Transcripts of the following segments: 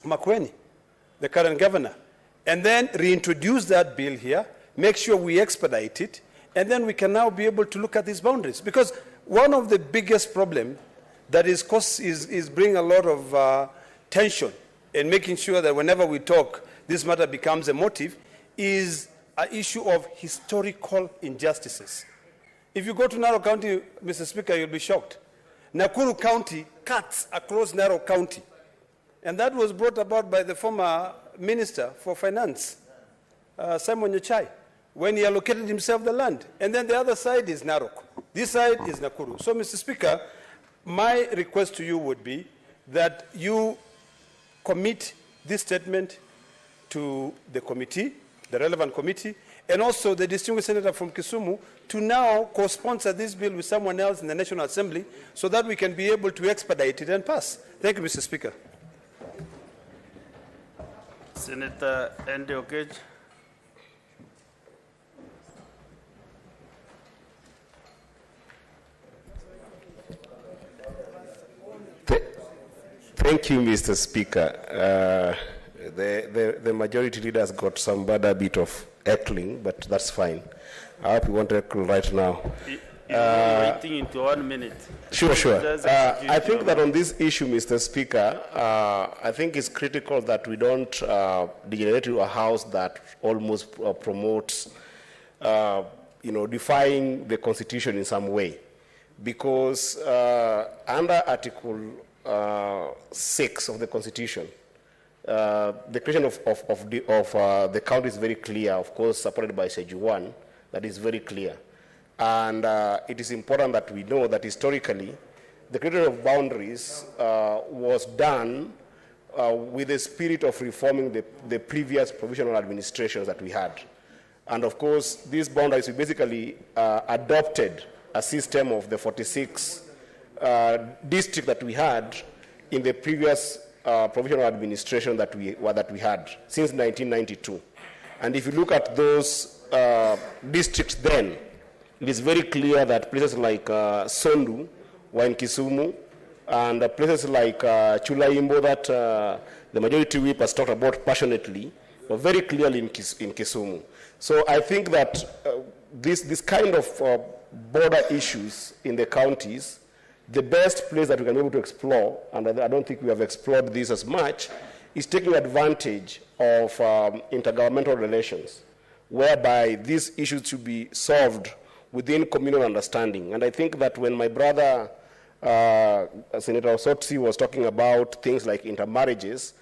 Makueni, the current governor, and then reintroduce that bill here, make sure we expedite it, and then we can now be able to look at these boundaries. Because one of the biggest problems that is bringing a lot of tension and making sure that whenever we talk, this matter becomes a motive, is an issue of historical injustices. If you go to Narok County, Mr. Speaker, you'll be shocked. Nakuru County cuts across Narok County. And that was brought about by the former Minister for Finance, Simon Nyachai, when he allocated himself the land. And then the other side is Narok. This side is Nakuru. So, Mr. Speaker, my request to you would be that you commit this statement to the committee, the relevant committee, and also the distinguished senator from Kisumu to now co-sponsor this bill with someone else in the National Assembly so that we can be able to expedite it and pass. Thank you, Mr. Speaker. Senator Andy Okech. Thank you, Mr. Speaker. The majority leader has got some bad habit of heckling, but that's fine. I hope you want to heckle right now. You're waiting into 1 minute. Sure. I think that on this issue, Mr. Speaker, I think it's critical that we don't degenerate to a house that almost promotes, defying the Constitution in some way. Because under Article 6 of the Constitution, the creation of the county is very clear, of course, supported by Schedule 1, that is very clear. And it is important that we know that historically, the creation of boundaries was done with the spirit of reforming the previous provisional administrations that we had. And of course, these boundaries, we basically adopted a system of the 46 district that we had in the previous provisional administration that we had since 1992. And if you look at those districts then, it is very clear that places like Sondu were in Kisumu, and places like Chulaimbo that the majority whip has talked about passionately were very clearly in Kisumu. So I think that this kind of border issues in the counties, the best place that we can be able to explore, and I don't think we have explored this as much, is taking advantage of intergovernmental relations, whereby these issues should be solved within communal understanding. And I think that when my brother, Senator Osotsi, was talking about things like intermarriages,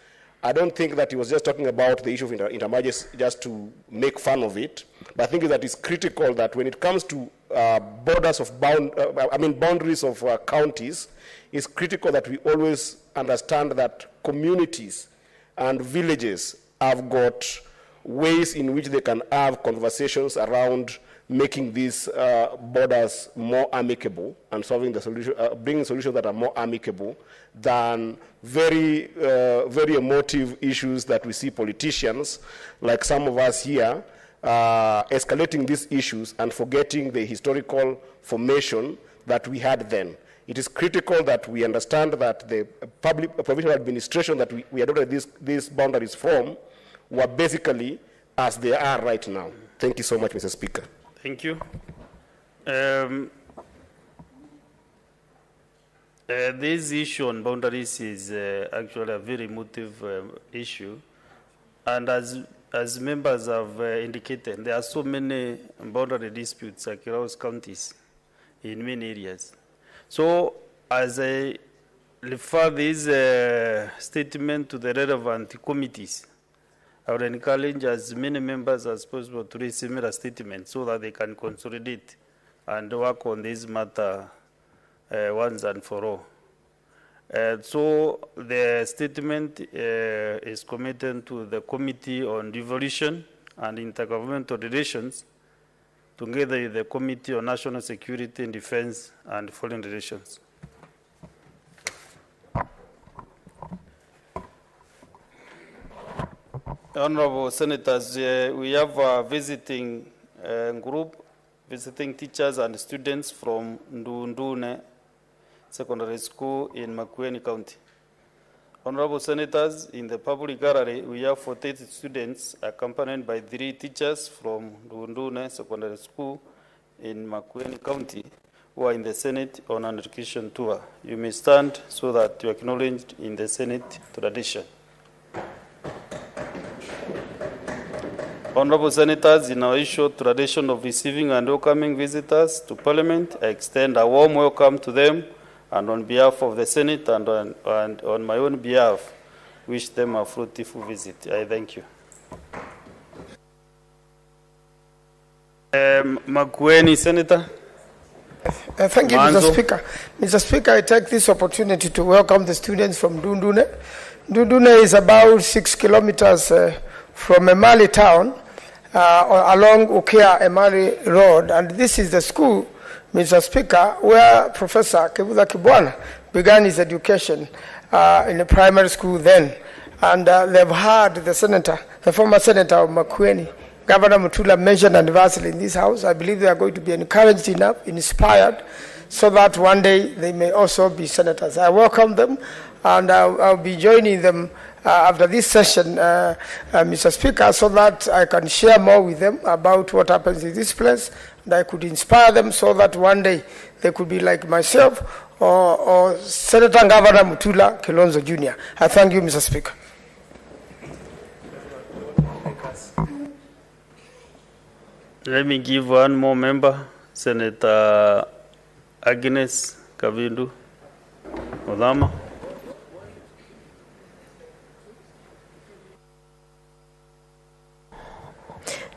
I don't think that he was just talking about the issue of intermarriages just to make fun of it, but I think that it's critical that when it comes to boundaries of counties, it's critical that we always understand that communities and villages have got ways in which they can have conversations around making these borders more amicable and solving the solution, bringing solutions that are more amicable than very emotive issues that we see politicians, like some of us here, escalating these issues and forgetting the historical formation that we had then. It is critical that we understand that the public provisional administration that we adopted these boundaries from were basically as they are right now. Thank you so much, Mr. Speaker. Thank you. This issue on boundaries is actually a very emotive issue, and as members have indicated, there are so many boundary disputes across counties in many areas. So, as I refer this statement to the relevant committees, I would encourage as many members as possible to raise similar statements so that they can consolidate and work on this matter once and for all. So the statement is committed to the Committee on Devolution and Intergovernmental Relations, together with the Committee on National Security and Defense and Foreign Relations. Honorable Senators, we have a visiting group, visiting teachers and students from Ndundune Secondary School in Makueni County. Honorable Senators, in the public gallery, we have 48 students accompanied by 3 teachers from Ndundune Secondary School in Makueni County who are in the Senate on an education tour. You may stand so that you are acknowledged in the Senate tradition. Honorable Senators, in our short tradition of receiving and welcoming visitors to Parliament, I extend a warm welcome to them, and on behalf of the Senate and on my own behalf, wish them a fruitful visit. I thank you. Makueni, Senator. Thank you, Manzo. Mr. Speaker. Mr. Speaker, I take this opportunity to welcome the students from Ndundune. Ndundune is about 6 kilometers from Emali town along Ukea Emali Road, and this is the school, Mr. Speaker, where Professor Kibuza Kibwana began his education in the primary school then. And they've had the senator, the former senator of Makueni, Governor Mutula, mentioned anniversary in this house. I believe they are going to be encouraged enough, inspired, so that one day they may also be senators. I welcome them, and I'll be joining them after this session, Mr. Speaker, so that I can share more with them about what happens in this place, and I could inspire them so that one day they could be like myself or Senator and Governor Mutula Kilonzo Jr. I thank you, Mr. Speaker. Let me give one more member, Senator Agnes Kavindu Odama.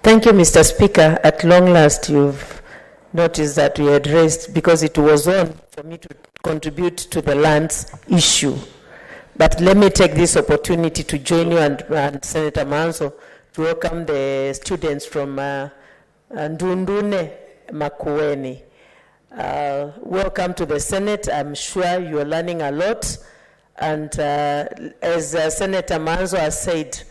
Thank you, Mr. Speaker. At long last, you've noticed that we had raised, because it was on for me to contribute to the lands issue. But let me take this opportunity to join you and Senator Manzo to welcome the students from Ndundune Makueni. Welcome to the Senate. I'm sure you're learning a lot. And as Senator Manzo has said,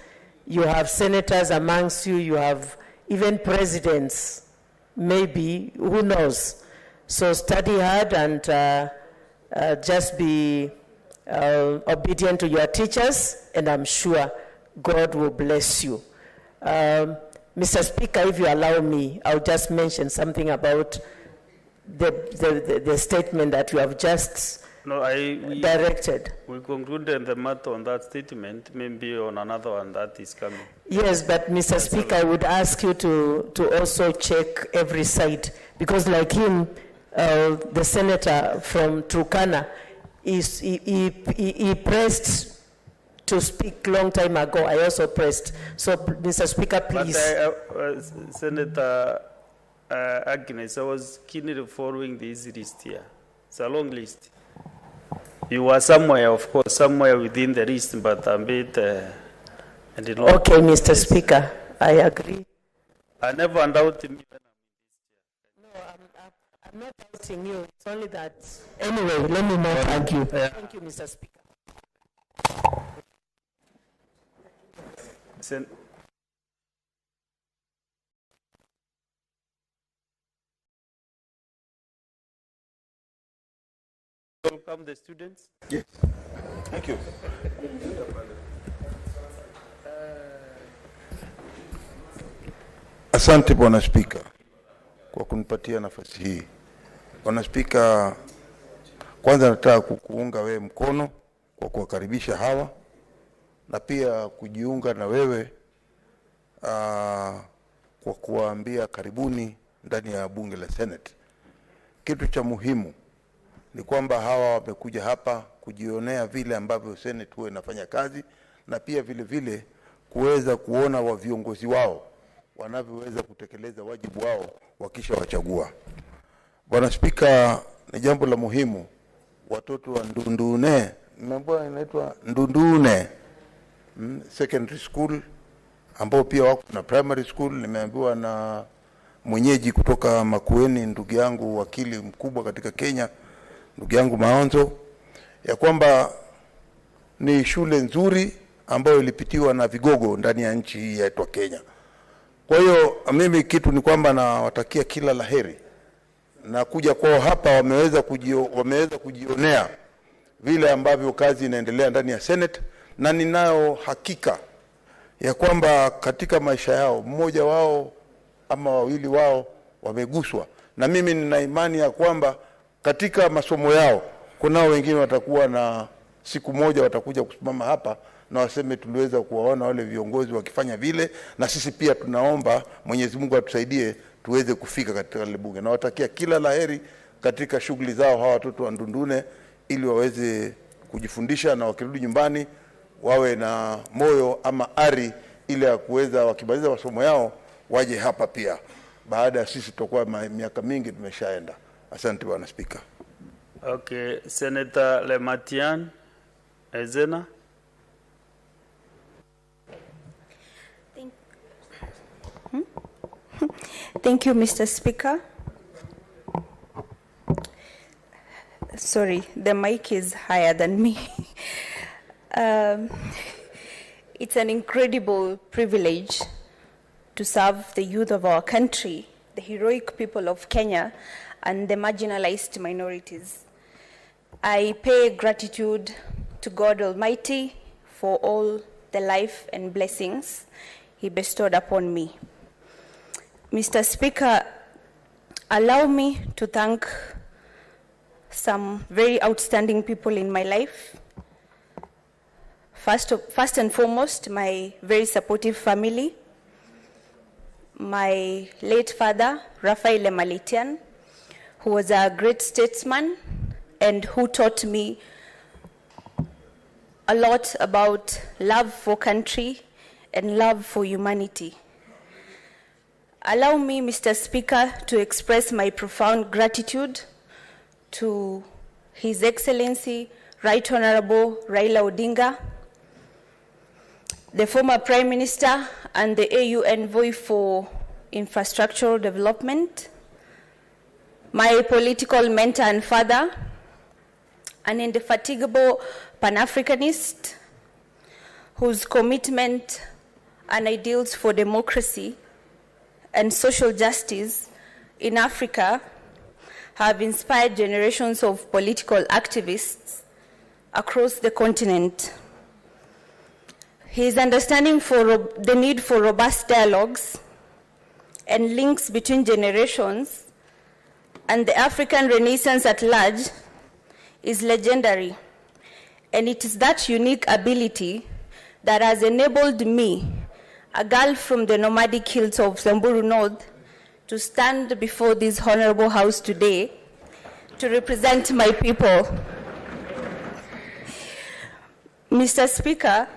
you have senators amongst you, you have even presidents, maybe, who knows. So study hard and just be obedient to your teachers, and I'm sure God will bless you. Mr. Speaker, if you allow me, I'll just mention something about the statement that you have just directed. We concluded the matter on that statement, maybe on another one that is coming. Yes, but Mr. Speaker, I would ask you to also check every side, because like him, the senator from Turkana, he pressed to speak long time ago. I also pressed. So, Mr. Speaker, please. But Senator Agnes, I was keenly following this list here. It's a long list. You were somewhere, of course, somewhere within the list, but a bit. Okay, Mr. Speaker, I agree. I never doubted me. No, I'm not doubting you. It's only that. Anyway, let me not argue. Yeah. Thank you, Mr. Speaker. Welcome the students. Yes. Thank you. Asante Bwana Spika kwa kunipatia nafasi hii. Bwana Spika, kwanza nataka kukuunga wewe mkono kwa kuwakaribisha hawa na pia kujiunga na wewe kwa kuwaambia karibuni ndani ya bunge la Senate. Kitu cha muhimu ni kwamba hawa wamekuja hapa kujionea vile ambavyo Senate huwa inafanya kazi, na pia vile vile kuweza kuona wa viongozi wao wanavyoweza kutekeleza wajibu wao wakisha wachagua. Bwana Spika, ni jambo la muhimu watoto wa Ndundune, nimeambiwa inaitwa Ndundune secondary school, ambao pia wako na primary school. Nimeambiwa na mwenyeji kutoka Makueni, ndugu yangu wakili mkubwa katika Kenya, ndugu yangu Maonzo, ya kwamba ni shule nzuri ambayo ilipitiwa na vigogo ndani ya nchi hii yetu Kenya. Kwa hiyo mimi kitu ni kwamba nawatakia kila laheri, na kuja kwao hapa wameweza kujionea vile ambavyo kazi inaendelea ndani ya Senate, na ninayo hakika ya kwamba katika maisha yao mmoja wao ama wawili wao wameguswa, na mimi nina imani ya kwamba katika masomo yao kunao wengine watakuwa na siku moja watakuja kusimama hapa na waseme tuliweza kuwaona wale viongozi wakifanya vile, na sisi pia tunaomba Mwenyezi Mungu atusaidie tuweze kufika katika ile bunge. Na watakia kila laheri katika shughuli zao hawa watoto wa Ndundune, ili waweze kujifundisha na wakirudi nyumbani wawe na moyo ama ari ile ya kuweza wakimaliza masomo yao waje hapa pia. Baada ya sisi tutakuwa miaka mingi tumeshaenda. Asante Bwana Spika. Okay, Senator Lematian Ezena. Thank you, Mr. Speaker. Sorry, the mic is higher than me. It's an incredible privilege to serve the youth of our country, the heroic people of Kenya, and the marginalized minorities. I pay gratitude to God Almighty for all the life and blessings He bestowed upon me. Mr. Speaker, allow me to thank some very outstanding people in my life. First and foremost, my very supportive family, my late father, Raphael Lemalitian, who was a great statesman and who taught me a lot about love for country and love for humanity. Allow me, Mr. Speaker, to express my profound gratitude to His Excellency, Right Honorable Raila Odinga, the former Prime Minister and the AU Envoy for Infrastructural Development, my political mentor and father, an indefatigable Pan-Africanist whose commitment and ideals for democracy and social justice in Africa have inspired generations of political activists across the continent. His understanding for the need for robust dialogues and links between generations and the African Renaissance at large is legendary, and it is that unique ability that has enabled me, a girl from the nomadic hills of Samburu North, to stand before this honorable house today to represent my people. Mr. Speaker,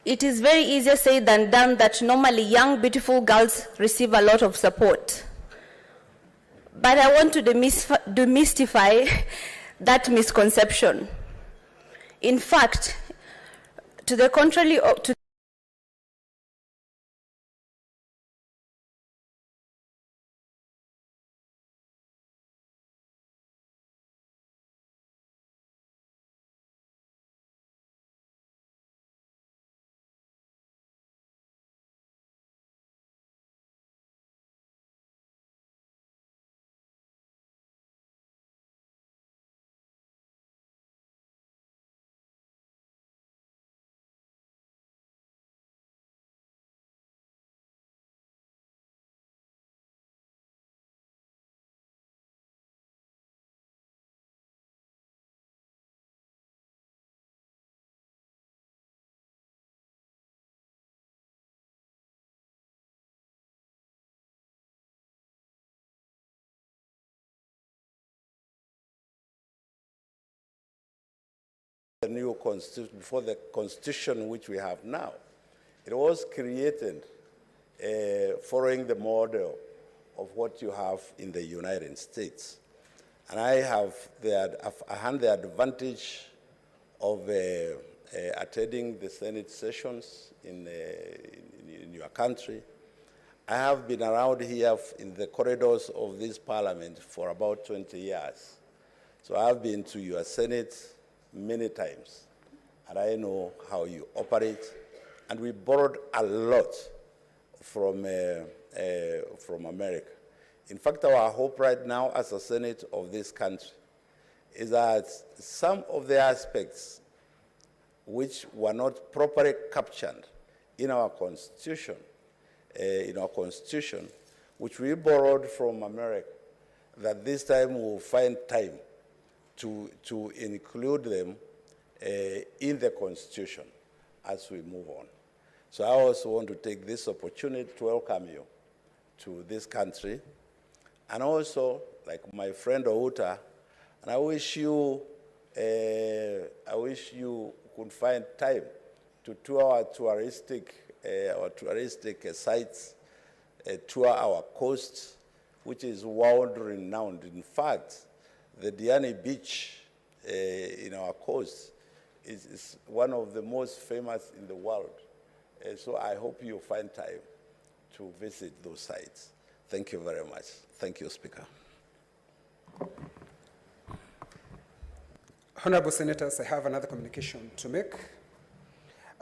it is very easier said than done that normally young, beautiful girls receive a lot of support. But I want to demystify that misconception. In fact, to the contrary, the new constitution, before the constitution which we have now, it was created following the model of what you have in the United States. And I had the advantage of attending the Senate sessions in your country. I have been around here in the corridors of this parliament for about 20 years. So I've been to your Senate many times, and I know how you operate. And we borrowed a lot from America. In fact, our hope right now as a Senate of this country is that some of the aspects which were not properly captured in our Constitution, which we borrowed from America, that this time we'll find time to include them in the Constitution as we move on. So I also want to take this opportunity to welcome you to this country, and also, like my friend Outa, and I wish you could find time to tour our touristic sites, tour our coast, which is world renowned. In fact, the Diani Beach in our coast is one of the most famous in the world. So I hope you find time to visit those sites. Thank you very much. Thank you, Speaker. Honorable Senators, I have another communication to make.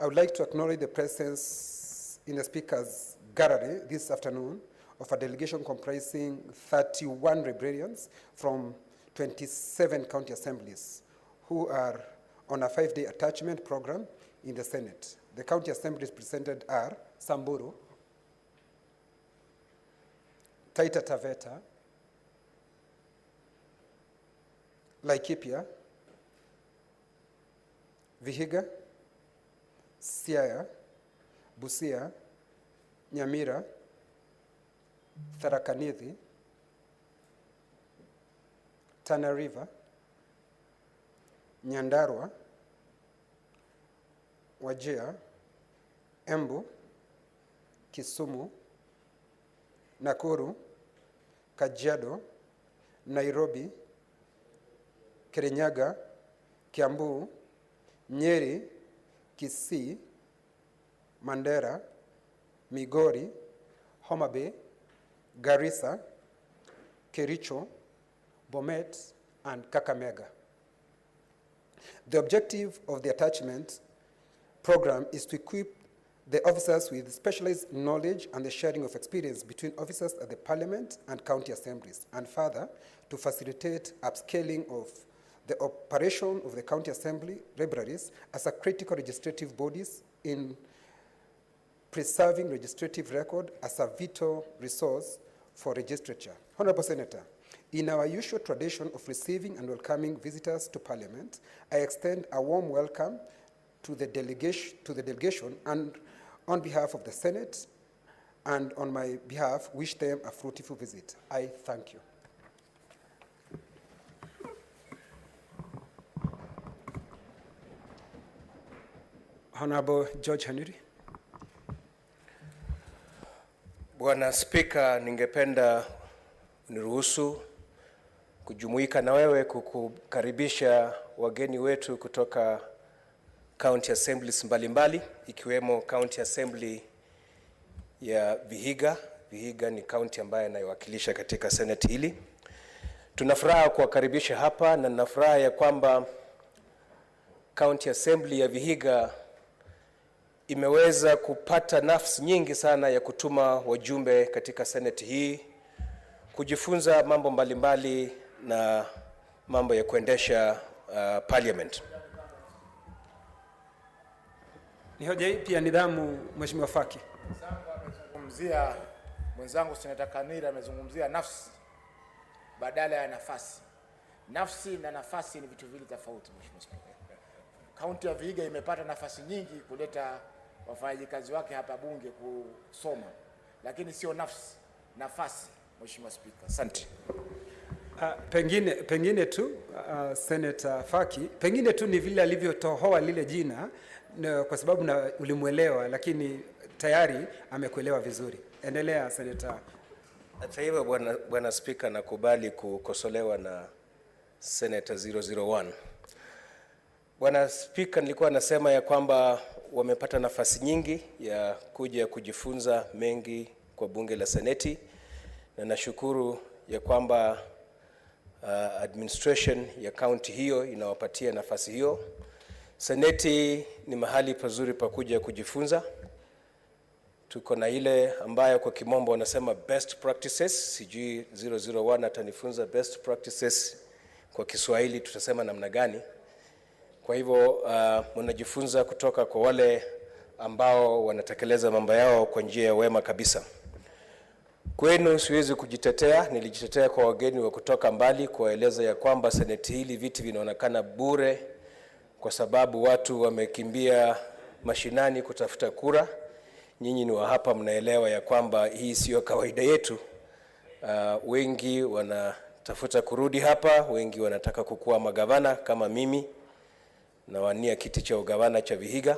I would like to acknowledge the presence in the Speaker's gallery this afternoon of a delegation comprising 31 librarians from 27 county assemblies who are on a 5-day attachment program in the Senate. The county assemblies presented are Samburu, Taita Taveta, Laikipia, Vihiga, Siaya, Busia, Nyamira, Tharaka Nithi, Tana River, Nyandarua, Wajir, Embu, Kisumu, Nakuru, Kajiado, Nairobi, Kirinyaga, Kiambu, Nyeri, Kisii, Mandera, Migori, Homa Bay, Garissa, Kericho, Bomet, and Kakamega. The objective of the attachment program is to equip the officers with specialized knowledge and the sharing of experience between officers at the Parliament and county assemblies, and further to facilitate upscaling of the operation of the county assembly libraries as a critical legislative bodies in preserving legislative record as a vital resource for legislature. Honorable Senator, in our usual tradition of receiving and welcoming visitors to Parliament, I extend a warm welcome to the delegation and on behalf of the Senate and on my behalf, wish them a fruitful visit. I thank you. Honorable George Hanuri. Bwana Spika, ningependa uniruhusu kujumuika na wewe kukukaribisha wageni wetu kutoka county assemblies mbalimbali ikiwemo county assembly ya Vihiga. Vihiga ni county ambayo naiwakilisha katika Senate hili. Tunafuraha kuwakaribisha hapa na ninafuraha ya kwamba county assembly ya Vihiga imeweza kupata nafasi nyingi sana ya kutuma wajumbe katika Senate hii kujifunza mambo mbalimbali na mambo ya kuendesha Parliament. Ni hoja ipi ya nidhamu, Mheshimiwa Faki? Mwenzangu Senata Kanira amezungumzia nafsi badala ya nafasi. Nafsi na nafasi ni vitu vili tofauti, Mheshimiwa Spika. Kaunti ya Vihiga imepata nafasi nyingi kuleta wafanyakazi wake hapa bunge kusoma, lakini sio nafasi, Mheshimiwa Spika. Asante. Pengine tu Senator Faki, pengine tu ni vile alivyotohoa lile jina kwa sababu ulimuelewa, lakini tayari amekuelewa vizuri. Endelea Senator. Hata hivyo bwana Spika, nakubali kukosolewa na Senator 001. Bwana Spika, nilikuwa nasema ya kwamba wamepata nafasi nyingi ya kuja kujifunza mengi kwa bunge la Seneti, na nashukuru ya kwamba administration ya county hiyo inawapatia nafasi hiyo. Seneti ni mahali pazuri pa kuja kujifunza. tuko na ile ambayo kwa kimombo wanasema best practices. Sijui 001 atanifunza best practices kwa Kiswahili tutasema namna gani. Kwa hivyo mnajifunza kutoka kwa wale ambao wanatekeleza mambo yao kwa njia ya wema kabisa. Kwenu siwezi kujitetea, nilijitetea kwa wageni wa kutoka mbali kuwaeleza ya kwamba seneti hili viti vinaonekana bure kwa sababu watu wamekimbia mashinani kutafuta kura. Nyinyi ni wa hapa, mnaelewa ya kwamba hii sio kawaida yetu. Wengi wanatafuta kurudi hapa, wengi wanataka kukuwa magavana kama mimi na wania kiti cha ugavana cha Vihiga.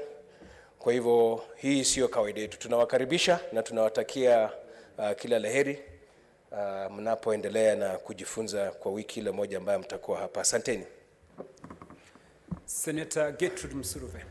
Kwa hivyo hii sio kawaida yetu. Tunawakaribisha na tunawatakia kila laheri mnapoendelea na kujifunza kwa wiki ile moja ambayo mtakuwa hapa. Asanteni. Senator Gertrude Msuruve.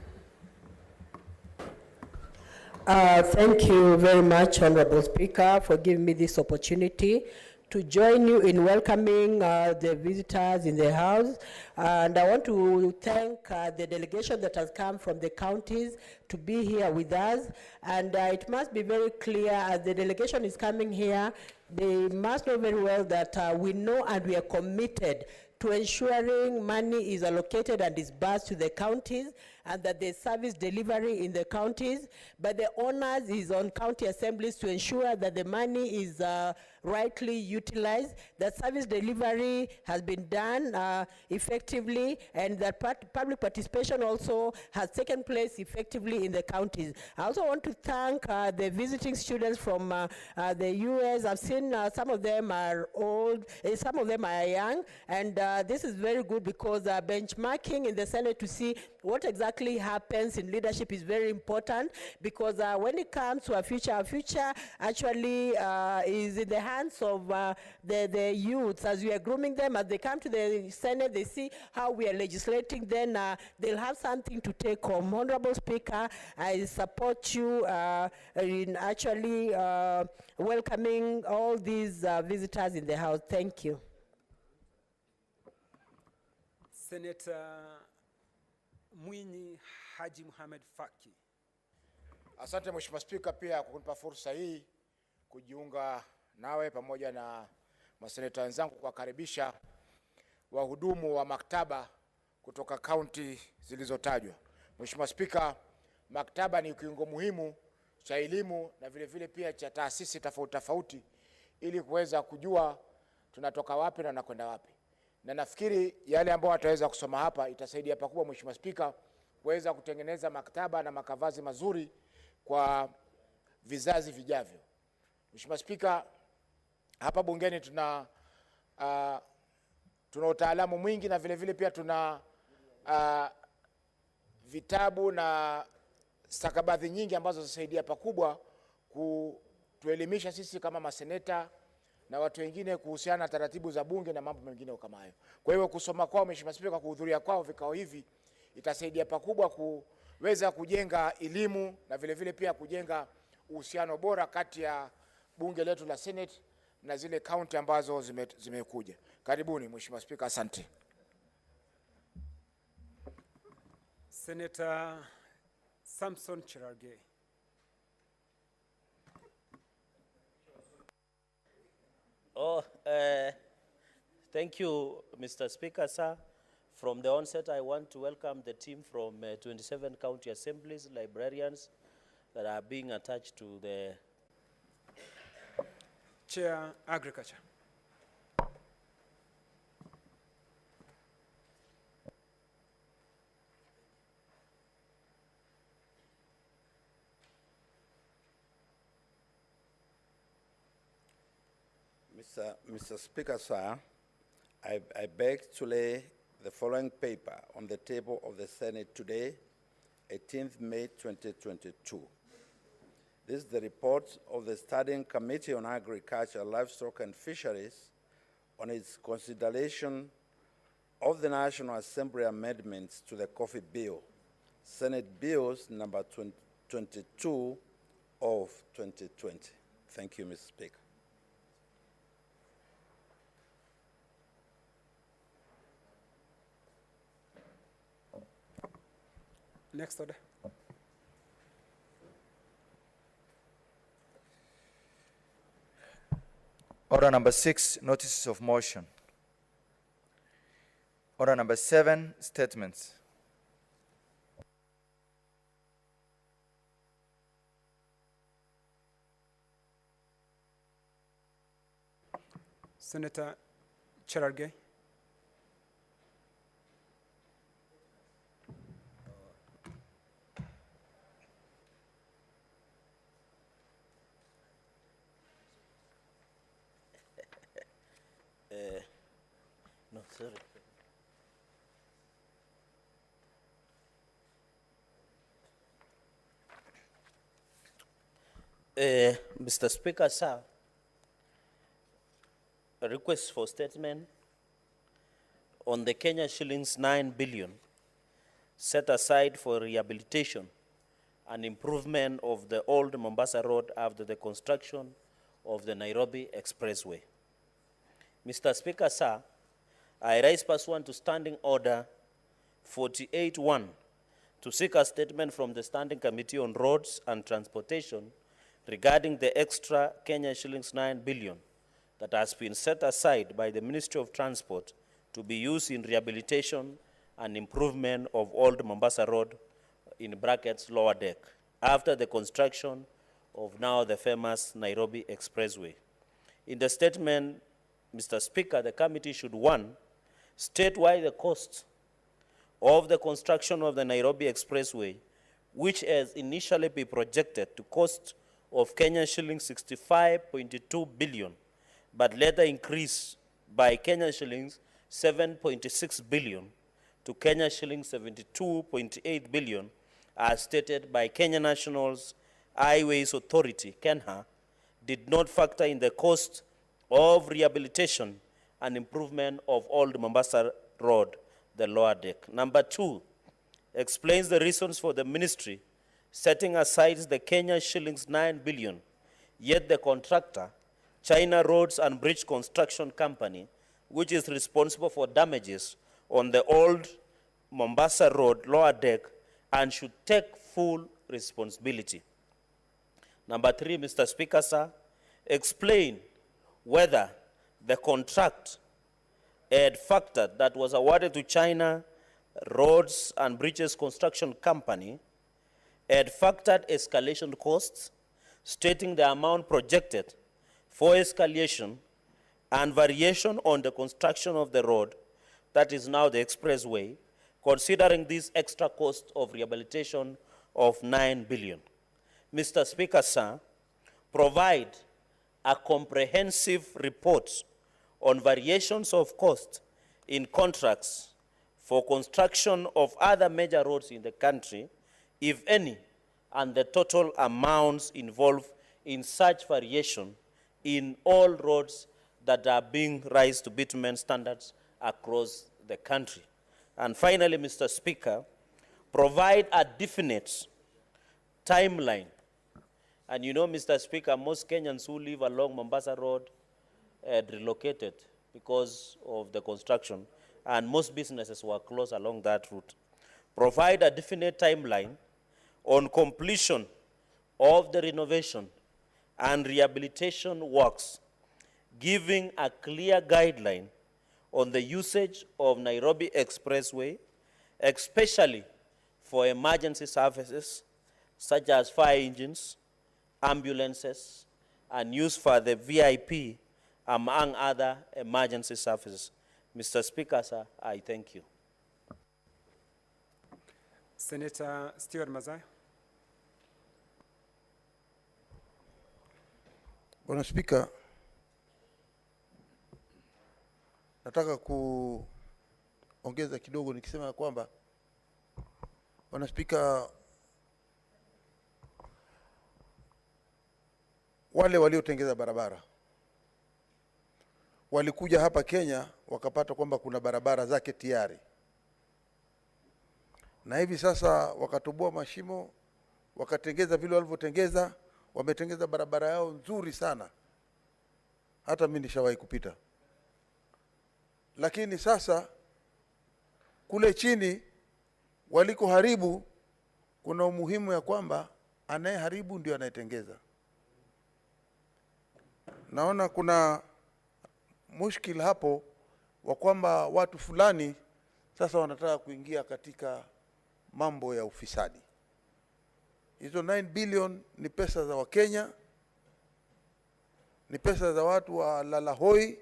Thank you very much, Honorable Speaker, for giving me this opportunity to join you in welcoming the visitors in the House. And I want to thank the delegation that has come from the counties to be here with us. And it must be very clear, as the delegation is coming here, they must know very well that we know and we are committed to ensuring money is allocated and disbursed to the counties, and that there's service delivery in the counties. But the onus is on county assemblies to ensure that the money is rightly utilized, that service delivery has been done effectively, and that public participation also has taken place effectively in the counties. I also want to thank the visiting students from the US. I've seen some of them are old, some of them are young, and this is very good because benchmarking in the Senate to see what exactly happens in leadership is very important, because when it comes to our future actually is in the hands of the youths. As we are grooming them, as they come to the Senate, they see how we are legislating, then they'll have something to take home. Honorable Speaker, I support you in actually welcoming all these visitors in the House. Thank you. Senator Mwinyi Haji Mohamed Faki. Asante Mheshimiwa Spika pia kwa kunipa fursa hii kujiunga nawe pamoja na maseneta wenzangu kuwakaribisha wahudumu wa maktaba kutoka kaunti zilizotajwa. Mheshimiwa Spika, maktaba ni kiungo muhimu cha elimu na vile vile pia cha taasisi tofauti ili kuweza kujua tunatoka wapi na tunakwenda wapi. Na nafikiri yale ambayo wataweza kusoma hapa itasaidia pakubwa Mheshimiwa Spika kuweza kutengeneza maktaba na makavazi mazuri kwa vizazi vijavyo. Mheshimiwa Spika, hapa bungeni tuna utaalamu mwingi na vile vile pia tuna vitabu na stakabadhi nyingi ambazo zisaidia pakubwa kutuelimisha sisi kama maseneta na watu wengine kuhusiana na taratibu za bunge na mambo mengine kama hayo. Kwa hiyo kusoma kwao Mheshimiwa Spika, kuhudhuria kwao vikao hivi itasaidia pakubwa kuweza kujenga elimu na vile vile pia kujenga uhusiano bora kati ya bunge letu la Senate na zile county ambazo zimekuja. Karibuni Mheshimiwa Spika, asante. Senator Samson Cherargei. Thank you, Mr. Speaker, sir. From the onset, I want to welcome the team from 27 county assemblies, librarians that are being attached to the Chair, Agriculture. Mr. Speaker, sir, I beg to lay the following paper on the table of the Senate today, 18th May 2022. This is the report of the Standing Committee on Agriculture, Livestock and Fisheries on its consideration of the National Assembly amendments to the Coffee Bill, Senate Bills number 22 of 2020. Thank you, Mr. Speaker. Next order. Order number 6, notices of motion. Order number 7, statements. Senator Cherargei. No, sorry. Mr. Speaker, sir, a request for statement on the Kenya shillings 9 billion set aside for rehabilitation and improvement of the old Mombasa Road after the construction of the Nairobi Expressway. Mr. Speaker, sir, I rise pursuant to Standing Order 48-1 to seek a statement from the Standing Committee on Roads and Transportation regarding the extra Kenya shillings 9 billion that has been set aside by the Ministry of Transport to be used in rehabilitation and improvement of old Mombasa Road, in brackets lower deck, after the construction of now the famous Nairobi Expressway. In the statement, Mr. Speaker, the committee should, 1, state why the cost of the construction of the Nairobi Expressway, which has initially been projected to cost of Kenya shillings 65.2 billion, but later increased by Kenya shillings 7.6 billion to Kenya shillings 72.8 billion, as stated by Kenya National's Highways Authority, KENHA, did not factor in the cost of rehabilitation and improvement of Old Mombasa Road, the lower deck. Number 2, explains the reasons for the ministry setting aside the Kenya shillings 9 billion, yet the contractor, China Roads and Bridge Construction Company, which is responsible for damages on the old Mombasa Road lower deck, and should take full responsibility. Number 3, Mr. Speaker, sir, explain whether the contract had factored that was awarded to China Roads and Bridges Construction Company had factored escalation costs, stating the amount projected for escalation and variation on the construction of the road, that is now the expressway, considering this extra cost of rehabilitation of 9 billion. Mr. Speaker, sir, provide a comprehensive report on variations of cost in contracts for construction of other major roads in the country, if any, and the total amounts involved in such variation in all roads that are being raised to bitumen standards across the country. And finally, Mr. Speaker, provide a definite timeline. And you know, Mr. Speaker, most Kenyans who live along Mombasa Road had relocated because of the construction, and most businesses were closed along that route. Provide a definite timeline on completion of the renovation and rehabilitation works, giving a clear guideline on the usage of Nairobi Expressway, especially for emergency services such as fire engines, ambulances, and use for the VIP, among other emergency services. Mr. Speaker, sir, I thank you. Senator Stewart Mazai. Bwana Spika, nataka kuongeza kidogo nikisema kwamba, Bwana Spika, wale waliotengeza barabara walikuja hapa Kenya wakapata kwamba kuna barabara zake tayari, na hivi sasa wakatoboa mashimo, wakatengeza vile walivyotengeza, wametengeza barabara yao nzuri sana, hata mimi nishawahi kupita. Lakini sasa kule chini walikoharibu, kuna umuhimu ya kwamba anayeharibu ndio anayetengeza. Naona kuna mushkil hapo wa kwamba watu fulani sasa wanataka kuingia katika mambo ya ufisadi. Hizo 9 billion ni pesa za Wakenya, ni pesa za watu wa lalahoi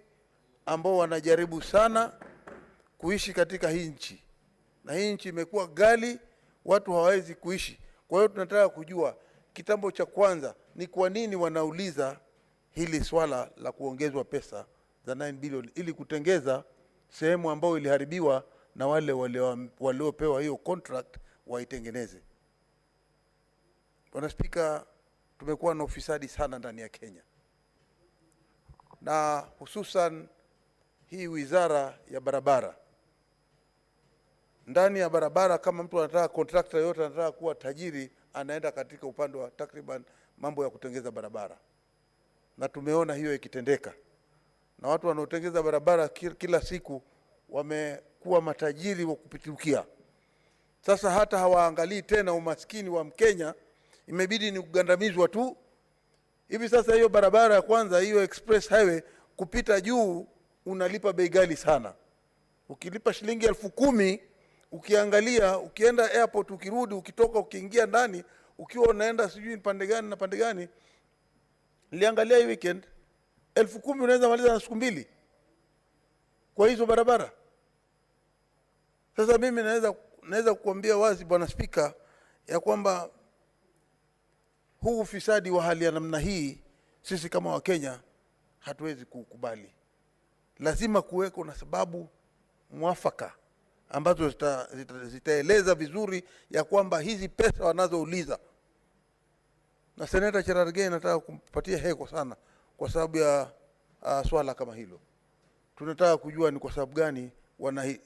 ambao wanajaribu sana kuishi katika hii nchi. Na hii nchi imekuwa gali, watu hawawezi kuishi. Kwa hiyo tunataka kujua kitambo cha kwanza ni kwa nini wanauliza hili swala la kuongezwa pesa za 9 billion ili kutengeza sehemu ambayo iliharibiwa na wale waliopewa hiyo contract waitengeneze. Bwana Spika, tumekuwa na ufisadi sana ndani ya Kenya, na hususan hii wizara ya barabara. Ndani ya barabara, kama mtu anataka contractor yote anataka kuwa tajiri, anaenda katika upande wa takriban mambo ya kutengeza barabara, na tumeona hiyo ikitendeka, na watu wanaotengeza barabara kila siku wamekuwa matajiri wa kupitukia. Sasa hata hawaangalii tena umaskini wa Mkenya, imebidi ni kugandamizwa tu. Hivi sasa hiyo barabara ya kwanza, hiyo express highway, kupita juu unalipa bei ghali sana. Ukilipa shilingi 10,000, ukiangalia, ukienda airport, ukirudi, ukitoka, ukiingia ndani, ukiwa unaenda sijui pande gani na pande gani, niliangalia hii weekend, 10,000 unaweza maliza na siku 2 kwa hizo barabara. Sasa mimi naweza kukuambia wazi Bwana Spika ya kwamba huu ufisadi wa hali ya namna hii sisi kama Wakenya hatuwezi kukubali. Lazima kuweko na sababu mwafaka ambazo zitaeleza vizuri ya kwamba hizi pesa wanazouliza. Na Seneta Cherargei nataka kumpatia heko sana kwa sababu ya swala kama hilo. Tunataka kujua ni kwa sababu gani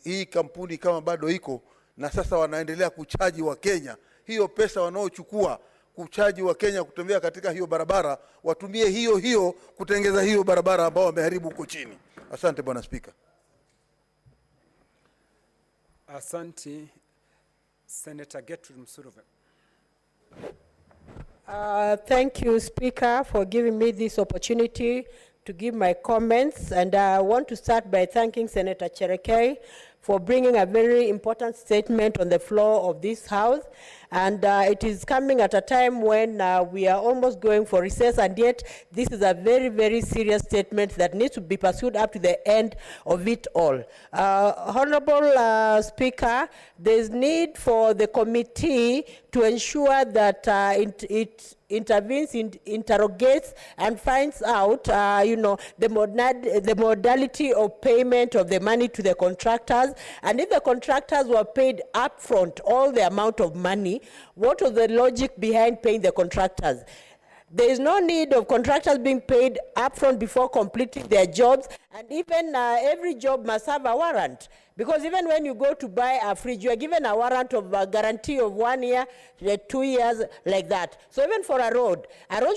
hii kampuni kama bado iko na sasa wanaendelea kuchaji wa Kenya. Hiyo pesa wanaochukua kuchaji wa Kenya kutembea katika hiyo barabara, watumie hiyo kutengeza hiyo barabara ambao wameharibu huko chini. Asante Bwana Spika. Asante. Senator Gertrude Msurove. Thank you, Speaker, for giving me this opportunity to give my comments. And I want to start by thanking Senator Cherargei for bringing a very important statement on the floor of this House. And it is coming at a time when we are almost going for recess, and yet this is a very, very serious statement that needs to be pursued up to the end of it all. Honorable Speaker, there is need for the committee to ensure that it intervenes, interrogates, and finds out, the modality of payment of the money to the contractors. And if the contractors were paid upfront all the amount of money, what was the logic behind paying the contractors? There is no need of contractors being paid upfront before completing their jobs, and even every job must have a warrant. Because even when you go to buy a fridge, you are given a warrant of a guarantee of 1 year, 2 years, like that. So even for a road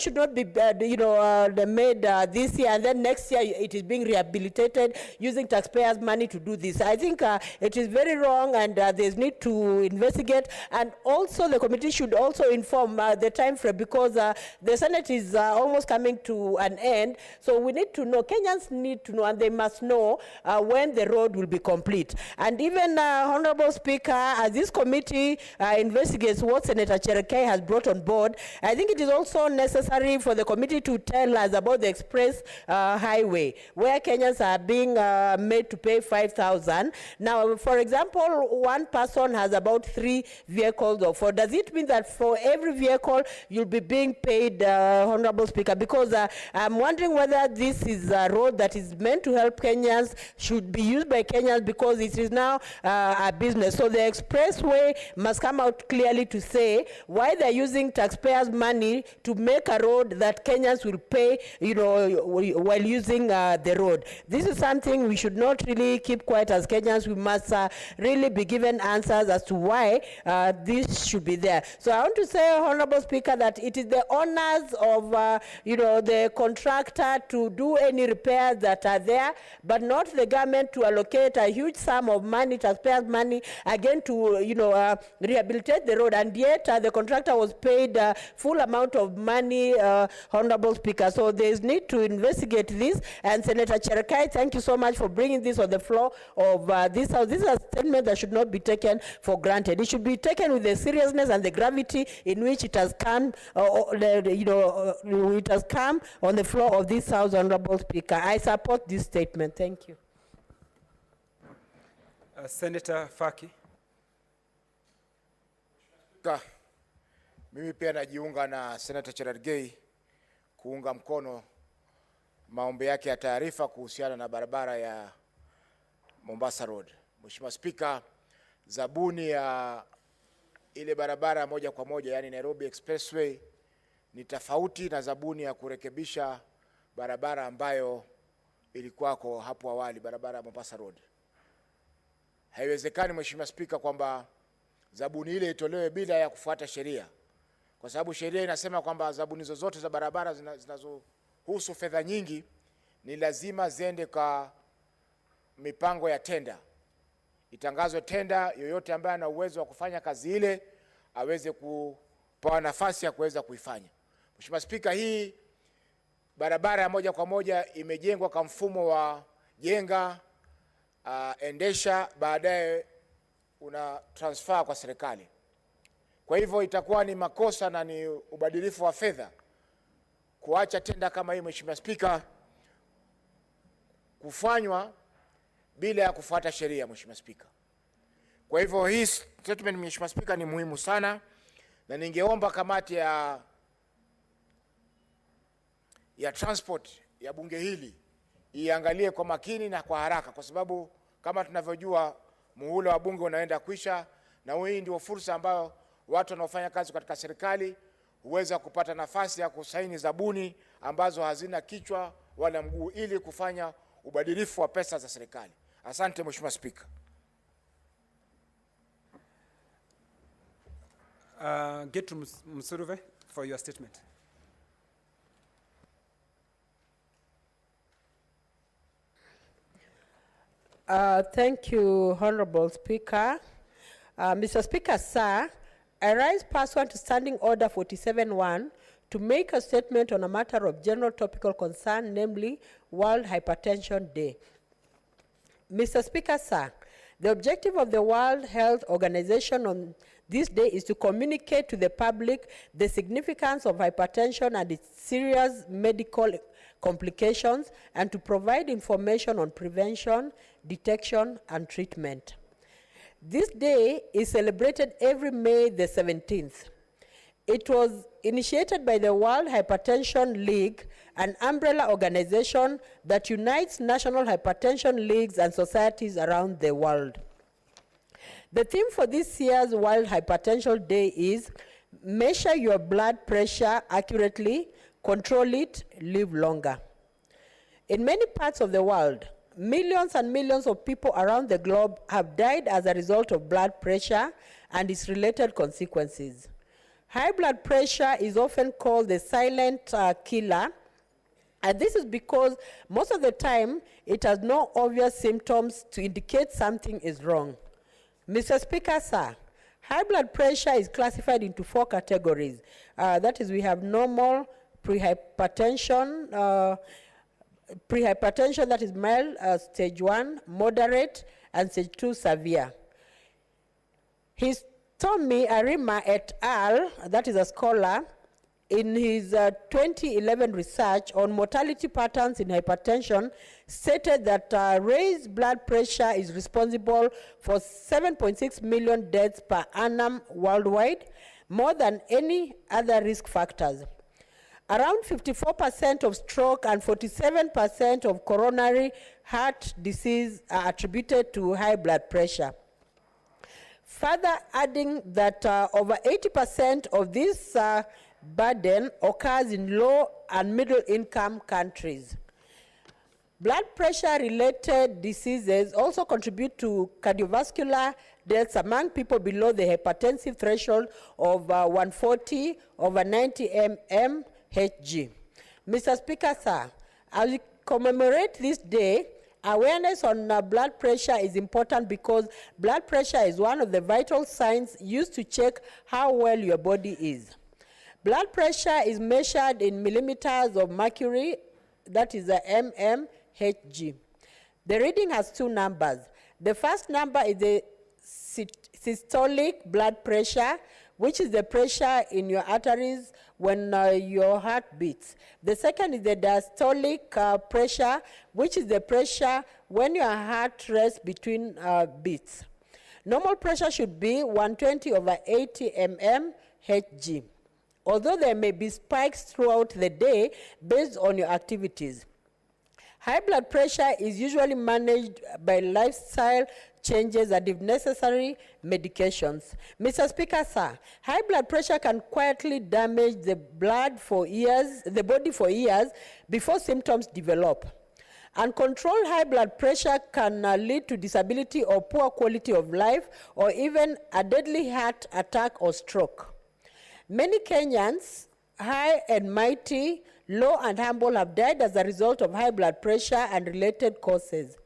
should not be, made this year and then next year it is being rehabilitated using taxpayers' money to do this. I think it is very wrong, and there's need to investigate. And also the committee should also inform the time frame, because the Senate is almost coming to an end. So we need to know, Kenyans need to know, and they must know when the road will be complete. And even, Honorable Speaker, as this committee investigates what Senator Cherargei has brought on board, I think it is also necessary for the committee to tell us about the express highway, where Kenyans are being made to pay 5,000. Now, for example, one person has about 3 vehicles or 4. Does it mean that for every vehicle you'll be being paid, Honorable Speaker? Because I'm wondering whether this is a road that is meant to help Kenyans, should be used by Kenyans, because it is now a business. So the expressway must come out clearly to say why they're using taxpayers' money to make a road that Kenyans will pay, while using the road. This is something we should not really keep quiet as Kenyans. We must really be given answers as to why this should be there. So I want to say, Honorable Speaker, that it is the honors of, the contractor to do any repairs that are there, but not the government to allocate a huge sum of money, taxpayers' money, again to, rehabilitate the road, and yet the contractor was paid full amount of money, Honorable Speaker. So there is need to investigate this, and Senator Cherekai, thank you so much for bringing this on the floor of this House. This is a statement that should not be taken for granted. It should be taken with the seriousness and the gravity in which it has come, it has come on the floor of this House, Honorable Speaker. I support this statement. Thank you. Senator Faki. Mimi pia najiunga na Senator Cherargei kuunga mkono maombi yake ya taarifa kuhusiana na barabara ya Mombasa Road. Mheshimiwa Spika, zabuni ya ile barabara moja kwa moja, yani Nairobi Expressway, ni tofauti na zabuni ya kurekebisha barabara ambayo ilikuwako hapo awali, barabara ya Mombasa Road. Haiwezekani Mheshimiwa Spika kwamba zabuni ile itolewe bila ya kufuata sheria, kwa sababu sheria inasema kwamba zabuni zozote za barabara zinazohusu fedha nyingi ni lazima ziende kwa mipango ya tenda. Itangazwe tenda, yoyote ambaye ana uwezo wa kufanya kazi ile aweze kupewa nafasi ya kuweza kuifanya. Mheshimiwa Spika, hii barabara ya moja kwa moja imejengwa kwa mfumo wa jenga, endesha, baadaye una transfer kwa serikali. Kwa hivyo itakuwa ni makosa na ni ubadilifu wa fedha kuacha tenda kama hii, Mheshimiwa Spika, kufanywa bila ya kufuata sheria, Mheshimiwa Spika. Kwa hivyo hii statement, Mheshimiwa Spika, ni muhimu sana, na ningeomba kamati ya transport ya bunge hili iangalie kwa makini na kwa haraka, kwa sababu kama tunavyojua muhula wa bunge unaenda kuisha, na hii ndio fursa ambayo watu wanaofanya kazi katika serikali huweza kupata nafasi ya kusaini zabuni ambazo hazina kichwa wala mguu ili kufanya ubadilifu wa pesa za serikali. Asante Mheshimiwa Spika. Get to Msuruve for your statement. Thank you, Honorable Speaker. Mr. Speaker, sir, I rise pursuant to Standing Order 47-1 to make a statement on a matter of general topical concern, namely World Hypertension Day. Mr. Speaker, sir, the objective of the World Health Organization on this day is to communicate to the public the significance of hypertension and its serious medical complications, and to provide information on prevention, detection, and treatment. This day is celebrated every May the 17th. It was initiated by the World Hypertension League, an umbrella organization that unites national hypertension leagues and societies around the world. The theme for this year's World Hypertension Day is measure your blood pressure accurately, control it, live longer. In many parts of the world, millions and millions of people around the globe have died as a result of blood pressure and its related consequences. High blood pressure is often called the silent killer, and this is because most of the time it has no obvious symptoms to indicate something is wrong. Mr. Speaker, sir, high blood pressure is classified into 4 categories. That is, we have normal, prehypertension, that is mild, stage 1, moderate, and stage 2, severe. Tommy Arima et al., that is a scholar, in his 2011 research on mortality patterns in hypertension, stated that raised blood pressure is responsible for 7.6 million deaths per annum worldwide, more than any other risk factors. Around 54% of stroke and 47% of coronary heart disease are attributed to high blood pressure. Further adding that over 80% of this burden occurs in low and middle income countries. Blood pressure related diseases also contribute to cardiovascular deaths among people below the hypertensive threshold of 140/90 mmHg. Mr. Speaker, sir, as we commemorate this day, Awareness on blood pressure is important because blood pressure is one of the vital signs used to check how well your body is. Blood pressure is measured in millimeters of mercury, that is the mmHg. The reading has two numbers. The first number is the systolic blood pressure, which is the pressure in your arteries when your heart beats. The second is the diastolic pressure, which is the pressure when your heart rests between beats. Normal pressure should be 120/80 mmHg, although there may be spikes throughout the day based on your activities. High blood pressure is usually managed by lifestyle changes and, if necessary, medications. Mr. Speaker, sir, high blood pressure can quietly damage the body for years before symptoms develop. Uncontrolled high blood pressure can lead to disability or poor quality of life, or even a deadly heart attack or stroke. Many Kenyans, high and mighty, low and humble, have died as a result of high blood pressure and related causes.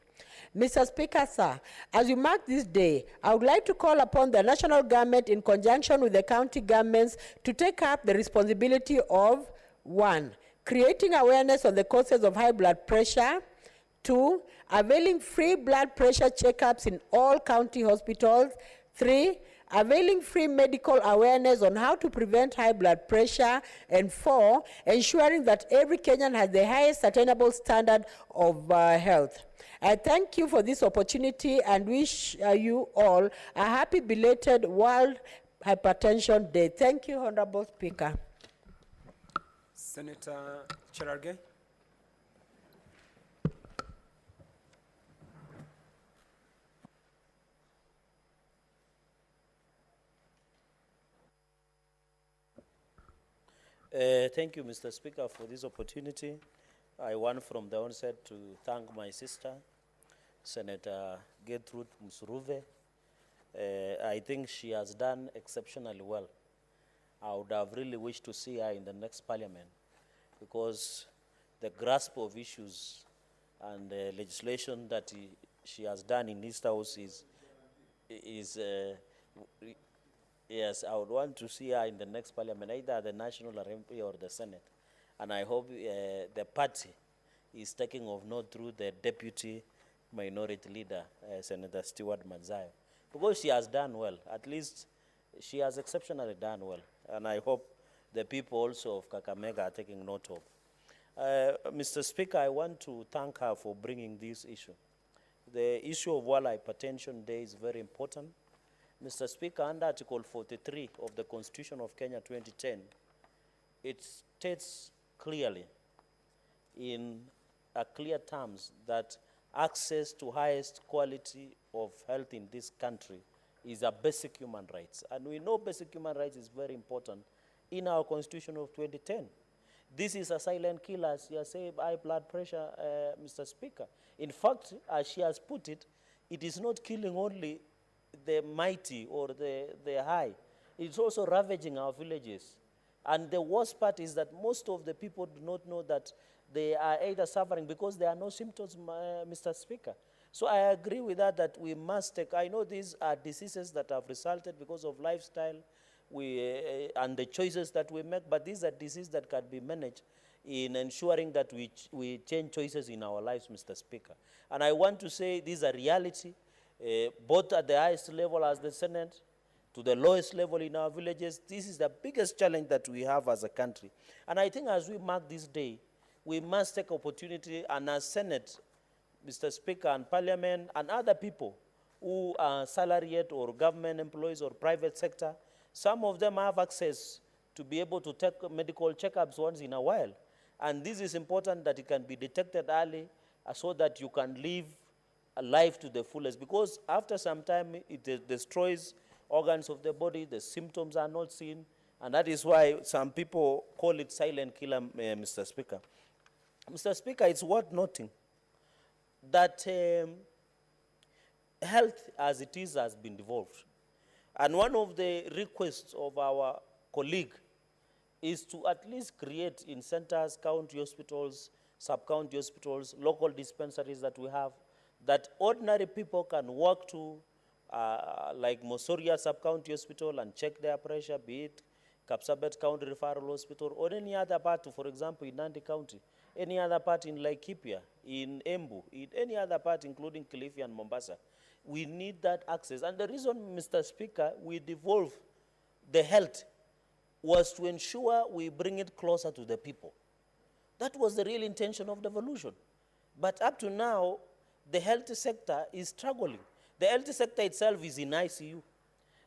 Mr. Speaker, sir, as we mark this day, I would like to call upon the national government in conjunction with the county governments to take up the responsibility of 1, creating awareness of the causes of high blood pressure, 2, availing free blood pressure checkups in all county hospitals, 3, availing free medical awareness on how to prevent high blood pressure, and 4, ensuring that every Kenyan has the highest attainable standard of health. I thank you for this opportunity and wish you all a happy belated World Hypertension Day. Thank you, Honorable Speaker. Senator Cherargei. Thank you, Mr. Speaker, for this opportunity. I want from the onset to thank my sister, Senator Gertrude Musuruve. I think she has done exceptionally well. I would have really wished to see her in the next parliament because the grasp of issues and legislation that she has done in this house yes, I would want to see her in the next parliament, either the National Assembly or the Senate. And I hope the party is taking of note through the Deputy Minority Leader, Senator Stewart Manzayo, because she has done well. At least she has exceptionally done well. And I hope the people also of Kakamega are taking note of. Mr. Speaker, I want to thank her for bringing this issue. The issue of World Hypertension Day is very important. Mr. Speaker, under Article 43 of the Constitution of Kenya 2010, it states clearly in clear terms that access to highest quality of health in this country is a basic human rights. And we know basic human rights is very important in our Constitution of 2010. This is a silent killer, as you say, high blood pressure, Mr. Speaker. In fact, as she has put it, it is not killing only the mighty or the high. It's also ravaging our villages. And the worst part is that most of the people do not know that they are either suffering because there are no symptoms, Mr. Speaker. So I agree with that we must take, I know these are diseases that have resulted because of lifestyle and the choices that we make, but these are diseases that can be managed in ensuring that we change choices in our lives, Mr. Speaker. And I want to say these are reality. Both at the highest level as the Senate, to the lowest level in our villages. This is the biggest challenge that we have as a country. And I think as we mark this day, we must take opportunity, and as Senate, Mr. Speaker, and Parliament, and other people who are salaried or government employees or private sector, some of them have access to be able to take medical checkups once in a while. And this is important that it can be detected early so that you can live a life to the fullest, because after some time it destroys organs of the body, the symptoms are not seen, and that is why some people call it silent killer, Mr. Speaker. Mr. Speaker, it's worth noting that health as it is has been devolved. And one of the requests of our colleague is to at least create in centers, county hospitals, sub-county hospitals, local dispensaries that we have, that ordinary people can walk to like Mosoria Sub-County Hospital and check their pressure, be it Kapsabet County Referral Hospital or any other part, for example, in Nandi County, any other part in Laikipia, in Embu, in any other part, including Kilifi and Mombasa. We need that access. And the reason, Mr. Speaker, we devolve the health was to ensure we bring it closer to the people. That was the real intention of devolution. But up to now, the health sector is struggling. The health sector itself is in ICU.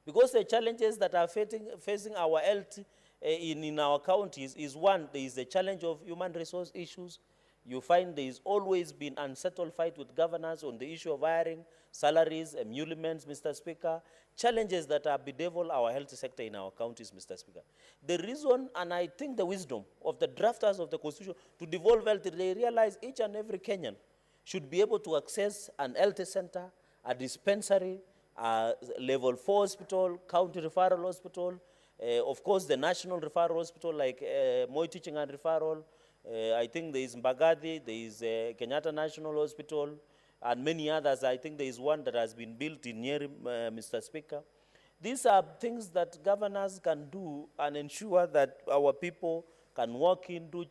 Because the challenges that are facing our health in our counties is one, there is the challenge of human resource issues. You find there is always been unsettled fight with governors on the issue of hiring, salaries, emoluments, Mr. Speaker, challenges that are bedevil our health sector in our counties, Mr. Speaker. The reason, and I think the wisdom of the drafters of the Constitution to devolve health, they realize each and every Kenyan should be able to access an health center, a dispensary, a level 4 hospital, county referral hospital, of course the national referral hospital like Moi Teaching and Referral, I think there is Mbagathi, there is Kenyatta National Hospital, and many others. I think there is one that has been built in Nyeri, Mr. Speaker. These are things that governors can do and ensure that our people can walk in, do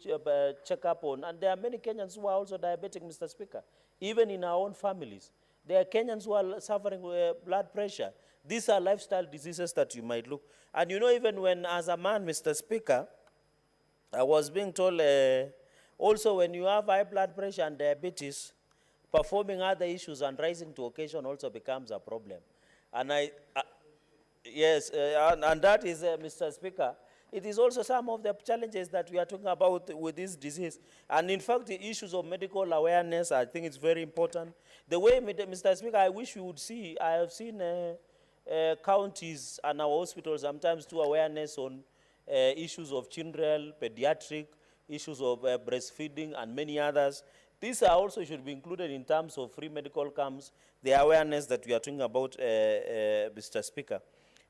check-up on. And there are many Kenyans who are also diabetic, Mr. Speaker, even in our own families. There are Kenyans who are suffering with blood pressure. These are lifestyle diseases that you might look. And you know, even when, as a man, Mr. Speaker, I was being told also when you have high blood pressure and diabetes, performing other issues and rising to occasion also becomes a problem. And yes, and that is, Mr. Speaker, it is also some of the challenges that we are talking about with this disease. And in fact, the issues of medical awareness, I think it's very important. The way, Mr. Speaker, I wish you would see, I have seen counties and our hospitals sometimes do awareness on issues of children, pediatric, issues of breastfeeding, and many others. These are also should be included in terms of free medical camps, the awareness that we are talking about, Mr. Speaker.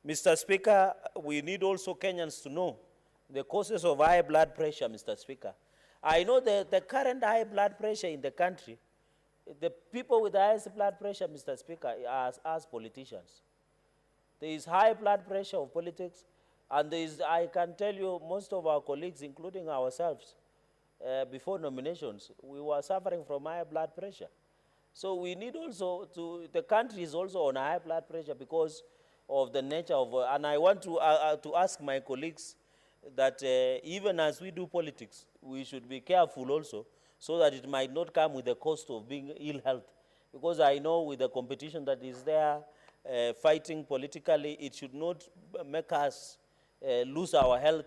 Mr. Speaker, we need also Kenyans to know the causes of high blood pressure, Mr. Speaker. I know the current high blood pressure in the country, the people with the highest blood pressure, Mr. Speaker, are as politicians. There is high blood pressure of politics, and there is, I can tell you, most of our colleagues, including ourselves, before nominations, we were suffering from high blood pressure. So we need also to, the country is also on high blood pressure because of the nature of, and I want to ask my colleagues that even as we do politics, we should be careful also so that it might not come with the cost of being ill health. Because I know with the competition that is there, fighting politically, it should not make us lose our health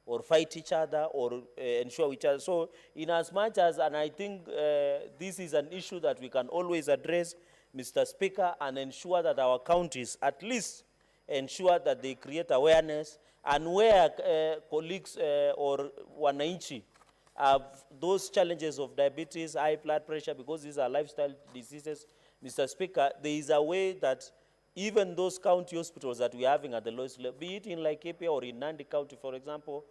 or fight each other or ensure each other. So in as much as, and I think this is an issue that we can always address, Mr. Speaker, and ensure that our counties at least ensure that they create awareness, and where colleagues or wananchi have those challenges of diabetes, high blood pressure, because these are lifestyle diseases, Mr. Speaker, there is a way that even those county hospitals that we're having at the lowest level, be it in Laikipia or in Nandi County, for example,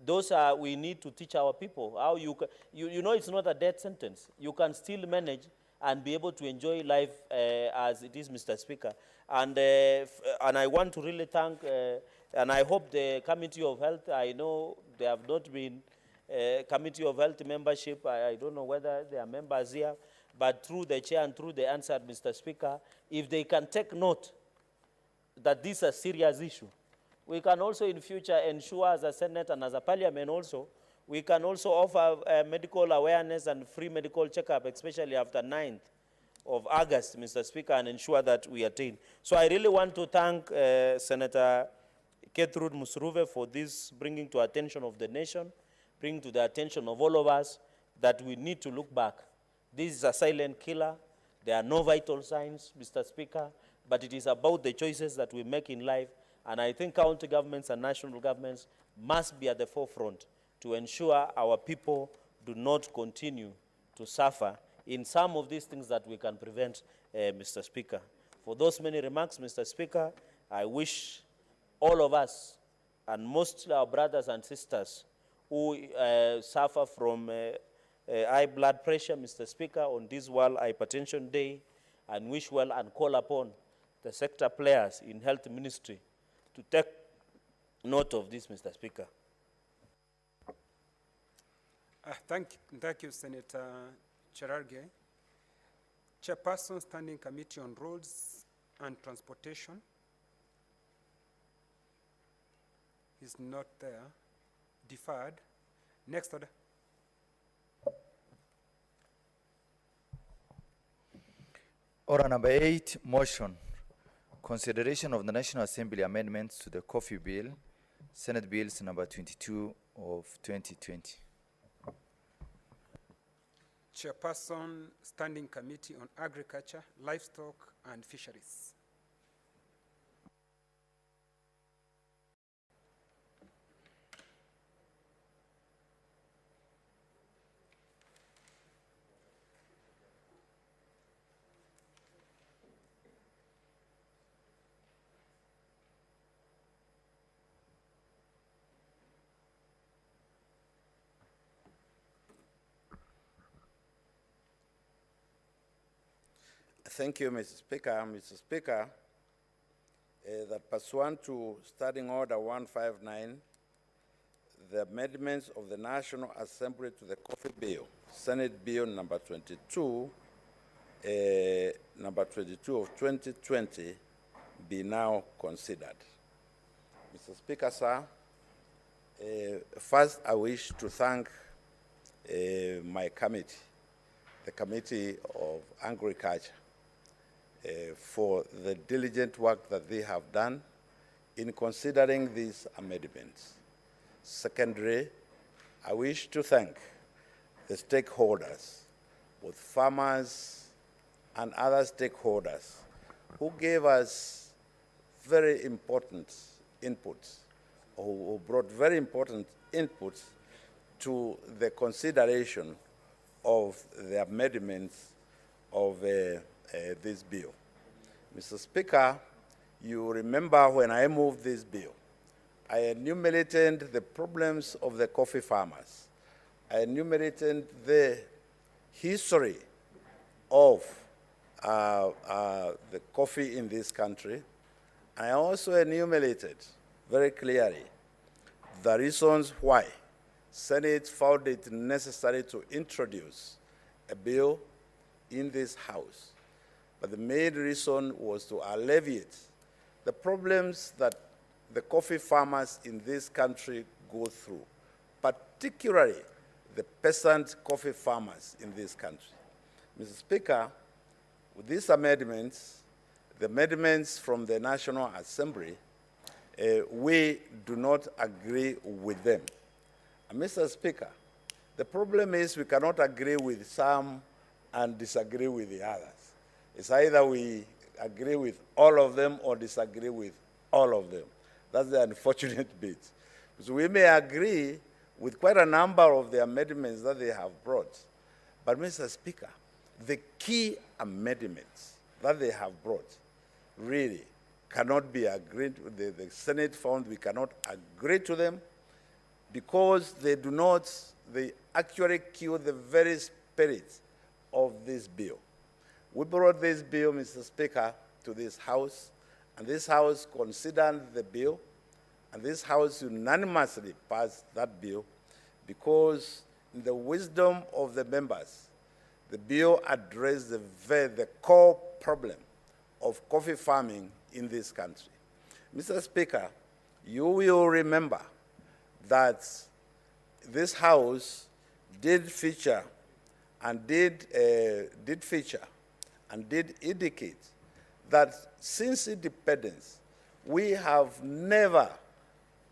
those are, we need to teach our people how you know it's not a death sentence. You can still manage and be able to enjoy life as it is, Mr. Speaker. And I want to really thank, and I hope the Committee of Health, I know they have not been Committee of Health membership, I don't know whether they are members here, but through the chair and through the answer, Mr. Speaker, if they can take note that this is a serious issue, we can also in future ensure as a Senate and as a Parliament also, we can also offer medical awareness and free medical checkup, especially after 9th of August, Mr. Speaker, and ensure that we attain. So I really want to thank Senator Gertrude Musuruve for this bringing to attention of the nation, bringing to the attention of all of us that we need to look back. This is a silent killer. There are no vital signs, Mr. Speaker, but it is about the choices that we make in life. And I think county governments and national governments must be at the forefront to ensure our people do not continue to suffer in some of these things that we can prevent, Mr. Speaker. For those many remarks, Mr. Speaker, I wish all of us, and mostly our brothers and sisters who suffer from high blood pressure, Mr. Speaker, on this World Hypertension Day, and wish well and call upon the sector players in health ministry to take note of this, Mr. Speaker. Thank you, Senator Cherargei. Chairperson, Standing Committee on Roads and Transportation is not there. Deferred. Next order. Order number 8, motion. Consideration of the National Assembly amendments to the Coffee Bill, Senate Bills number 22 of 2020. Chairperson, Standing Committee on Agriculture, Livestock and Fisheries. Thank you, Mr. Speaker. Mr. Speaker, that pursuant to Standing Order 159, the amendments of the National Assembly to the Coffee Bill, Senate Bill number 22 of 2020, be now considered. Mr. Speaker, sir, first I wish to thank my committee, the Committee of Agriculture, for the diligent work that they have done in considering these amendments. Secondly, I wish to thank the stakeholders, both farmers and other stakeholders, who gave us very important inputs, or who brought very important inputs to the consideration of the amendments of this bill. Mr. Speaker, you remember when I moved this bill, I enumerated the problems of the coffee farmers. I enumerated the history of the coffee in this country. I also enumerated very clearly the reasons why Senate found it necessary to introduce a bill in this House. But the main reason was to alleviate the problems that the coffee farmers in this country go through, particularly the peasant coffee farmers in this country. Mr. Speaker, with these amendments, the amendments from the National Assembly, we do not agree with them. And Mr. Speaker, the problem is we cannot agree with some and disagree with the others. It's either we agree with all of them or disagree with all of them. That's the unfortunate bit. So we may agree with quite a number of the amendments that they have brought. But Mr. Speaker, the key amendments that they have brought really cannot be agreed with. The Senate found we cannot agree to them because they do not, they actually kill the very spirit of this bill. We brought this bill, Mr. Speaker, to this House, and this House considered the bill, and this House unanimously passed that bill because in the wisdom of the members, the bill addressed the core problem of coffee farming in this country. Mr. Speaker, you will remember that this House did feature and did indicate that since independence, we have never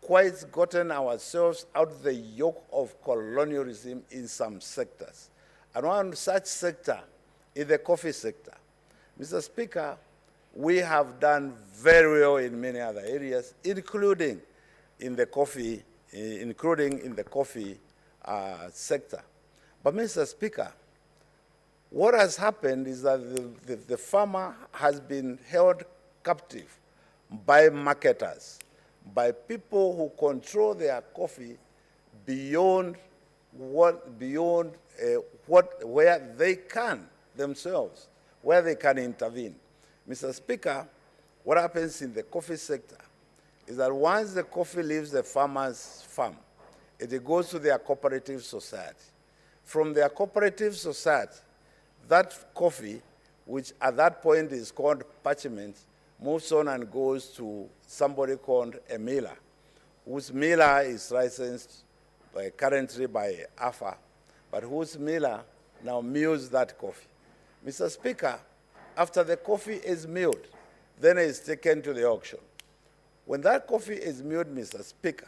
quite gotten ourselves out of the yoke of colonialism in some sectors. And one such sector is the coffee sector. Mr. Speaker, we have done very well in many other areas, including in the coffee sector. But Mr. Speaker, what has happened is that the farmer has been held captive by marketers, by people who control their coffee beyond where they can themselves where they can intervene. Mr. Speaker, what happens in the coffee sector is that once the coffee leaves the farmer's farm, it goes to their cooperative society. From their cooperative society, that coffee, which at that point is called parchment, moves on and goes to somebody called a miller, whose miller is licensed currently by AFA, but whose miller now mills that coffee. Mr. Speaker, after the coffee is milled, then it is taken to the auction. When that coffee is milled, Mr. Speaker,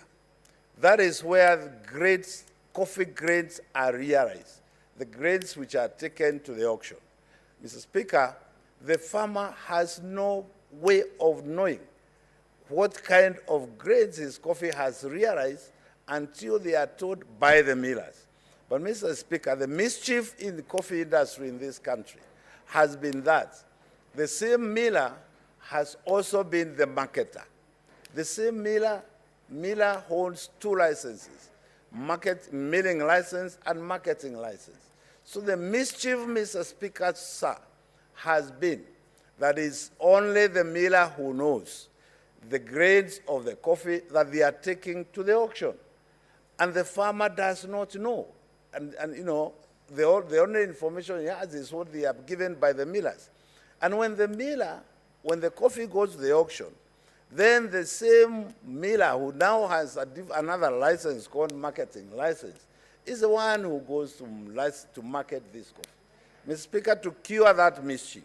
that is where the grades, coffee grades are realized, the grades which are taken to the auction. Mr. Speaker, the farmer has no way of knowing what kind of grades his coffee has realized until they are told by the millers. But Mr. Speaker, the mischief in the coffee industry in this country has been that the same miller has also been the marketer. The same miller holds two licenses, milling license and marketing license. So the mischief, Mr. Speaker, sir, has been that it's only the miller who knows the grades of the coffee that they are taking to the auction. And the farmer does not know. And you know, the only information he has is what they are given by the millers. And when the coffee goes to the auction, then the same miller who now has another license called marketing license is the one who goes to market this coffee. Mr. Speaker, to cure that mischief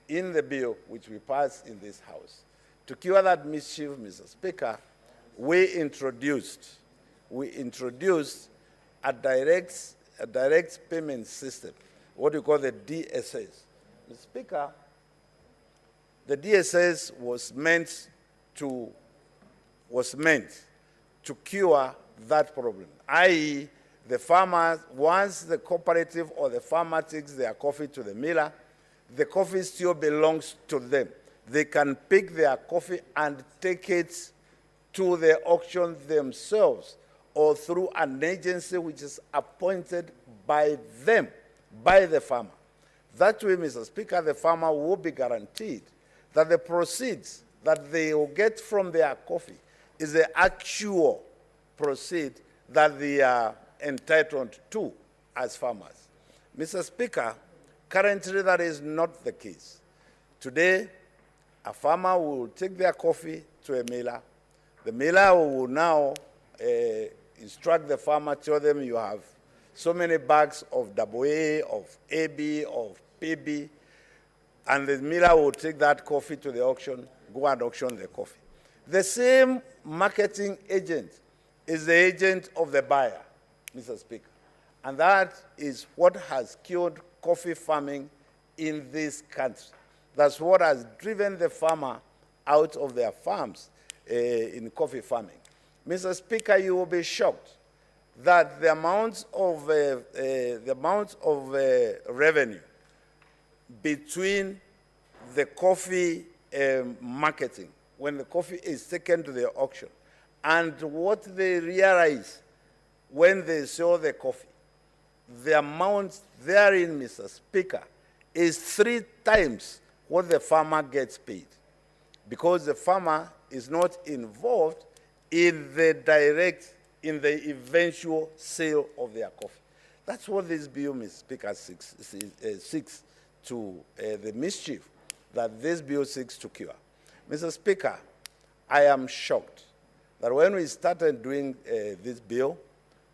in the bill which we passed in this House, to cure that mischief, Mr. Speaker, we introduced a direct payment system, what we call the DSS. Mr. Speaker, the DSS was meant to cure that problem, i.e., the farmers, once the cooperative or the farmer takes their coffee to the miller, the coffee still belongs to them. They can pick their coffee and take it to the auction themselves or through an agency which is appointed by them, by the farmer. That way, Mr. Speaker, the farmer will be guaranteed that the proceeds that they will get from their coffee is the actual proceed that they are entitled to as farmers. Mr. Speaker, currently that is not the case. Today, a farmer will take their coffee to a miller. The miller will now instruct the farmer, tell them you have so many bags of AA, of AB, of PB, and the miller will take that coffee to the auction, go and auction the coffee. The same marketing agent is the agent of the buyer, Mr. Speaker. And that is what has killed coffee farming in this country. That's what has driven the farmer out of their farms in coffee farming. Mr. Speaker, you will be shocked that the amount of revenue between the coffee marketing, when the coffee is taken to the auction, and what they realize when they sell the coffee, the amount therein, Mr. Speaker, is 3 times what the farmer gets paid, because the farmer is not involved in the eventual sale of their coffee. That's what this bill, Mr. Speaker, seeks to, the mischief that this bill seeks to cure. Mr. Speaker, I am shocked that when we started doing this bill,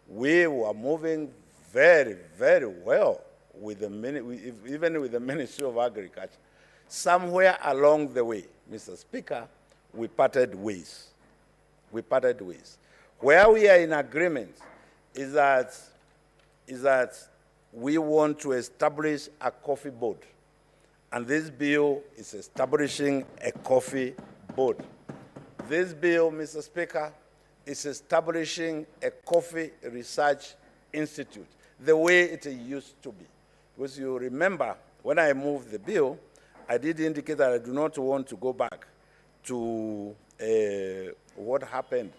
we were moving very, very well with even with the Ministry of Agriculture. Somewhere along the way, Mr. Speaker, we parted ways. We parted ways. Where we are in agreement is that we want to establish a coffee board. And this bill is establishing a coffee board. This bill, Mr. Speaker, is establishing a coffee research institute, the way it used to be. Because you remember, when I moved the bill, I did indicate that I do not want to go back to what happened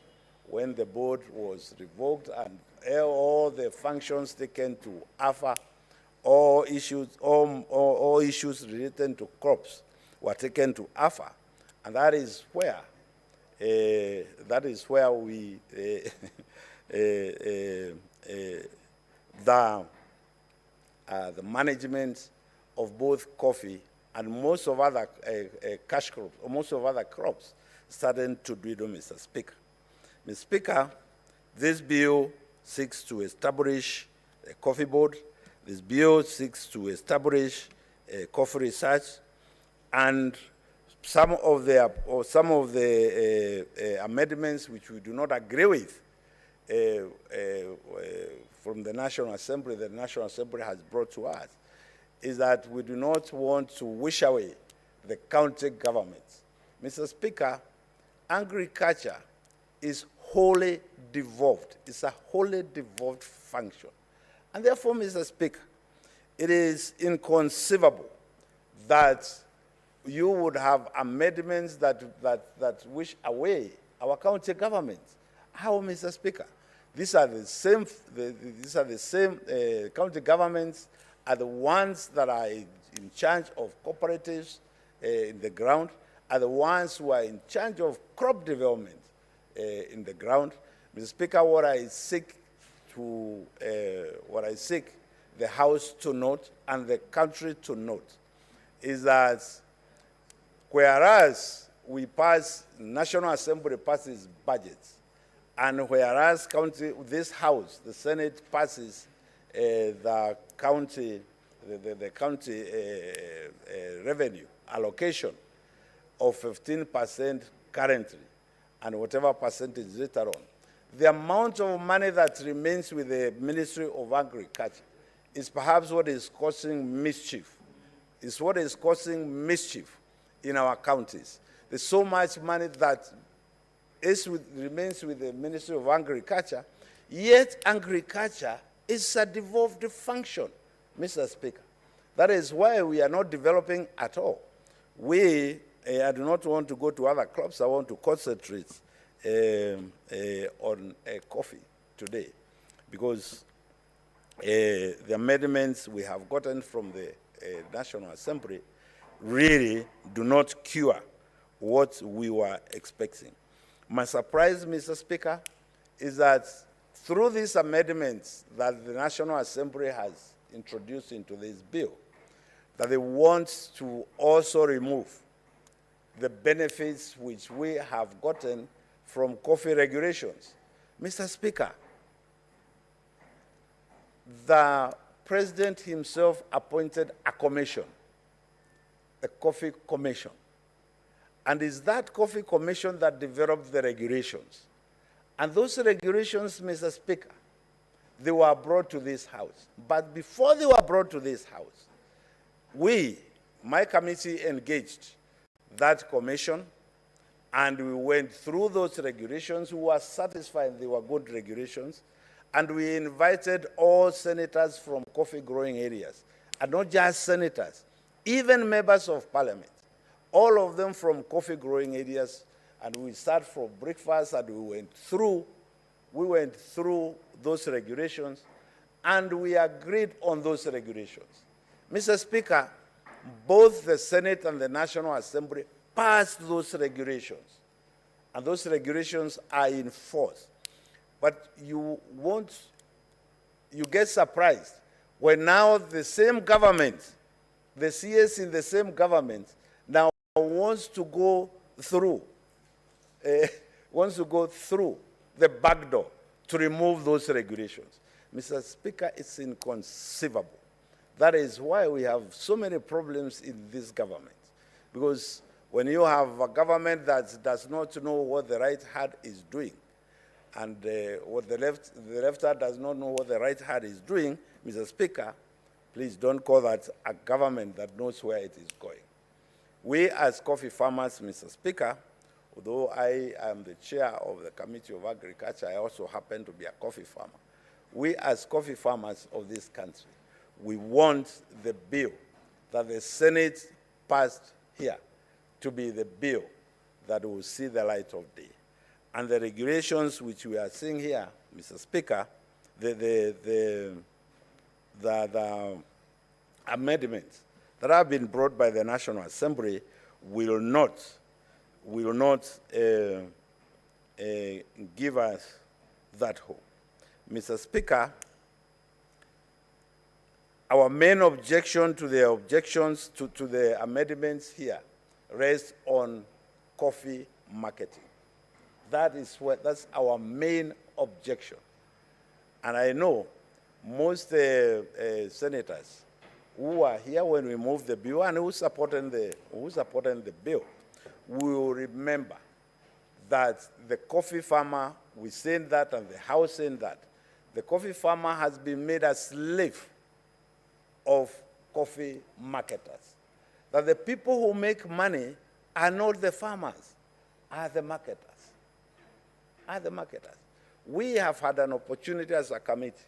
when the board was revoked and all the functions taken to AFA, all issues related to crops were taken to AFA, and that is where we the management of both coffee and most of other cash crops, or most of other crops, started to dwindle, Mr. Speaker. Mr. Speaker, this bill seeks to establish a coffee board. This bill seeks to establish coffee research, and some of the amendments which we do not agree with from the National Assembly, the National Assembly has brought to us, is that we do not want to wish away the county governments. Mr. Speaker, agriculture is wholly devolved. It's a wholly devolved function. And therefore, Mr. Speaker, it is inconceivable that you would have amendments that wish away our county governments. How, Mr. Speaker? These are the same county governments are the ones that are in charge of cooperatives in the ground, are the ones who are in charge of crop development in the ground. Mr. Speaker, what I seek the House to note and the country to note is that whereas National Assembly passes budgets, and whereas this House, the Senate, passes the county revenue allocation of 15% currently, and whatever percentage later on, the amount of money that remains with the Ministry of Agriculture is perhaps what is causing mischief. It's what is causing mischief in our counties. There's so much money that remains with the Ministry of Agriculture, yet agriculture is a devolved function, Mr. Speaker. That is why we are not developing at all. I do not want to go to other crops. I want to concentrate on coffee today, because the amendments we have gotten from the National Assembly really do not cure what we were expecting. My surprise, Mr. Speaker, is that through these amendments that the National Assembly has introduced into this bill, that they want to also remove the benefits which we have gotten from coffee regulations. Mr. Speaker, the President himself appointed a commission, a coffee commission. And it's that coffee commission that developed the regulations. And those regulations, Mr. Speaker, they were brought to this House. But before they were brought to this House, my committee engaged that commission, and we went through those regulations. We were satisfied they were good regulations, and we invited all senators from coffee growing areas, and not just senators, even members of parliament, all of them from coffee growing areas, and we sat for breakfast, and we went through those regulations, and we agreed on those regulations. Mr. Speaker, both the Senate and the National Assembly passed those regulations, and those regulations are in force. But you get surprised when now the same government, the CS in the same government, now wants to go through the back door to remove those regulations. Mr. Speaker, it's inconceivable. That is why we have so many problems in this government. Because when you have a government that does not know what the right hand is doing, and what the left hand does not know what the right hand is doing, Mr. Speaker, please don't call that a government that knows where it is going. We as coffee farmers, Mr. Speaker, although I am the chair of the Committee of Agriculture, I also happen to be a coffee farmer. We as coffee farmers of this country, we want the bill that the Senate passed here to be the bill that will see the light of day. And the regulations which we are seeing here, Mr. Speaker, the amendments that have been brought by the National Assembly will not give us that hope. Mr. Speaker, our main objection to the objections to the amendments here rests on coffee marketing. That's our main objection. And I know most senators who are here when we moved the bill and who supported the bill will remember that the coffee farmer, we saying that and the House saying that, the coffee farmer has been made a slave of coffee marketers. That the people who make money are not the farmers, are the marketers. Are the marketers. We have had an opportunity as a committee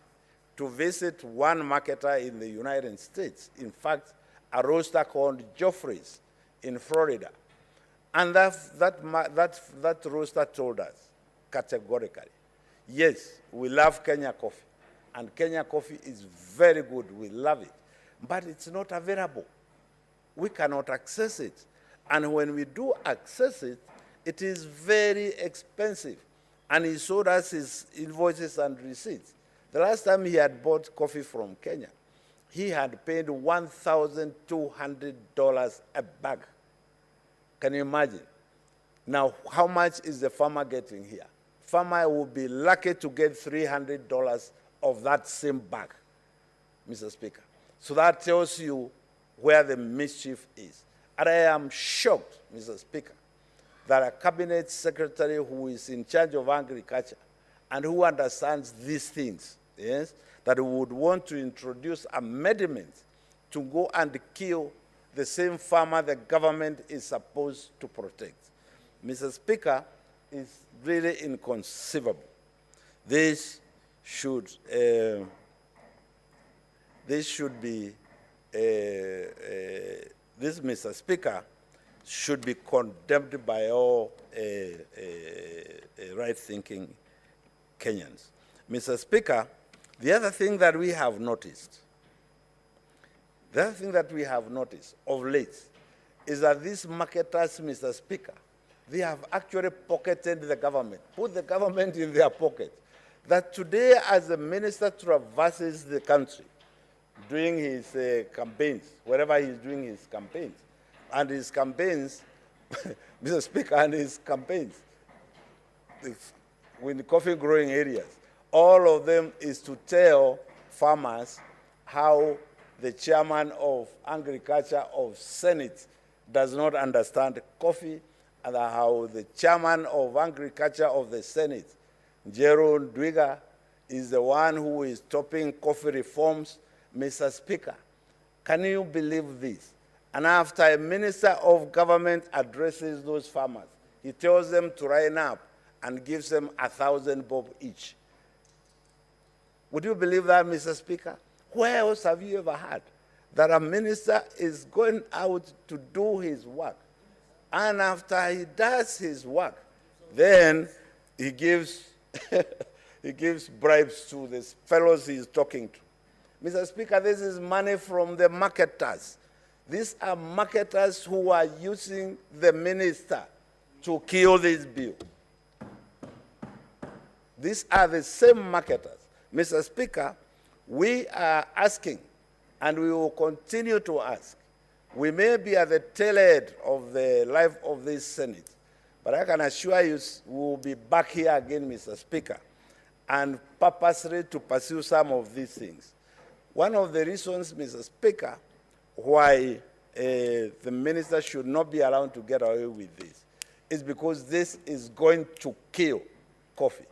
to visit one marketer in the United States. In fact, a roaster called Joffrey's in Florida. And that roaster told us categorically, yes, we love Kenya coffee, and Kenya coffee is very good, we love it, but it's not available. We cannot access it. And when we do access it, it is very expensive. And he showed us his invoices and receipts. The last time he had bought coffee from Kenya, he had paid $1,200 a bag. Can you imagine? Now, how much is the farmer getting here? Farmer will be lucky to get $300 of that same bag, Mr. Speaker. So that tells you where the mischief is. And I am shocked, Mr. Speaker, that a cabinet secretary who is in charge of agriculture and who understands these things, yes, that would want to introduce amendments to go and kill the same farmer the government is supposed to protect. Mr. Speaker, it's really inconceivable. This should be, this, Mr. Speaker, should be condemned by all right-thinking Kenyans. Mr. Speaker, the other thing that we have noticed, of late is that these marketers, Mr. Speaker, they have actually pocketed the government, put the government in their pocket. That today, as the minister traverses the country, doing his campaigns, wherever he's doing his campaigns, and his campaigns, Mr. Speaker, and his campaigns in the coffee growing areas, all of them is to tell farmers how the chairman of agriculture of Senate does not understand coffee, and how the chairman of agriculture of the Senate, Gerald Dwiga, is the one who is stopping coffee reforms. Mr. Speaker, can you believe this? And after a minister of government addresses those farmers, he tells them to line up and gives them 1,000 bob each. Would you believe that, Mr. Speaker? Where else have you ever heard that a minister is going out to do his work, and after he does his work, then he gives, he gives bribes to the fellows he's talking to? Mr. Speaker, this is money from the marketers. These are marketers who are using the minister to kill this bill. These are the same marketers. Mr. Speaker, we are asking, and we will continue to ask. We may be at the tail end of the life of this Senate, but I can assure you we will be back here again, Mr. Speaker, and purposely to pursue some of these things. One of the reasons, Mr. Speaker, why the minister should not be allowed to get away with this is because this is going to kill coffee.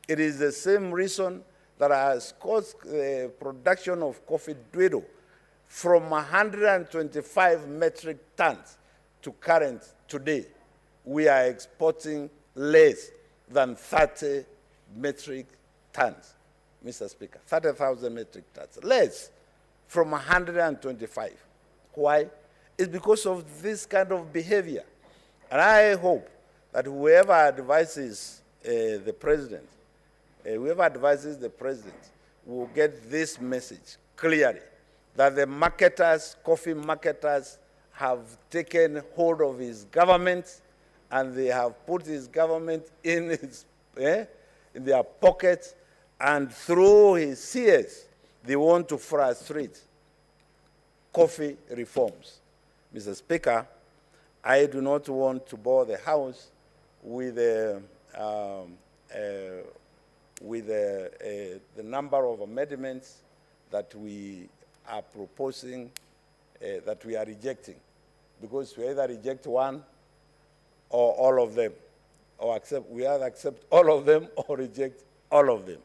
It is the same reason that has caused the production of coffee dwindle from 125 metric tons to current today. We are exporting less than 30 metric tons, Mr. Speaker, 30,000 metric tons, less from 125. Why? It's because of this kind of behavior. And I hope that whoever advises the president will get this message clearly, that the marketers, coffee marketers, have taken hold of his government and they have put his government in their pockets, and through his CS, they want to frustrate coffee reforms. Mr. Speaker, I do not want to bore the House with the number of amendments that we are proposing, that we are rejecting, because we either reject one or all of them, or we either accept all of them or reject all of them.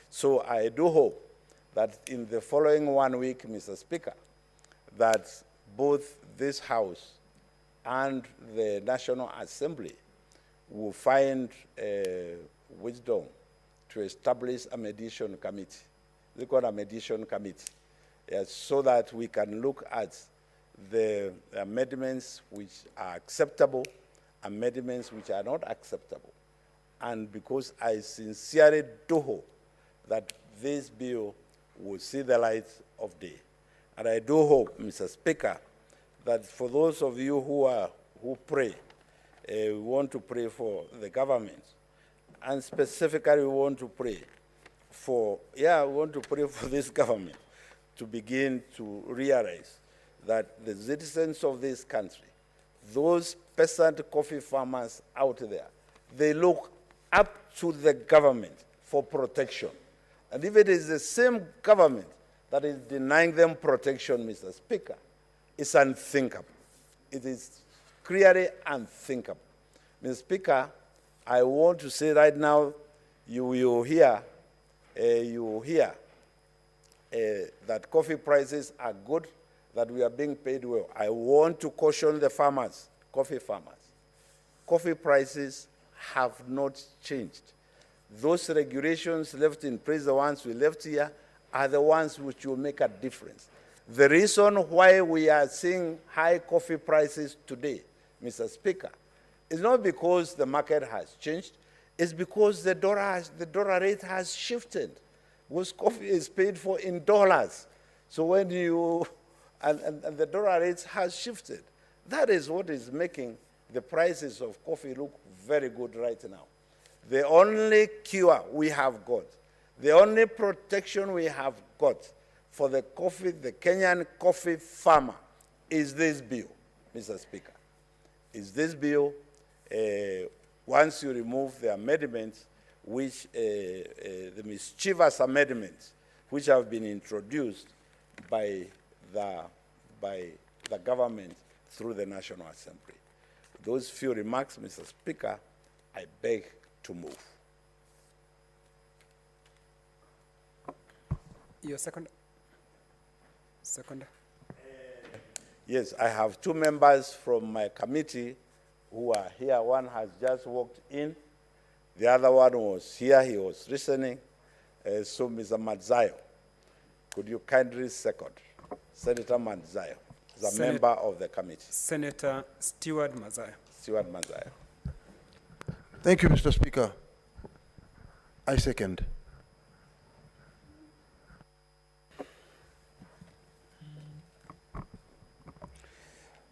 So I do hope that in the following 1 week, Mr. Speaker, that both this House and the National Assembly will find wisdom to establish a mediation committee. They call it a mediation committee, yes, so that we can look at the amendments which are acceptable, amendments which are not acceptable. And because I sincerely do hope that this bill will see the light of day. And I do hope, Mr. Speaker, that for those of you who pray, we want to pray for the government, and specifically we want to pray for this government to begin to realize that the citizens of this country, those peasant coffee farmers out there, they look up to the government for protection. And if it is the same government that is denying them protection, Mr. Speaker, it's unthinkable. It is clearly unthinkable. Mr. Speaker, I want to say right now, you will hear that coffee prices are good, that we are being paid well. I want to caution the farmers, coffee farmers. Coffee prices have not changed. Those regulations left in place, the ones we left here, are the ones which will make a difference. The reason why we are seeing high coffee prices today, Mr. Speaker, is not because the market has changed, it's because the dollar rate has shifted. Because coffee is paid for in dollars. So when and the dollar rate has shifted. That is what is making the prices of coffee look very good right now. The only cure we have got, the only protection we have got for the Kenyan coffee farmer is this bill, Mr. Speaker. Is this bill, once you remove the amendments, which, the mischievous amendments, which have been introduced by the government through the National Assembly. Those few remarks, Mr. Speaker, I beg to move. Your second. Yes, I have two members from my committee who are here. One has just walked in. The other one was here. He was listening. So, Mr. Madzayo, could you kindly second? Senator Madzayo is a member of the committee. Senator Stewart Madzayo. Stewart Madzayo. Thank you, Mr. Speaker. I second.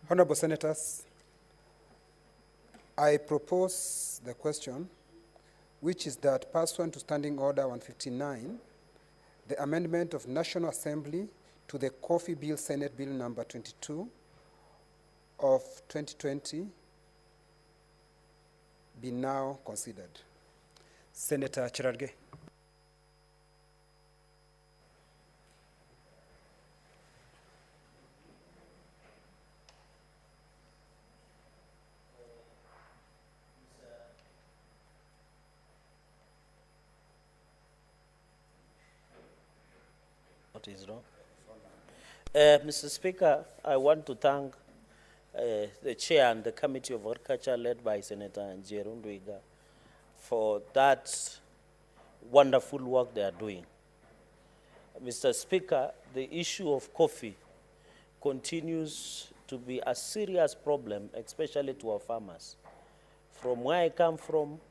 Honorable Senators, I propose the question, which is that pursuant to Standing Order 159, the amendment of National Assembly to the Coffee Bill, Senate Bill number 22 of 2020 be now considered. Senator Cherargei. What is wrong? Mr. Speaker, I want to thank the Chair and the Committee of Agriculture led by Senator Njerundwiga for that wonderful work they are doing. Mr. Speaker, the issue of coffee continues to be a serious problem, especially to our farmers. From where I come from,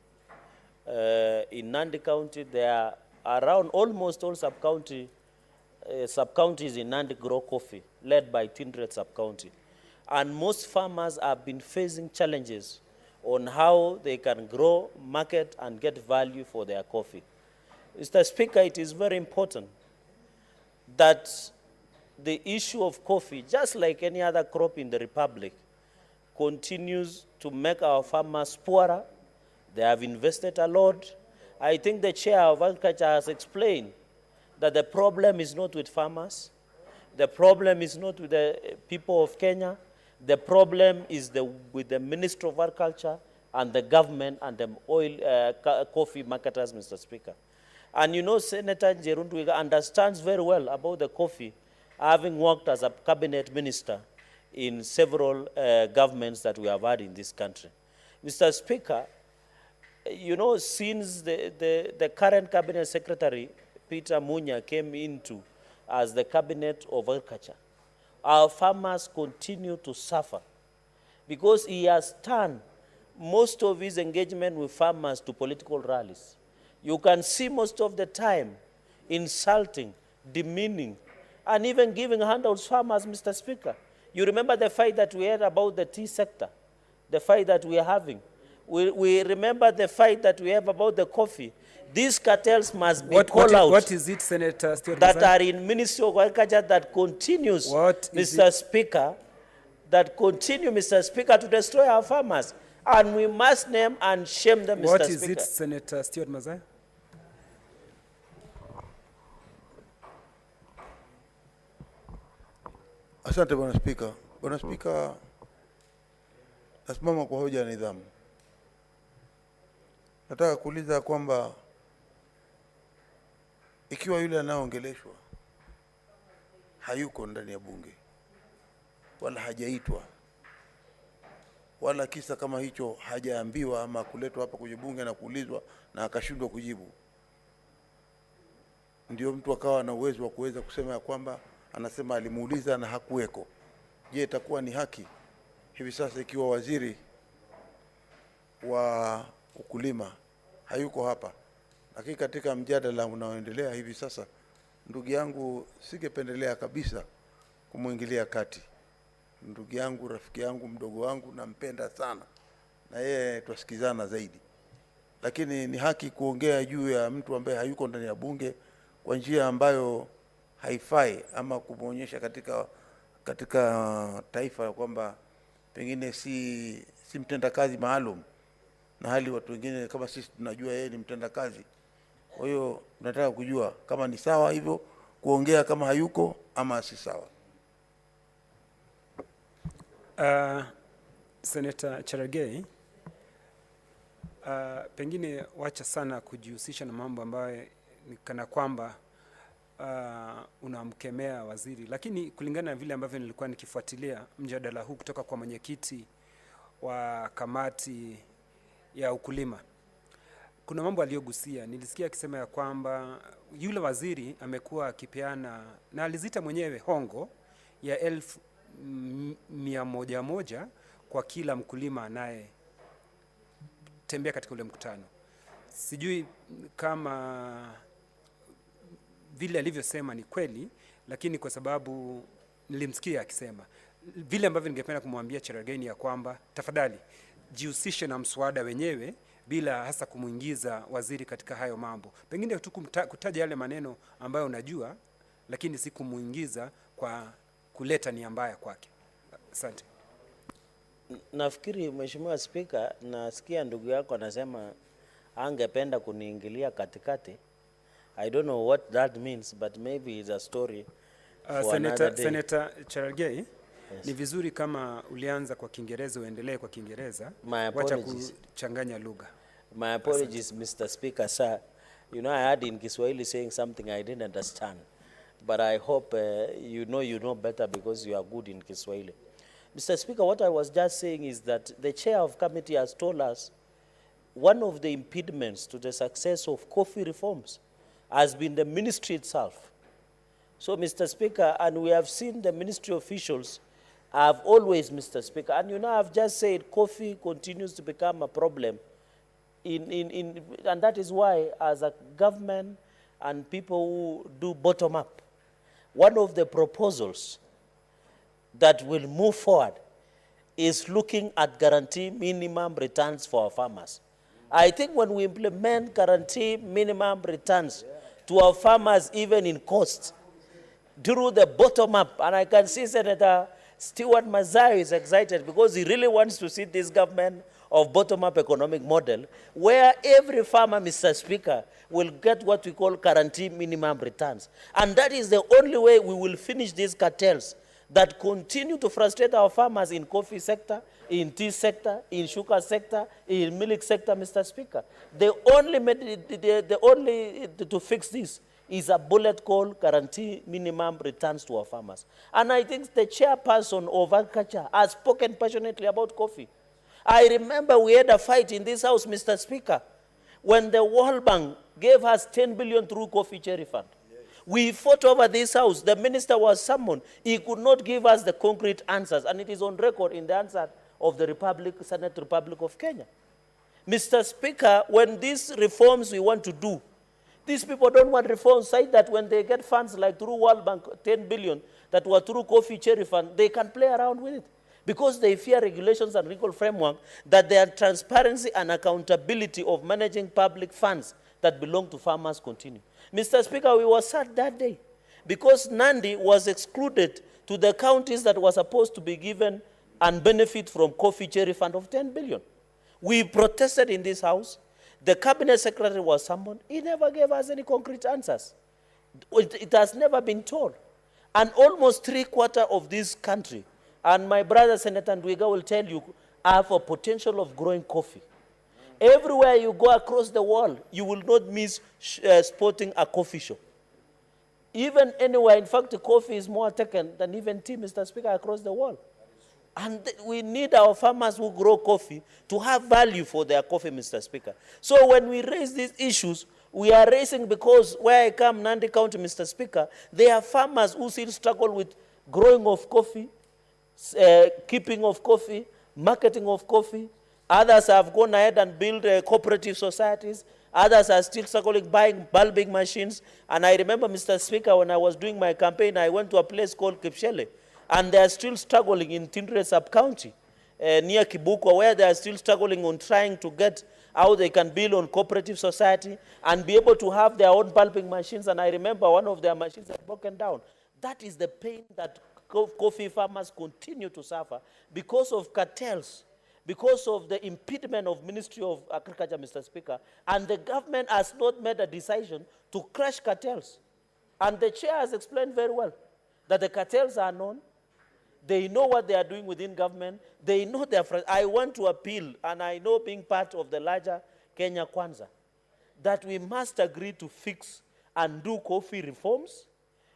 in Nandi County, there are around almost all sub-county sub-counties in Nandi grow coffee, led by Tindred sub-county. And most farmers have been facing challenges on how they can grow, market, and get value for their coffee. Mr. Speaker, it is very important that the issue of coffee, just like any other crop in the Republic, continues to make our farmers poorer. They have invested a lot. I think the Chair of Agriculture has explained that the problem is not with farmers. The problem is not with the people of Kenya. The problem is with the Ministry of Agriculture and the government and the coffee marketers, Mr. Speaker. And you know, Senator Njerundwiga understands very well about the coffee, having worked as a cabinet minister in several governments that we have had in this country. Mr. Speaker, you know, since the current cabinet secretary, Peter Munya, came into as the cabinet of agriculture, our farmers continue to suffer because he has turned most of his engagement with farmers to political rallies. You can see most of the time insulting, demeaning, and even giving handouts to farmers, Mr. Speaker. You remember the fight that we had about the tea sector, the fight that we are having. We remember the fight that we have about the coffee. These cartels must be called out. What is it, Senator Stuart that Mazai? are in Ministry of Agriculture that continues, Mr. Speaker, that continue, Mr. Speaker, to destroy our farmers. And we must name and shame them, Mr. Speaker. What is it, Senator Stuart Mazai? Asante Bwana Spika. Bwana Spika, nasimama kwa hoja ya nidhamu. Nataka kuuliza kwamba ikiwa yule anaoongeleshwa hayuko ndani ya bunge wala hajaitwa wala kisa kama hicho hajaambiwa ama kuletwa hapa kwenye bunge na kuulizwa na akashindwa kujibu, ndio mtu akawa na uwezo wa kuweza kusema ya kwamba anasema alimuuliza na hakuweko. Je, itakuwa ni haki hivi sasa ikiwa waziri wa ukulima hayuko hapa? Lakini katika mjadala unaoendelea hivi sasa, ndugu yangu, singependelea kabisa kumuingilia kati. Ndugu yangu, rafiki yangu, mdogo wangu, nampenda sana na yeye tusikizana zaidi, lakini ni haki kuongea juu ya mtu ambaye hayuko ndani ya bunge kwa njia ambayo haifai, ama kumuonyesha katika taifa kwamba pengine si mtendakazi maalum, na hali watu wengine kama sisi tunajua yeye ni mtendakazi. Kwa hiyo tunataka kujua kama ni sawa hivyo kuongea kama hayuko ama si sawa. Senator Cherargei, pengine wacha sana kujihusisha na mambo ambayo ni kana kwamba unamkemea waziri, lakini kulingana na vile ambavyo nilikuwa nikifuatilia mjadala huu kutoka kwa mwenyekiti wa kamati ya ukulima, kuna mambo aliyogusia. Nilisikia akisema ya kwamba yule waziri amekuwa akipeana, na alizita mwenyewe, hongo ya 1,100 kwa kila mkulima anaye tembea katika ule mkutano. Sijui kama vile alivyosema ni kweli, lakini kwa sababu nilimsikia akisema vile ambavyo, ningependa kumwambia Cherargei ya kwamba tafadhali jihusishe na mswada wenyewe bila hasa kumuingiza waziri katika hayo mambo. Pengine tu kutaja yale maneno ambayo unajua, lakini si kumuingiza kwa kuleta nia mbaya kwake. Asante. Nafikiri Mheshimiwa Spika, nasikia ndugu yako anasema angependa kuniingilia katikati. I don't know what that means, but maybe it's a story for another day. Senator Cherargei, yes. Ni vizuri kama ulianza kwa Kiingereza uendelee kwa Kiingereza. Wacha kuchanganya lugha. My apologies, Mr. Speaker, sir. You know, I had in Kiswahili saying something I didn't understand. But I hope you know better because you are good in Kiswahili. Mr. Speaker, what I was just saying is that the chair of committee has told us one of the impediments to the success of coffee reforms has been the ministry itself. So, Mr. Speaker, and we have seen the ministry officials have always, Mr. Speaker, and you know, I've just said coffee continues to become a problem. And that is why, as a government and people who do bottom-up, one of the proposals that will move forward is looking at guarantee minimum returns for our farmers. I think when we implement guarantee minimum returns to our farmers, even in cost, through the bottom up, and I can see Senator Stewart Mazayo is excited because he really wants to see this government of bottom-up economic model where every farmer, Mr. Speaker, will get what we call guarantee minimum returns. And that is the only way we will finish these cartels that continue to frustrate our farmers in coffee sector, in tea sector, in sugar sector, in milk sector, Mr. Speaker. The only to fix this is a bullet called guarantee minimum returns to our farmers. And I think the chairperson of agriculture has spoken passionately about coffee. I remember we had a fight in this house, Mr. Speaker, when the World Bank gave us 10 billion through coffee cherry fund. We fought over this house. The minister was summoned. He could not give us the concrete answers, and it is on record in the answer of the Senate Republic of Kenya. Mr. Speaker, when these reforms we want to do, these people don't want reforms, say that when they get funds like through World Bank, 10 billion, that were through coffee cherry fund, they can play around with it. Because they fear regulations and legal framework, that their transparency and accountability of managing public funds that belong to farmers continue. Mr. Speaker, we were sad that day because Nandi was excluded to the counties that were supposed to be given and benefit from coffee cherry fund of 10 billion. We protested in this house. The cabinet secretary was summoned. He never gave us any concrete answers. It has never been told. And almost 3/4 of this country, and my brother Senator Ndwiga will tell you, have a potential of growing coffee. Everywhere you go across the world, you will not miss spotting a coffee shop. Even anywhere, in fact, the coffee is more taken than even tea, Mr. Speaker, across the world. And we need our farmers who grow coffee to have value for their coffee, Mr. Speaker. So when we raise these issues, we are raising because where I come, Nandi County, Mr. Speaker, there are farmers who still struggle with growing of coffee, keeping of coffee, marketing of coffee. Others have gone ahead and built cooperative societies. Others are still struggling buying bulbing machines. And I remember, Mr. Speaker, when I was doing my campaign, I went to a place called Kipshele. And they are still struggling in Tindre sub-county, near Kibukwa, where they are still struggling on trying to get how they can build on cooperative society and be able to have their own bulbing machines. And I remember one of their machines had broken down. That is the pain that coffee farmers continue to suffer because of cartels, because of the impediment of Ministry of Agriculture, Mr. Speaker, and the government has not made a decision to crush cartels. And the chair has explained very well that the cartels are known, they know what they are doing within government, they know their... I want to appeal, and I know being part of the larger Kenya Kwanza, that we must agree to fix and do coffee reforms.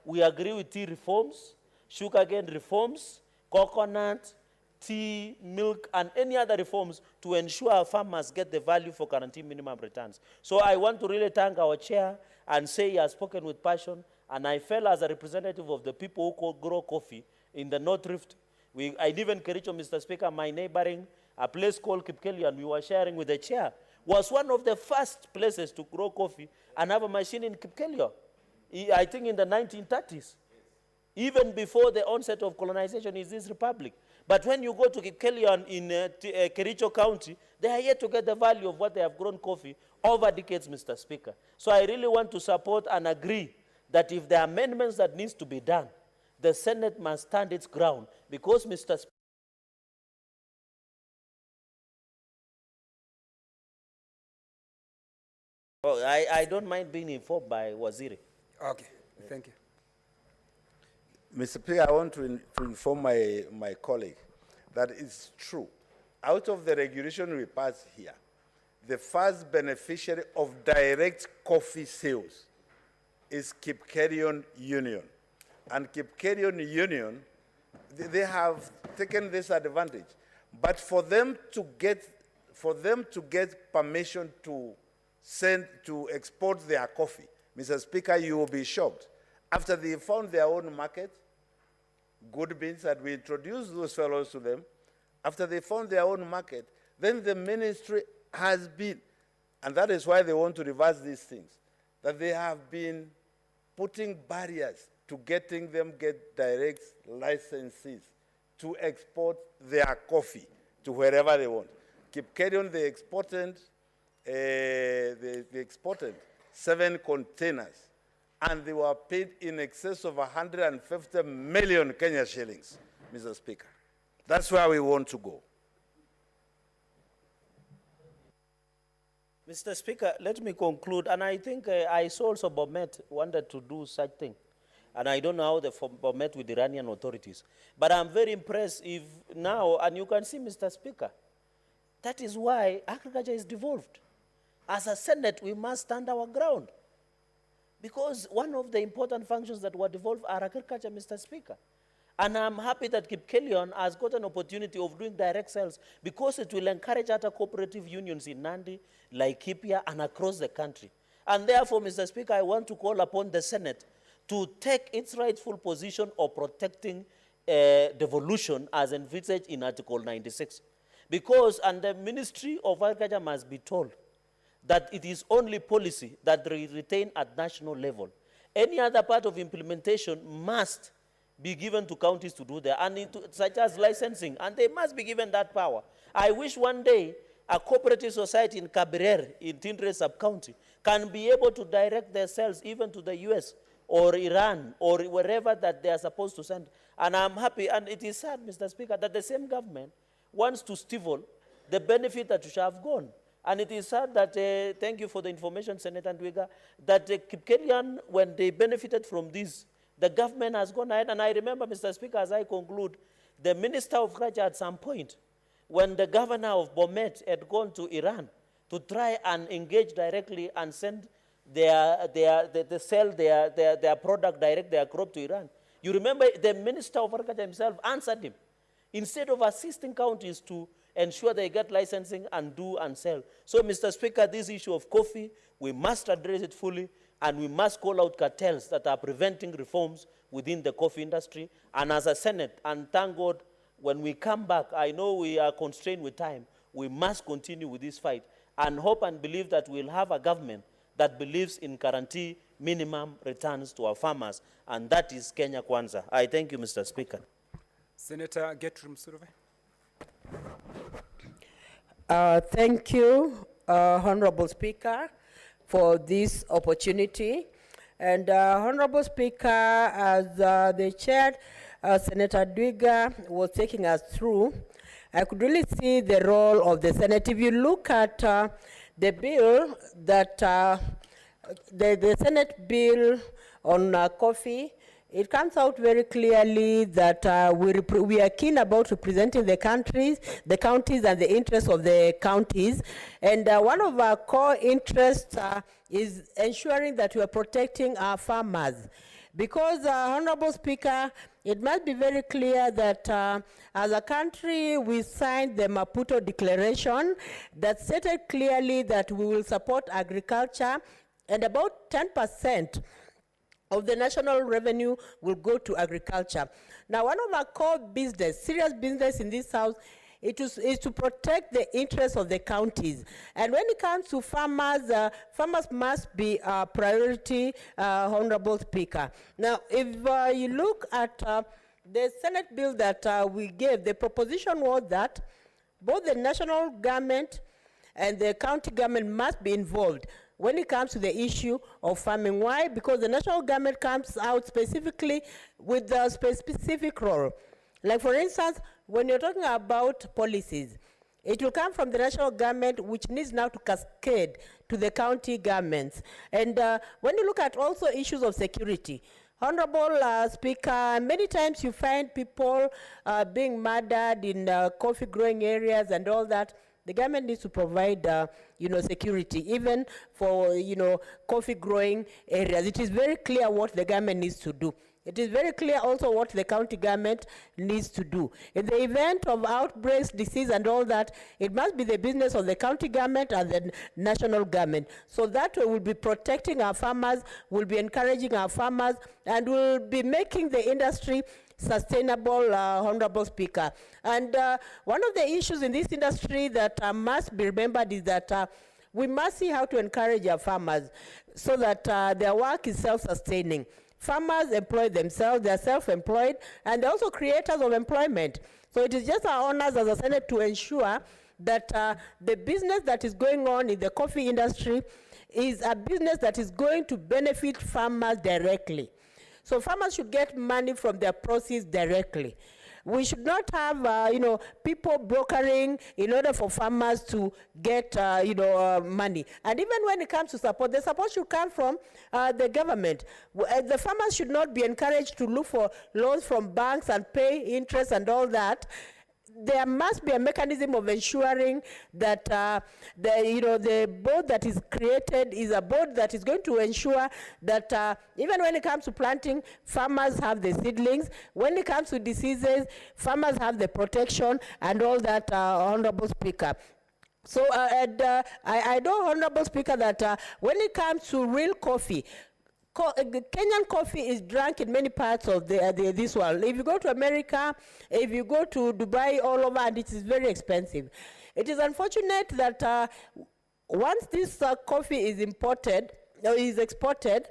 We agree with tea reforms, sugarcane reforms, coconut, tea, milk, and any other reforms to ensure our farmers get the value for guaranteed minimum returns. So I want to really thank our chair and say he has spoken with passion, and I felt as a representative of the people who grow coffee in the North Rift. I live in Kericho, Mr. Speaker, my neighboring, a place called Kipkeli, and we were sharing with the chair, was one of the first places to grow coffee and have a machine in Kipkeli. I think in the 1930s, even before the onset of colonization in this republic. But when you go to Kipkeli in Kericho County, they are yet to get the value of what they have grown coffee over decades, Mr. Speaker. So I really want to support and agree that if there are amendments that needs to be done, the Senate must stand its ground because, Mr. Speaker, I don't mind being informed by Waziri. Okay, thank you. Mr. Speaker, I want to inform my colleague that it's true. Out of the regulation we passed here, the first beneficiary of direct coffee sales is Kipkelion Union. And Kipkelion Union, they have taken this advantage. But for them to get permission to export their coffee, Mr. Speaker, you will be shocked. After they found their own market, good beans, and we introduced those fellows to them, after they found their own market, then the ministry has been, and that is why they want to reverse these things, that they have been putting barriers to getting them get direct licenses to export their coffee to wherever they want. Kipkerion, they exported 7 containers, and they were paid in excess of 150 million Kenya shillings, Mr. Speaker. That's where we want to go. Mr. Speaker, let me conclude, and I think I saw also Bomet wanted to do such thing, and I don't know how they Bomet with Iranian authorities. But I'm very impressed if now, and you can see, Mr. Speaker, that is why agriculture is devolved. As a Senate, we must stand our ground, because one of the important functions that were devolved are agriculture, Mr. Speaker. And I'm happy that Kipkelion has got an opportunity of doing direct sales, because it will encourage other cooperative unions in Nandi, Laikipia, and across the country. And therefore, Mr. Speaker, I want to call upon the Senate to take its rightful position of protecting devolution as envisaged in Article 96. Because, and the Ministry of Agriculture must be told that it is only policy that we retain at national level. Any other part of implementation must be given to counties to do that, and such as licensing, and they must be given that power. I wish one day a cooperative society in Kabirer, in Tindre sub-county, can be able to direct their sales even to the US or Iran or wherever that they are supposed to send. And I'm happy, and it is sad, Mr. Speaker, that the same government wants to stifle the benefit that should have gone. And it is sad that, thank you for the information, Senator Ndwiga, that Kipkelian, when they benefited from this, the government has gone ahead. And I remember, Mr. Speaker, as I conclude, the Minister of Agriculture at some point, when the governor of Bomet had gone to Iran to try and engage directly and send sell their product direct, their crop to Iran. You remember the Minister of Agriculture himself answered him. Instead of assisting counties to ensure they get licensing and do and sell. So, Mr. Speaker, this issue of coffee, we must address it fully, and we must call out cartels that are preventing reforms within the coffee industry. And as a Senate, and thank God, when we come back, I know we are constrained with time, we must continue with this fight and hope and believe that we'll have a government that believes in guarantee minimum returns to our farmers, and that is Kenya Kwanza. I thank you, Mr. Speaker. Senator Gertrude Msurove. Thank you, Honorable Speaker, for this opportunity. And Honorable Speaker, as the chair, Senator Ndwiga, was taking us through, I could really see the role of the Senate. If you look at the bill that, the Senate bill on coffee, it comes out very clearly that we are keen about representing the counties and the interests of the counties. And one of our core interests is ensuring that we are protecting our farmers. Because, Honorable Speaker, it must be very clear that as a country, we signed the Maputo Declaration that stated clearly that we will support agriculture, and about 10% of the national revenue will go to agriculture. Now, one of our core business, serious business in this house, is to protect the interests of the counties. And when it comes to farmers, farmers must be a priority, Honorable Speaker. Now, if you look at the Senate bill that we gave, the proposition was that both the national government and the county government must be involved when it comes to the issue of farming. Why? Because the national government comes out specifically with a specific role. Like, for instance, when you're talking about policies, it will come from the national government, which needs now to cascade to the county governments. And when you look at also issues of security, Honorable Speaker, many times you find people being murdered in coffee growing areas and all that. The government needs to provide, security, even for, coffee growing areas. It is very clear what the government needs to do. It is very clear also what the county government needs to do. In the event of outbreaks, disease, and all that, it must be the business of the county government and the national government. So that way we'll be protecting our farmers, we'll be encouraging our farmers, and we'll be making the industry sustainable, Honorable Speaker. And one of the issues in this industry that must be remembered is that we must see how to encourage our farmers so that their work is self-sustaining. Farmers employ themselves, they are self-employed, and they're also creators of employment. So it is just our honors as a Senate to ensure that the business that is going on in the coffee industry is a business that is going to benefit farmers directly. So farmers should get money from their proceeds directly. We should not have, people brokering in order for farmers to get, money. And even when it comes to support, the support should come from the government. The farmers should not be encouraged to look for loans from banks and pay interest and all that. There must be a mechanism of ensuring that the board that is created is a board that is going to ensure that even when it comes to planting, farmers have the seedlings. When it comes to diseases, farmers have the protection and all that, Honorable Speaker. So I know, Honorable Speaker, that when it comes to real coffee, Kenyan coffee is drunk in many parts of this world. If you go to America, if you go to Dubai, all over, and it is very expensive. It is unfortunate that once this coffee is imported or is exported,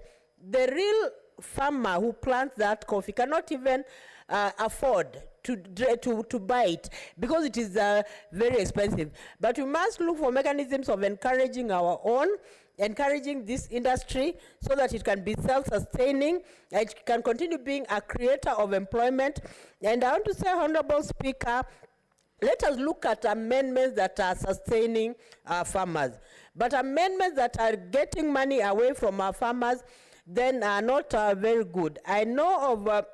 the real farmer who plants that coffee cannot even afford to buy it because it is very expensive. But we must look for mechanisms of encouraging our own, encouraging this industry so that it can be self-sustaining, and it can continue being a creator of employment. And I want to say, Honorable Speaker, let us look at amendments that are sustaining our farmers. But amendments that are getting money away from our farmers then are not very good. I know of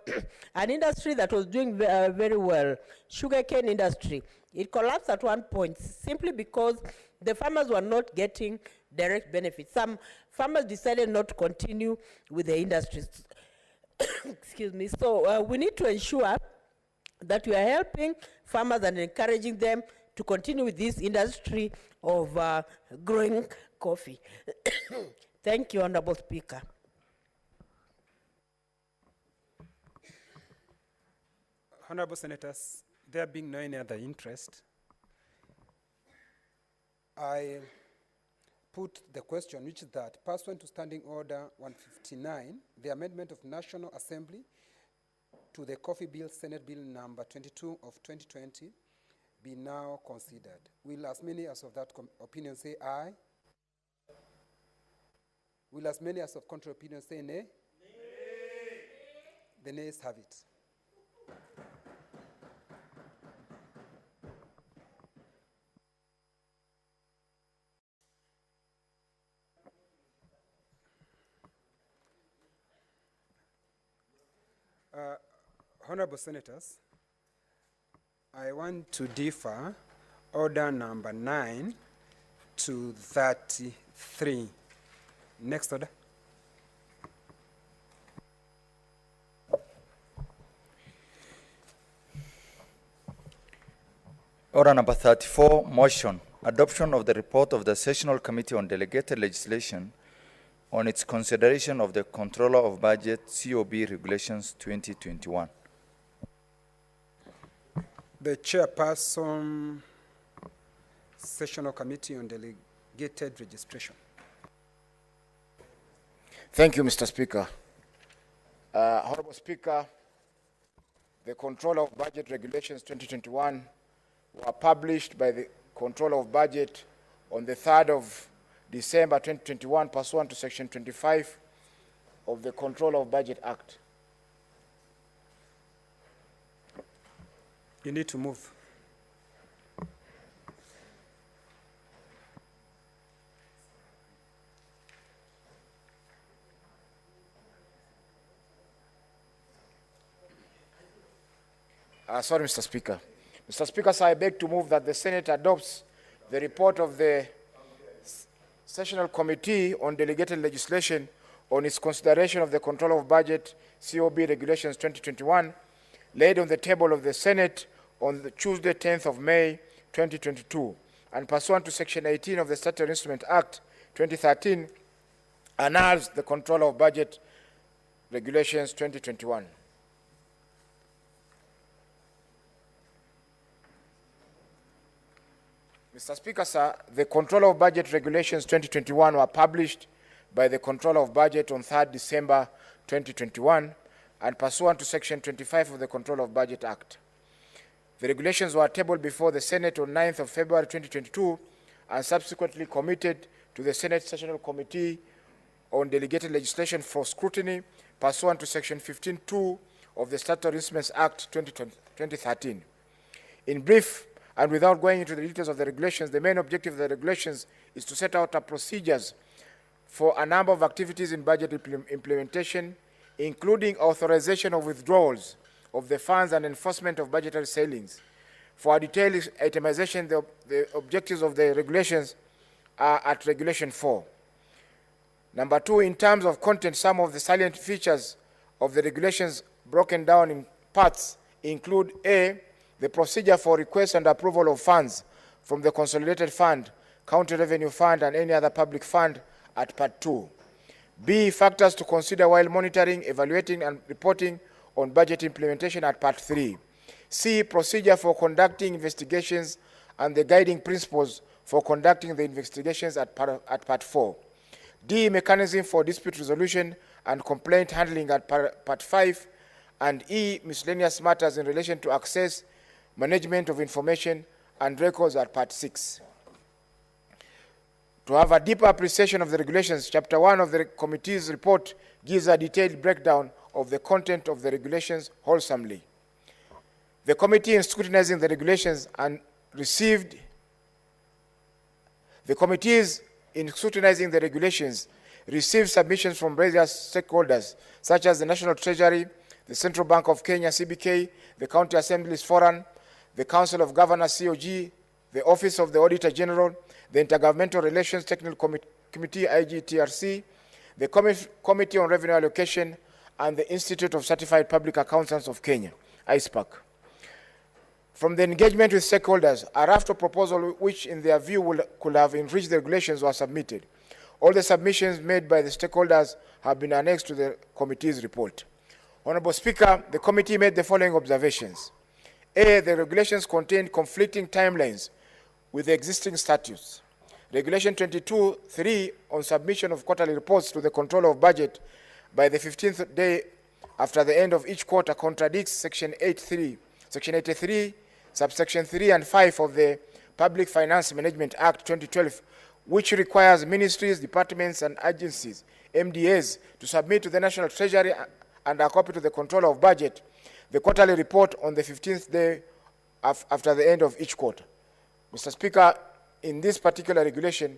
an industry that was doing very well, sugarcane industry. It collapsed at one point simply because the farmers were not getting direct benefits. Some farmers decided not to continue with the industry. Excuse me. So we need to ensure that we are helping farmers and encouraging them to continue with this industry of growing coffee. Thank you, Honorable Speaker. Honorable Senators, there being no any other interest, I put the question, which is that pursuant to Standing Order 159, the amendment of National Assembly to the Coffee Bill, Senate Bill number 22 of 2020, be now considered. Will as many as of that opinion say aye? Will as many as of contrary opinion say nay? Nay. The nays have it. Honorable Senators, I want to defer order number 9 to 33. Next order. Order number 34, motion, adoption of the report of the Sessional Committee on Delegated Legislation on its consideration of the Controller of Budget COB Regulations 2021. The Chairperson, Sessional Committee on Delegated Registration. Thank you, Mr. Speaker. Honorable Speaker, the Controller of Budget Regulations 2021 were published by the Controller of Budget on the 3rd of December 2021 pursuant to Section 25 of the Control of Budget Act. You need to move. Sorry, Mr. Speaker. Mr. Speaker, sir, I beg to move that the Senate adopts the report of the Sessional Committee on Delegated Legislation on its consideration of the Control of Budget COB Regulations 2021, laid on the table of the Senate on the Tuesday, 10th of May, 2022, and pursuant to Section 18 of the Statutory Instrument Act 2013, annuls the Control of Budget Regulations 2021. Mr. Speaker, sir, the Control of Budget Regulations 2021 were published by the Controller of Budget on 3rd December 2021, and pursuant to Section 25 of the Control of Budget Act. The regulations were tabled before the Senate on 9th of February 2022 and subsequently committed to the Senate Sessional Committee on Delegated Legislation for scrutiny pursuant to Section 15(2) of the Statutory Instruments Act 2013. In brief, and without going into the details of the regulations, the main objective of the regulations is to set out procedures for a number of activities in budget implementation, including authorization of withdrawals of the funds and enforcement of budgetary ceilings. For a detailed itemization, the objectives of the regulations are at Regulation 4. Number 2, in terms of content, some of the salient features of the regulations broken down in parts include: A, the procedure for request and approval of funds from the Consolidated Fund, County Revenue Fund, and any other public fund at Part 2. B, factors to consider while monitoring, evaluating, and reporting on budget implementation at Part 3. C, procedure for conducting investigations and the guiding principles for conducting the investigations at Part 4. D, mechanism for dispute resolution and complaint handling at Part 5. And E, miscellaneous matters in relation to access, management of information, and records at Part 6. To have a deeper appreciation of the regulations, Chapter 1 of the committee's report gives a detailed breakdown of the content of the regulations wholesomely. The committee, in scrutinizing the regulations and received submissions from various stakeholders, such as the National Treasury, the Central Bank of Kenya, CBK, the County Assemblies Forum, the Council of Governors, COG, the Office of the Auditor General, the Intergovernmental Relations Technical Committee, IGTRC, the Committee on Revenue Allocation, and the Institute of Certified Public Accountants of Kenya, ISPAC. From the engagement with stakeholders, a raft of proposals which, in their view, could have enriched the regulations were submitted. All the submissions made by the stakeholders have been annexed to the committee's report. Honorable Speaker, the committee made the following observations. A, the regulations contain conflicting timelines with the existing statutes. Regulation 22(3) on submission of quarterly reports to the Controller of Budget by the 15th day after the end of each quarter contradicts Section 83, subsection 3 and 5 of the Public Finance Management Act 2012, which requires ministries, departments, and agencies, MDAs, to submit to the National Treasury and a copy to the Controller of Budget the quarterly report on the 15th day after the end of each quarter. Mr. Speaker, in this particular regulation,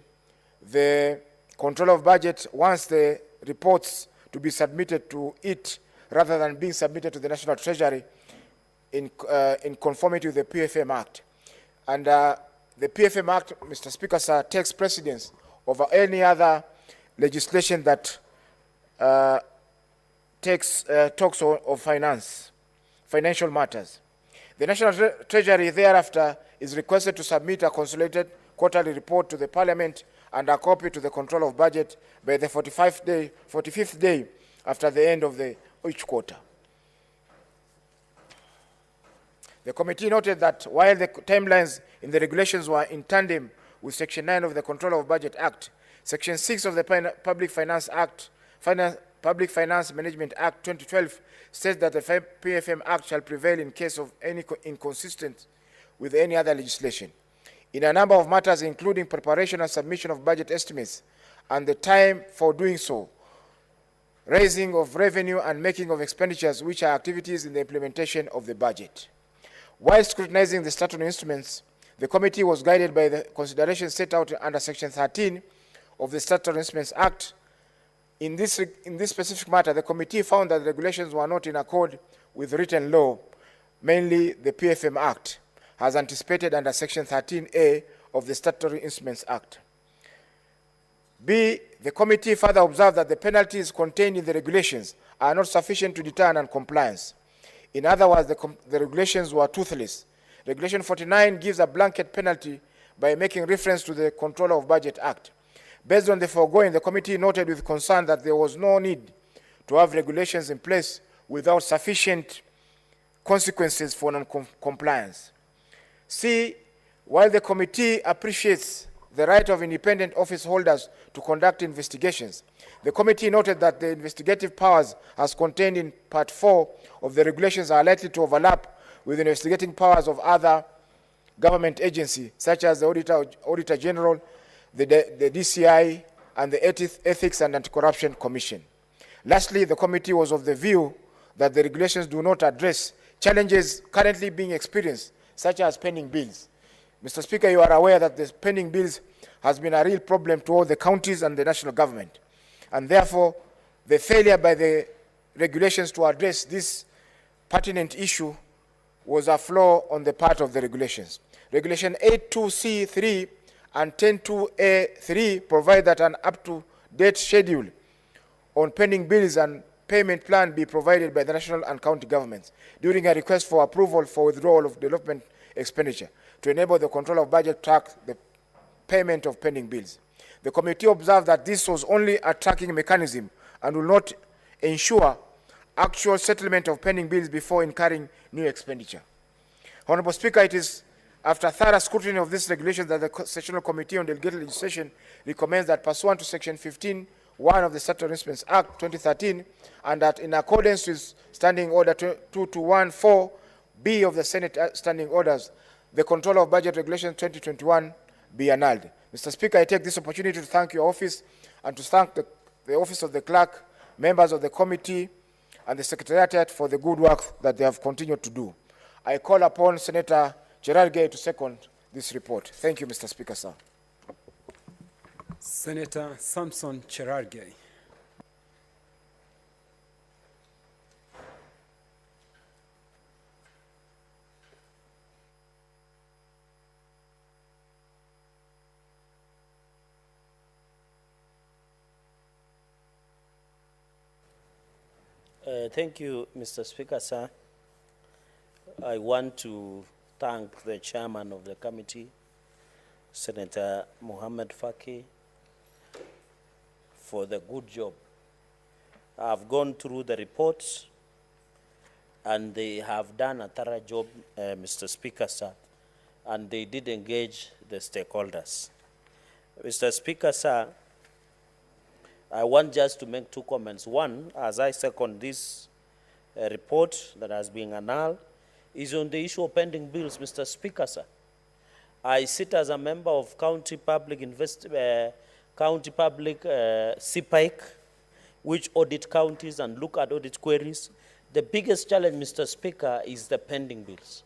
the Controller of Budget wants the reports to be submitted to it rather than being submitted to the National Treasury in conformity with the PFM Act. And the PFM Act, Mr. Speaker, sir, takes precedence over any other legislation that talks of financial matters. The National Treasury thereafter is requested to submit a consolidated quarterly report to the Parliament and a copy to the Control of Budget by the 45th day after the end of each quarter. The committee noted that while the timelines in the regulations were in tandem with Section 9 of the Control of Budget Act, Section 6 of the Public Finance Management Act 2012 says that the PFM Act shall prevail in case of any inconsistent with any other legislation. In a number of matters, including preparation and submission of budget estimates and the time for doing so, raising of revenue and making of expenditures, which are activities in the implementation of the budget. While scrutinizing the statutory instruments, the committee was guided by the considerations set out under Section 13 of the Statutory Instruments Act. In this specific matter, the committee found that the regulations were not in accord with written law, mainly the PFM Act, as anticipated under Section 13A of the Statutory Instruments Act. B, the committee further observed that the penalties contained in the regulations are not sufficient to deter non-compliance. In other words, the regulations were toothless. Regulation 49 gives a blanket penalty by making reference to the Controller of Budget Act. Based on the foregoing, the committee noted with concern that there was no need to have regulations in place without sufficient consequences for non-compliance. C, while the committee appreciates the right of independent office holders to conduct investigations. The committee noted that the investigative powers as contained in Part 4 of the regulations are likely to overlap with the investigating powers of other government agencies, such as the Auditor General, the DCI, and the Ethics and Anti-Corruption Commission. Lastly, the committee was of the view that the regulations do not address challenges currently being experienced, such as pending bills. Mr. Speaker, you are aware that the pending bills has been a real problem to all the counties and the national government. And therefore, the failure by the regulations to address this pertinent issue was a flaw on the part of the regulations. Regulation 82C3 and 102A3 provide that an up-to-date schedule on pending bills and payment plan be provided by the national and county governments during a request for approval for withdrawal of development expenditure to enable the control of budget track the payment of pending bills. The committee observed that this was only a tracking mechanism and will not ensure actual settlement of pending bills before incurring new expenditure. Honorable Speaker, it is after thorough scrutiny of this regulation that the Sessional Committee on Delegated Legislation recommends that pursuant to Section 15(1) of the Statutory Instruments Act 2013 and that in accordance with Standing Order 2214B of the Senate Standing Orders, the Control of Budget Regulation 2021 be annulled. Mr. Speaker, I take this opportunity to thank your office and to thank the Office of the Clerk, members of the committee, and the Secretariat for the good work that they have continued to do. I call upon Senator Gerard Gay to second this report. Thank you, Mr. Speaker, sir. Senator Samson Cherargei. Thank you, Mr. Speaker, sir. I want to thank the chairman of the committee, Senator Mohammed Faki, for the good job. I've gone through the reports and they have done a thorough job, Mr. Speaker, sir, and they did engage the stakeholders. Mr. Speaker, sir, I want just to make two comments. One, as I second this report that has been annulled, is on the issue of pending bills, Mr. Speaker, sir. I sit as a member of County Public CPIC, which audit counties and look at audit queries. The biggest challenge, Mr. Speaker, is the pending bills.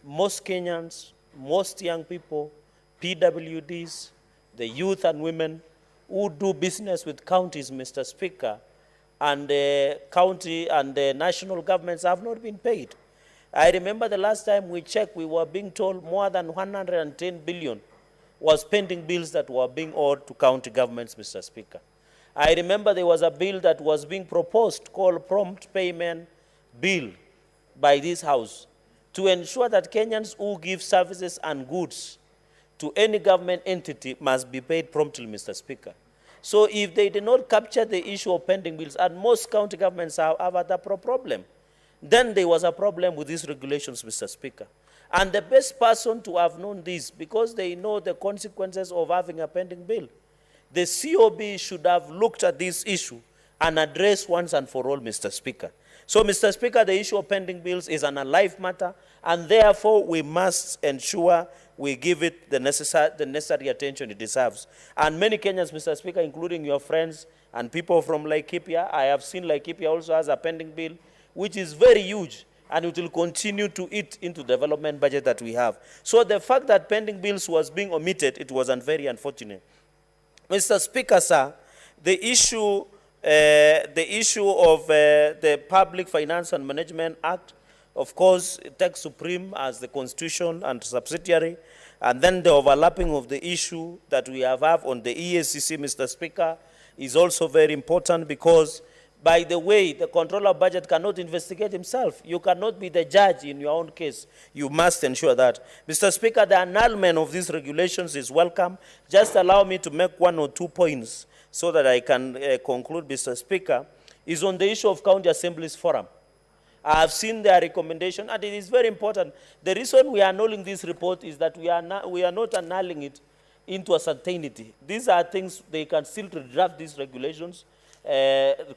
Most Kenyans, most young people, PWDs, the youth and women who do business with counties, Mr. Speaker, and the county and the national governments have not been paid. I remember the last time we checked, we were being told more than 110 billion was pending bills that were being owed to county governments, Mr. Speaker. I remember there was a bill that was being proposed called Prompt Payment Bill by this House to ensure that Kenyans who give services and goods to any government entity must be paid promptly, Mr. Speaker. So if they did not capture the issue of pending bills, and most county governments have that problem, then there was a problem with these regulations, Mr. Speaker. And the best person to have known this, because they know the consequences of having a pending bill, the COB should have looked at this issue and addressed once and for all, Mr. Speaker. So, Mr. Speaker, the issue of pending bills is an alive matter, and therefore we must ensure we give it the necessary attention it deserves. And many Kenyans, Mr. Speaker, including your friends and people from Laikipia, I have seen Laikipia also has a pending bill, which is very huge, and it will continue to eat into the development budget that we have. So the fact that pending bills was being omitted, it was very unfortunate. Mr. Speaker, sir, the issue of the Public Finance and Management Act, of course, it takes supreme as the Constitution and subsidiary, and then the overlapping of the issue that we have on the EACC, Mr. Speaker, is also very important because, by the way, the controller of budget cannot investigate himself. You cannot be the judge in your own case. You must ensure that. Mr. Speaker, the annulment of these regulations is welcome. Just allow me to make 1 or 2 points so that I can conclude, Mr. Speaker, is on the issue of County Assemblies Forum. I have seen their recommendation, and it is very important. The reason we are annulling this report is that we are not annulling it into a certainty. These are things they can still redraft these regulations,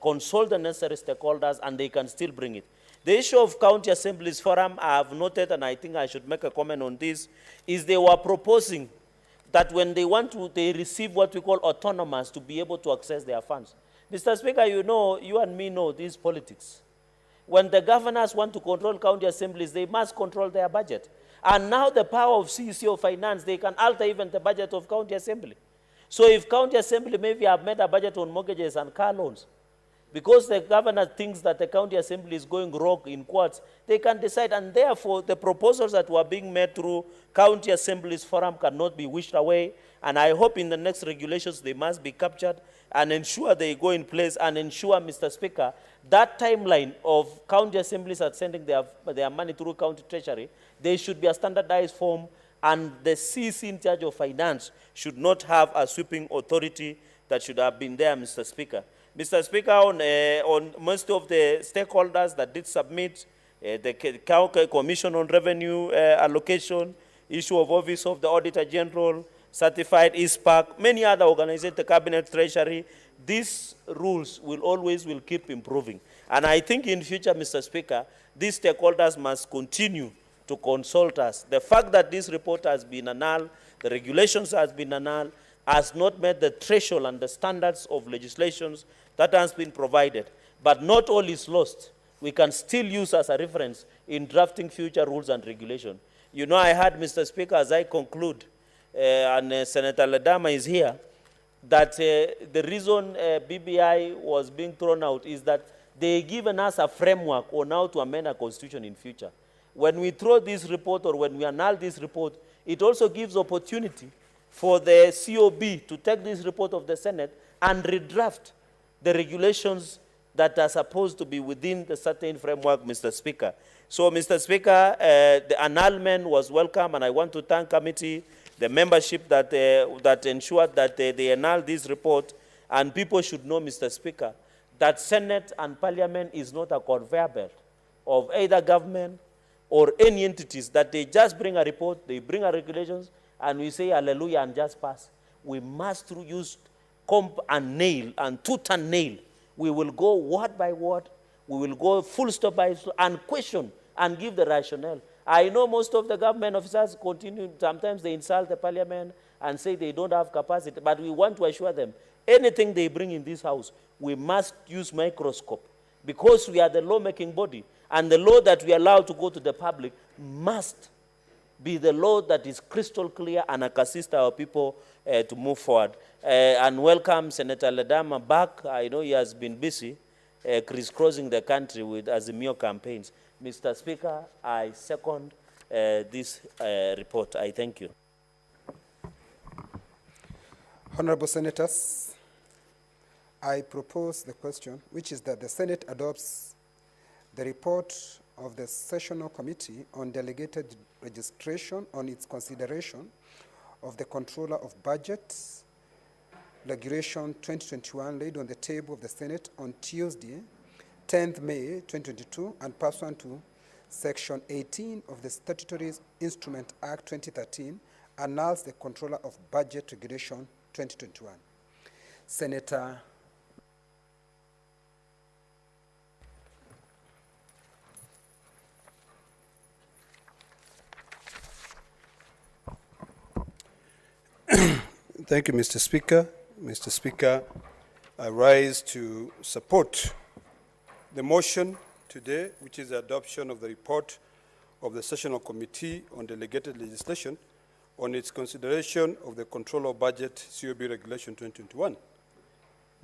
consult the necessary stakeholders, and they can still bring it. The issue of county assemblies forum, I have noted, and I think I should make a comment on this, is they were proposing that when they want to, they receive what we call autonomous to be able to access their funds. Mr. Speaker, you know, you and me know this politics. When the governors want to control county assemblies, they must control their budget. And now the power of CEC of finance, they can alter even the budget of county assembly. So if county assembly maybe have made a budget on mortgages and car loans, because the governor thinks that the county assembly is going rogue in courts, they can decide, and therefore the proposals that were being made through county assemblies forum cannot be wished away. And I hope in the next regulations they must be captured and ensure they go in place, and ensure, Mr. Speaker, that timeline of county assemblies are sending their money through county treasury, they should be a standardized form, and the CC in charge of finance should not have a sweeping authority that should have been there, Mr. Speaker. Mr. Speaker, on most of the stakeholders that did submit, the Commission on Revenue Allocation, issue of Office of the Auditor General, certified ISPAC, many other organizations, the Cabinet Treasury, these rules will keep improving. And I think in future, Mr. Speaker, these stakeholders must continue to consult us. The fact that this report has been annulled, the regulations has been annulled, has not met the threshold and the standards of legislations that has been provided. But not all is lost. We can still use as a reference in drafting future rules and regulation. You know, I heard, Mr. Speaker, as I conclude, and Senator Ledama is here, that the reason BBI was being thrown out is that they given us a framework on how to amend a constitution in future. When we throw this report, or when we annul this report, it also gives opportunity for the COB to take this report of the Senate and redraft the regulations that are supposed to be within the certain framework, Mr. Speaker. So, Mr. Speaker, the annulment was welcome, and I want to thank committee, the membership that, that ensured that they annul this report. And people should know, Mr. Speaker, that Senate and Parliament is not a conveyor belt of either government or any entities, that they just bring a report, they bring a regulations, and we say hallelujah and just pass. We must use comb and nail and tooth and nail. We will go word by word, we will go full stop by stop and question and give the rationale. I know most of the government officers continue, sometimes they insult the Parliament and say they don't have capacity, but we want to assure them, anything they bring in this house, we must use microscope, because we are the law-making body, and the law that we allow to go to the public must be the law that is crystal clear and assist our people to move forward. And welcome Senator Ledama back. I know he has been busy crisscrossing the country with Azimio campaigns. Mr. Speaker, I second this report. I thank you. Honorable Senators, I propose the question, which is that the Senate adopts the report of the Sessional Committee on Delegated Registration on its consideration of the Controller of Budgets, Regulation 2021, laid on the table of the Senate on Tuesday, 10th May 2022, and pursuant to Section 18 of the Statutory Instrument Act 2013, annuls the Controller of Budget Regulation 2021. Senator Thank you, Mr. Speaker. Mr. Speaker, I rise to support the motion today, which is the adoption of the report of the Sessional Committee on Delegated Legislation on its consideration of the Control of Budget COB Regulation 2021.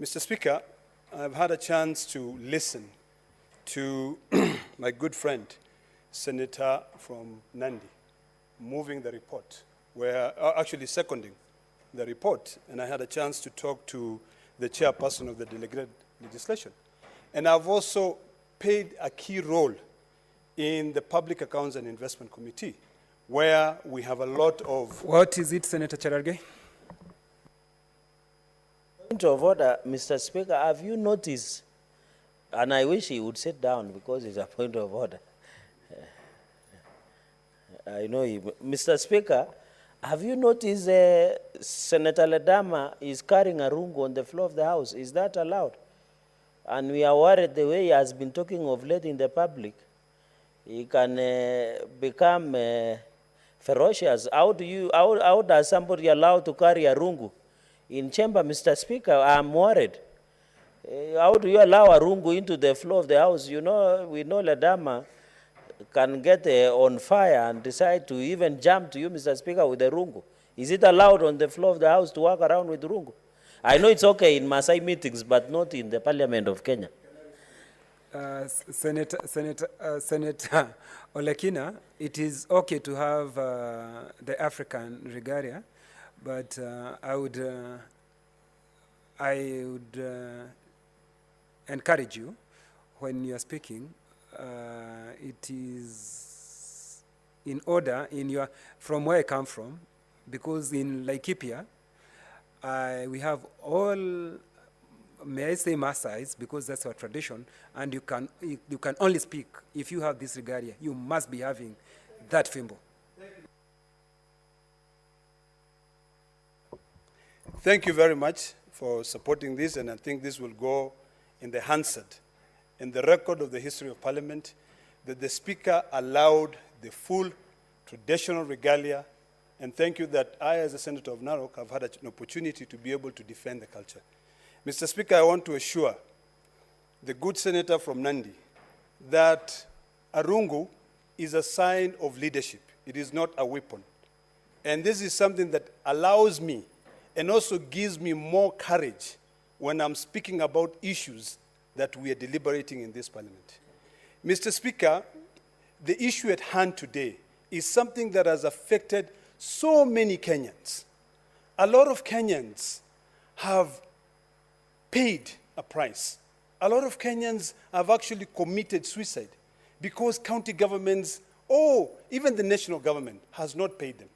Mr. Speaker, I've had a chance to listen to my good friend, Senator from Nandi, moving the report, actually seconding the report, and I had a chance to talk to the chairperson of the delegated legislation. And I've also played a key role in the Public Accounts and Investment Committee, where we have a lot of... What is it, Senator Cherargei? Point of order, Mr. Speaker, have you noticed, and I wish he would sit down because it's a point of order. I know he, Mr. Speaker, Have you noticed Senator Ledama is carrying a rungu on the floor of the House? Is that allowed? And we are worried the way he has been talking of late in the public. He can become ferocious. How does somebody allow to carry a rungu in chamber, Mr. Speaker? I'm worried. How do you allow a rungu into the floor of the House? You know, we know Ledama can get on fire and decide to even jump to you, Mr. Speaker, with a rungu. Is it allowed on the floor of the House to walk around with rungu? I know it's okay in Maasai meetings, but not in the Parliament of Kenya. Senator Olekina, it is okay to have the African regalia, but I would encourage you when you are speaking. It is in order from where I come from, because in Laikipia we have all, may I say, Maasais, because that's our tradition, and you can only speak if you have this regalia. You must be having that fimbo. Thank you very much for supporting this, and I think this will go in the Hansard, in the record of the history of Parliament, that the Speaker allowed the full traditional regalia, and thank you that I, as a Senator of Narok, have had an opportunity to be able to defend the culture. Mr. Speaker, I want to assure the good senator from Nandi that a rungu is a sign of leadership. It is not a weapon. And this is something that allows me and also gives me more courage when I'm speaking about issues that we are deliberating in this Parliament. Mr. Speaker, the issue at hand today is something that has affected so many Kenyans. A lot of Kenyans have paid a price. A lot of Kenyans have actually committed suicide because county governments, even the national government, has not paid them.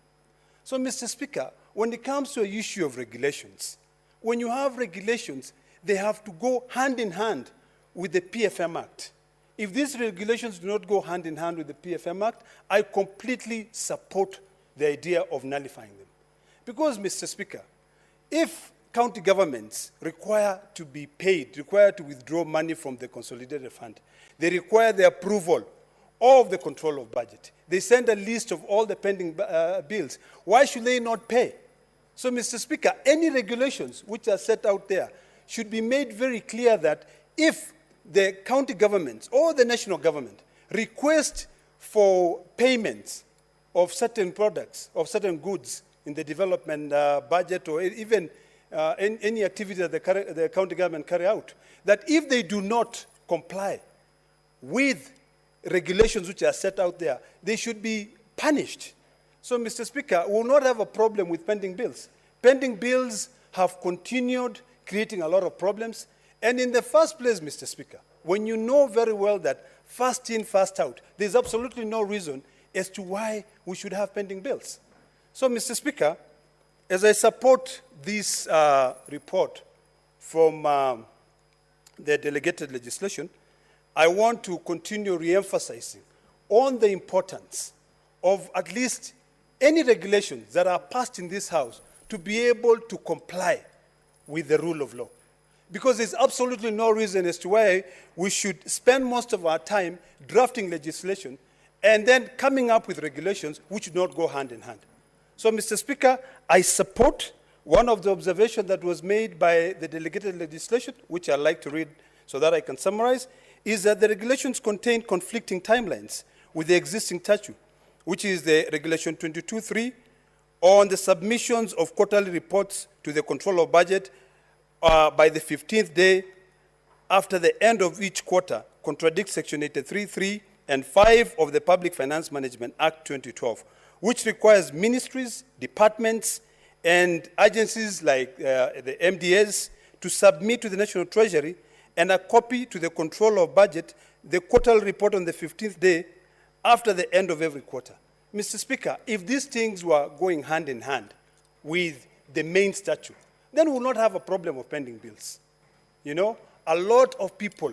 So, Mr. Speaker, when it comes to an issue of regulations, when you have regulations, they have to go hand in hand with the PFM Act. If these regulations do not go hand in hand with the PFM Act, I completely support the idea of nullifying them. Because, Mr. Speaker, if county governments require to be paid, require to withdraw money from the consolidated fund, they require the approval of the control of budget. They send a list of all the pending bills. Why should they not pay? So, Mr. Speaker, any regulations which are set out there should be made very clear that if the county governments or the national government request for payments of certain products, of certain goods in the development budget, or even any activity that the county government carry out, that if they do not comply with regulations which are set out there, they should be punished. So, Mr. Speaker, we will not have a problem with pending bills. Pending bills have continued creating a lot of problems. And in the first place, Mr. Speaker, when you know very well that first in, first out, there's absolutely no reason as to why we should have pending bills. So, Mr. Speaker, as I support this report from the delegated legislation, I want to continue re-emphasizing on the importance of at least any regulations that are passed in this House to be able to comply with the rule of law. Because there's absolutely no reason as to why we should spend most of our time drafting legislation and then coming up with regulations which do not go hand in hand. So, Mr. Speaker, I support one of the observations that was made by the delegated legislation, which I'd like to read so that I can summarize, is that the regulations contain conflicting timelines with the existing statute, which is the Regulation 22.3 on the submissions of quarterly reports to the control of budget by the 15th day after the end of each quarter, contradicts Section 83.3 and 5 of the Public Finance Management Act 2012, which requires ministries, departments, and agencies like the MDS to submit to the National Treasury and a copy to the control of budget the quarterly report on the 15th day after the end of every quarter. Mr. Speaker, if these things were going hand in hand with the main statute, then we will not have a problem of pending bills. You know, a lot of people,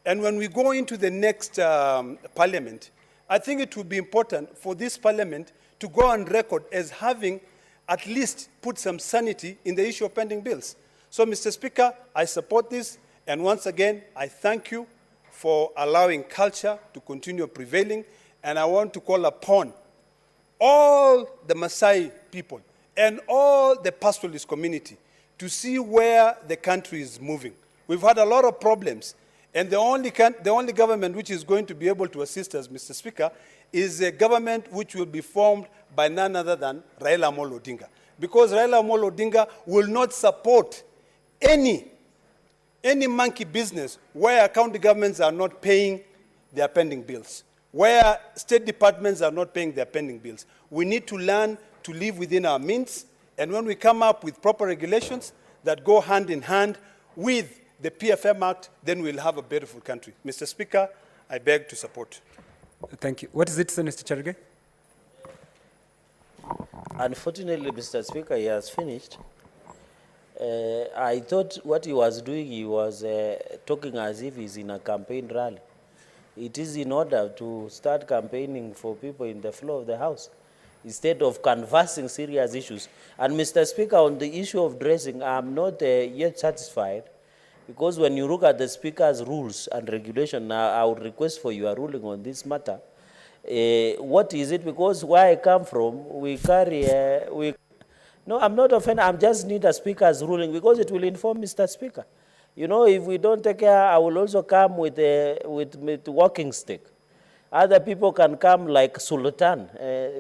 and when we go into the next Parliament, I think it will be important for this Parliament to go on record as having at least put some sanity in the issue of pending bills. So, Mr. Speaker, I support this, and once again, I thank you for allowing culture to continue prevailing, and I want to call upon all the Maasai people and all the pastoralist community to see where the country is moving. We've had a lot of problems, and the only government which is going to be able to assist us, Mr. Speaker, is a government which will be formed by none other than Raila Amolo Odinga. Because Raila Amolo Odinga will not support any monkey business where county governments are not paying their pending bills, where state departments are not paying their pending bills. We need to learn to live within our means, and when we come up with proper regulations that go hand in hand with the PFM Act, then we'll have a beautiful country. Mr. Speaker, I beg to support. Thank you. What is it, Senator Cherargei? Unfortunately, Mr. Speaker, he has finished. I thought what he was doing, he was talking as if he's in a campaign rally. It is in order to start campaigning for people in the floor of the House, instead of canvassing serious issues. And Mr. Speaker, on the issue of dressing, I'm not yet satisfied, because when you look at the Speaker's rules and regulation, I would request for your ruling on this matter. What is it? Because where I come from, we carry, no, I'm not offended. I just need a Speaker's ruling because it will inform Mr. Speaker. You know, if we don't take care, I will also come with walking stick. Other people can come like Sultan,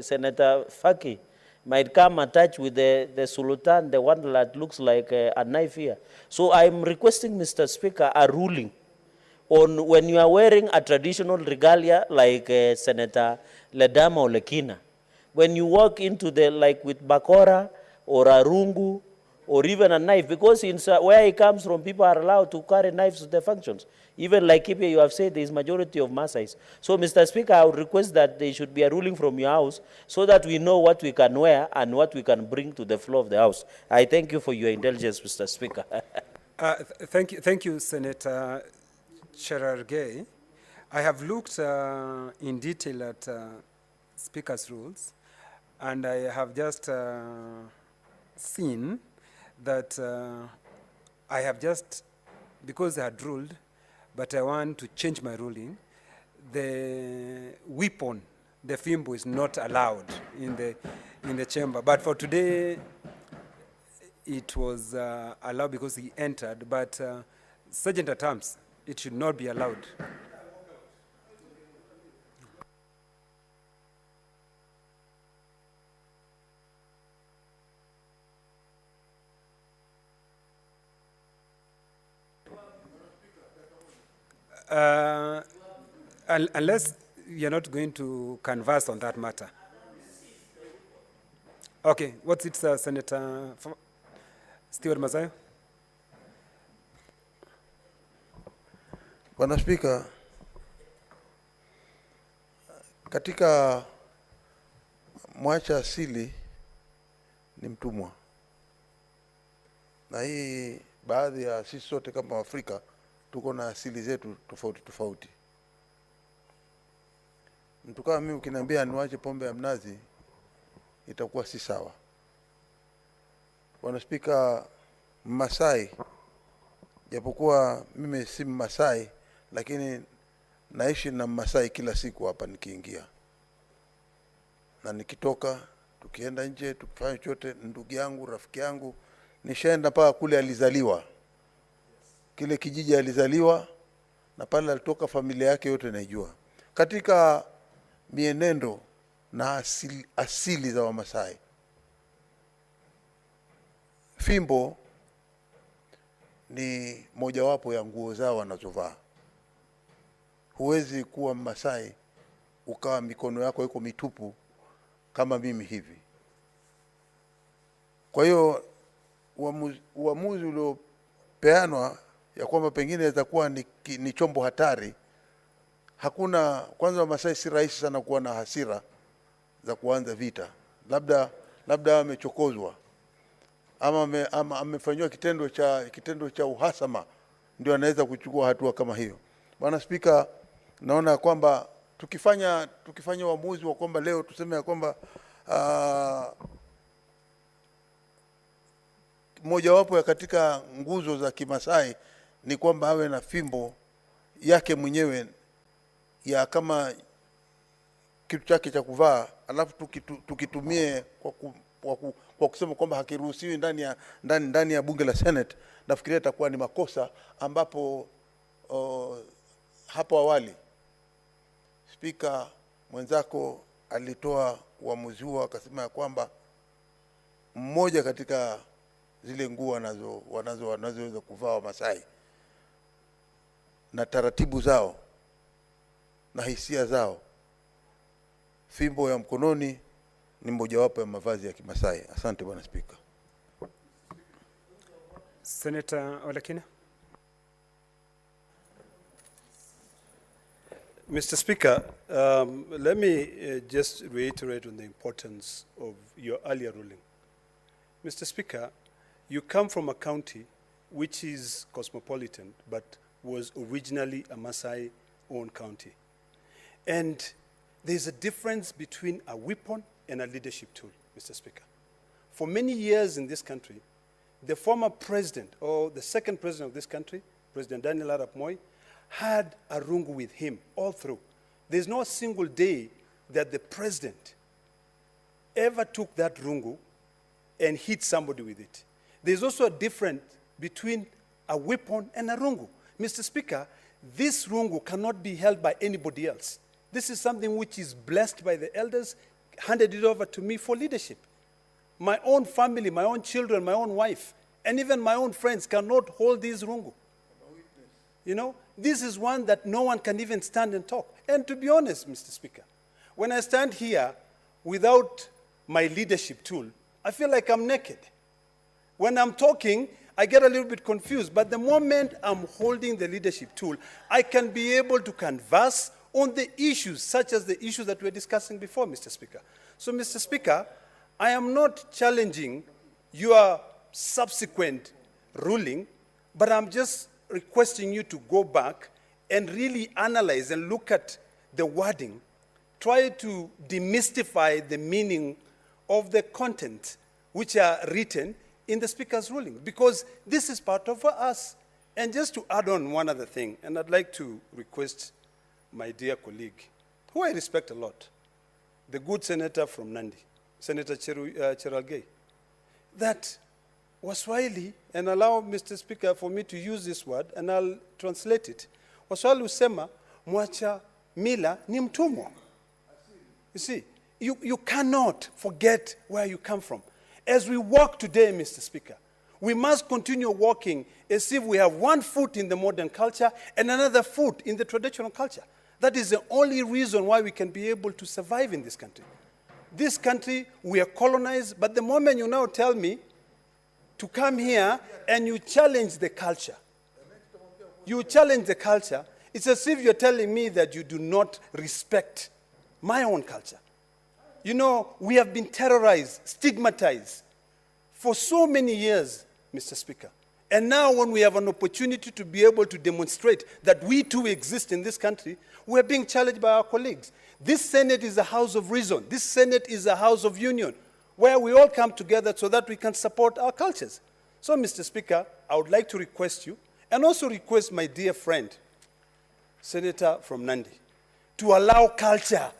Senator Faki might come attached with the Sultan, the one that looks like a knife here. So I'm requesting, Mr. Speaker, a ruling on when you are wearing a traditional regalia like Senator Ledama or Lekina. When you walk into the, like with Bakora or a rungu or even a knife, because where he comes from, people are allowed to carry knives to their functions. Even like here you have said, there is majority of Maasais. So, Mr. Speaker, I would request that there should be a ruling from your House so that we know what we can wear and what we can bring to the floor of the House. I thank you for your indulgence, Mr. Speaker. Thank you, Senator Cherargei. I have looked in detail at Speaker's rules, and I have just seen that I have just, because I had ruled, but I want to change my ruling. The weapon, the fimbo, is not allowed in the chamber. But for today, it was allowed because he entered. But Sergeant at Arms, it should not be allowed. Unless you're not going to converse on that matter. Okay, what's it, Senator Stewart Masayo? Bwana Spika, katika mwacha asili ni mtumwa, na hii baadhi ya sisi sote kama Afrika tuko na asili zetu tofauti tofauti. Mtu kama mimi ukiniambia niwache pombe ya mnazi itakuwa si sawa. Bwana Spika, Masai, japokuwa mimi si Masai, lakini naishi na Masai kila siku hapa nikiingia. Na nikitoka, tukienda nje, tukifanya chote, ndugu yangu, rafiki yangu, nishaenda mpaka kule alizaliwa. Kile kijiji alizaliwa, na pale alitoka familia yake yote naijua. Katika mienendo na asili za Wamasai, fimbo ni mojawapo ya nguo zao wanazovaa. Huwezi kuwa Masai ukawa mikono yako iko mitupu kama mimi hivi. Kwa hiyo uamuzi uliopeanwa ya kwamba pengine itakuwa ni chombo hatari, hakuna. Kwanza Wamasai si rahisi sana kuwa na hasira za kuanza vita. Labda amechokozwa ama amefanywa kitendo cha uhasama, ndio anaweza kuchukua hatua kama hiyo. Bwana Spika, naona kwamba tukifanya uamuzi wa kwamba leo tuseme ya kwamba mojawapo ya katika nguzo za Kimasai ni kwamba awe na fimbo yake mwenyewe ya kama kitu chake cha kuvaa, alafu tukitumie kwa kusema kwamba hakiruhusiwi ndani ya bunge la Senate, nafikiria itakuwa ni makosa, ambapo hapo awali Spika mwenzako alitoa uamuzi huo, akasema ya kwamba mmoja katika zile nguo wanazoweza kuvaa Wamasai na taratibu zao na hisia zao, fimbo ya mkononi ni mojawapo ya mavazi ya Kimasai. Asante Bwana Spika. Senator Olekina. Mr. Speaker, let me just reiterate on the importance of your earlier ruling. Mr. Speaker, you come from a county which is cosmopolitan, but was originally a Maasai-owned county. And there's a difference between a weapon and a leadership tool, Mr. Speaker. For many years in this country, the former president, or the second president of this country, President Daniel Arap Moi, had a rungu with him all through. There's no single day that the president ever took that rungu and hit somebody with it. There's also a difference between a weapon and a rungu. Mr. Speaker, this rungu cannot be held by anybody else. This is something which is blessed by the elders, handed it over to me for leadership. My own family, my own children, my own wife, and even my own friends cannot hold this rungu. You know, this is one that no one can even stand and talk. And to be honest, Mr. Speaker, when I stand here without my leadership tool, I feel like I'm naked. When I'm talking, I get a little bit confused, but the moment I'm holding the leadership tool, I can be able to converse on the issues, such as the issues that we were discussing before, Mr. Speaker. So, Mr. Speaker, I am not challenging your subsequent ruling, but I'm just requesting you to go back and really analyze and look at the wording, try to demystify the meaning of the content which are written in the Speaker's ruling, because this is part of us. And just to add on one other thing, and I'd like to request my dear colleague, who I respect a lot, the good senator from Nandi, Senator Cheralgei, that Waswahili, and allow Mr. Speaker for me to use this word, and I'll translate it. Waswahili husema, mwacha mila ni mtumwa. You see, you cannot forget where you come from. As we walk today, Mr. Speaker, we must continue walking as if we have one foot in the modern culture and another foot in the traditional culture. That is the only reason why we can be able to survive in this country. This country, we are colonized, but the moment you now tell me to come here and you challenge the culture, it's as if you're telling me that you do not respect my own culture. You know, we have been terrorized, stigmatized for so many years, Mr. Speaker. And now when we have an opportunity to be able to demonstrate that we too exist in this country, we're being challenged by our colleagues. This Senate is a house of reason. This Senate is a house of union, where we all come together so that we can support our cultures. So, Mr. Speaker, I would like to request you, and also request my dear friend, Senator from Nandi, to allow culture.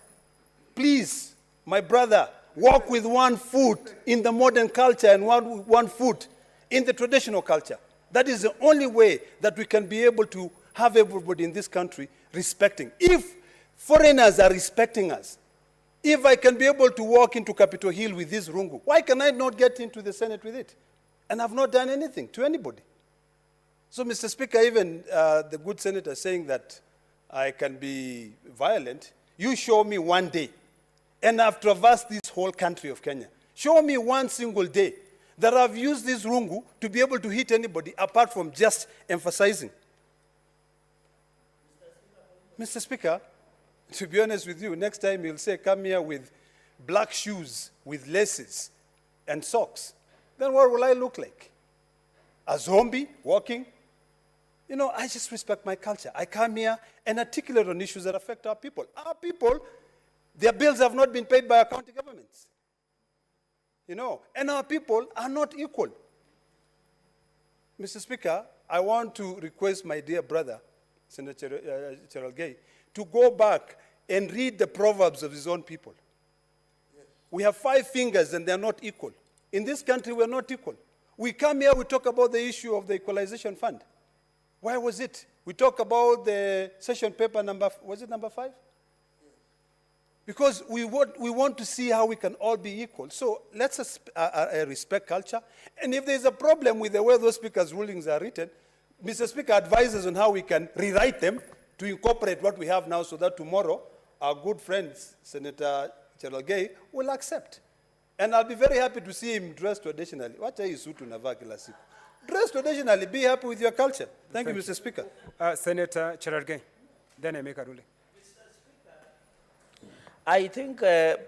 Please, my brother, walk with one foot in the modern culture and one foot in the traditional culture. That is the only way that we can be able to have everybody in this country respecting. If foreigners are respecting us, if I can be able to walk into Capitol Hill with this rungu, why can I not get into the Senate with it? And I've not done anything to anybody. So, Mr. Speaker, even the good senator saying that I can be violent, you show me one day, and I've traversed this whole country of Kenya. Show me one single day that I've used this rungu to be able to hit anybody apart from just emphasizing. Mr. Speaker, to be honest with you, next time you'll say, come here with black shoes, with laces and socks. Then what will I look like? A zombie walking? You know, I just respect my culture. I come here and articulate on issues that affect our people. Our people, their bills have not been paid by our county governments. You know, and our people are not equal. Mr. Speaker, I want to request my dear brother, Senator Cherargei, to go back and read the proverbs of his own people. Yes. We have 5 fingers and they're not equal. In this country, we're not equal. We come here, we talk about the issue of the equalization fund. Why was it? We talk about the session paper number, was it number 5? Because we want to see how we can all be equal. So let's respect culture. And if there's a problem with the way those speakers' rulings are written, Mr. Speaker advises on how we can rewrite them to incorporate what we have now so that tomorrow our good friend, Senator Cherargei, will accept. And I'll be very happy to see him dressed traditionally. Wacha hii suit unavaa kila siku. Dress traditionally, be happy with your culture. Thank you, Mr. Speaker. Senator Cherargei, then I make a ruling. I think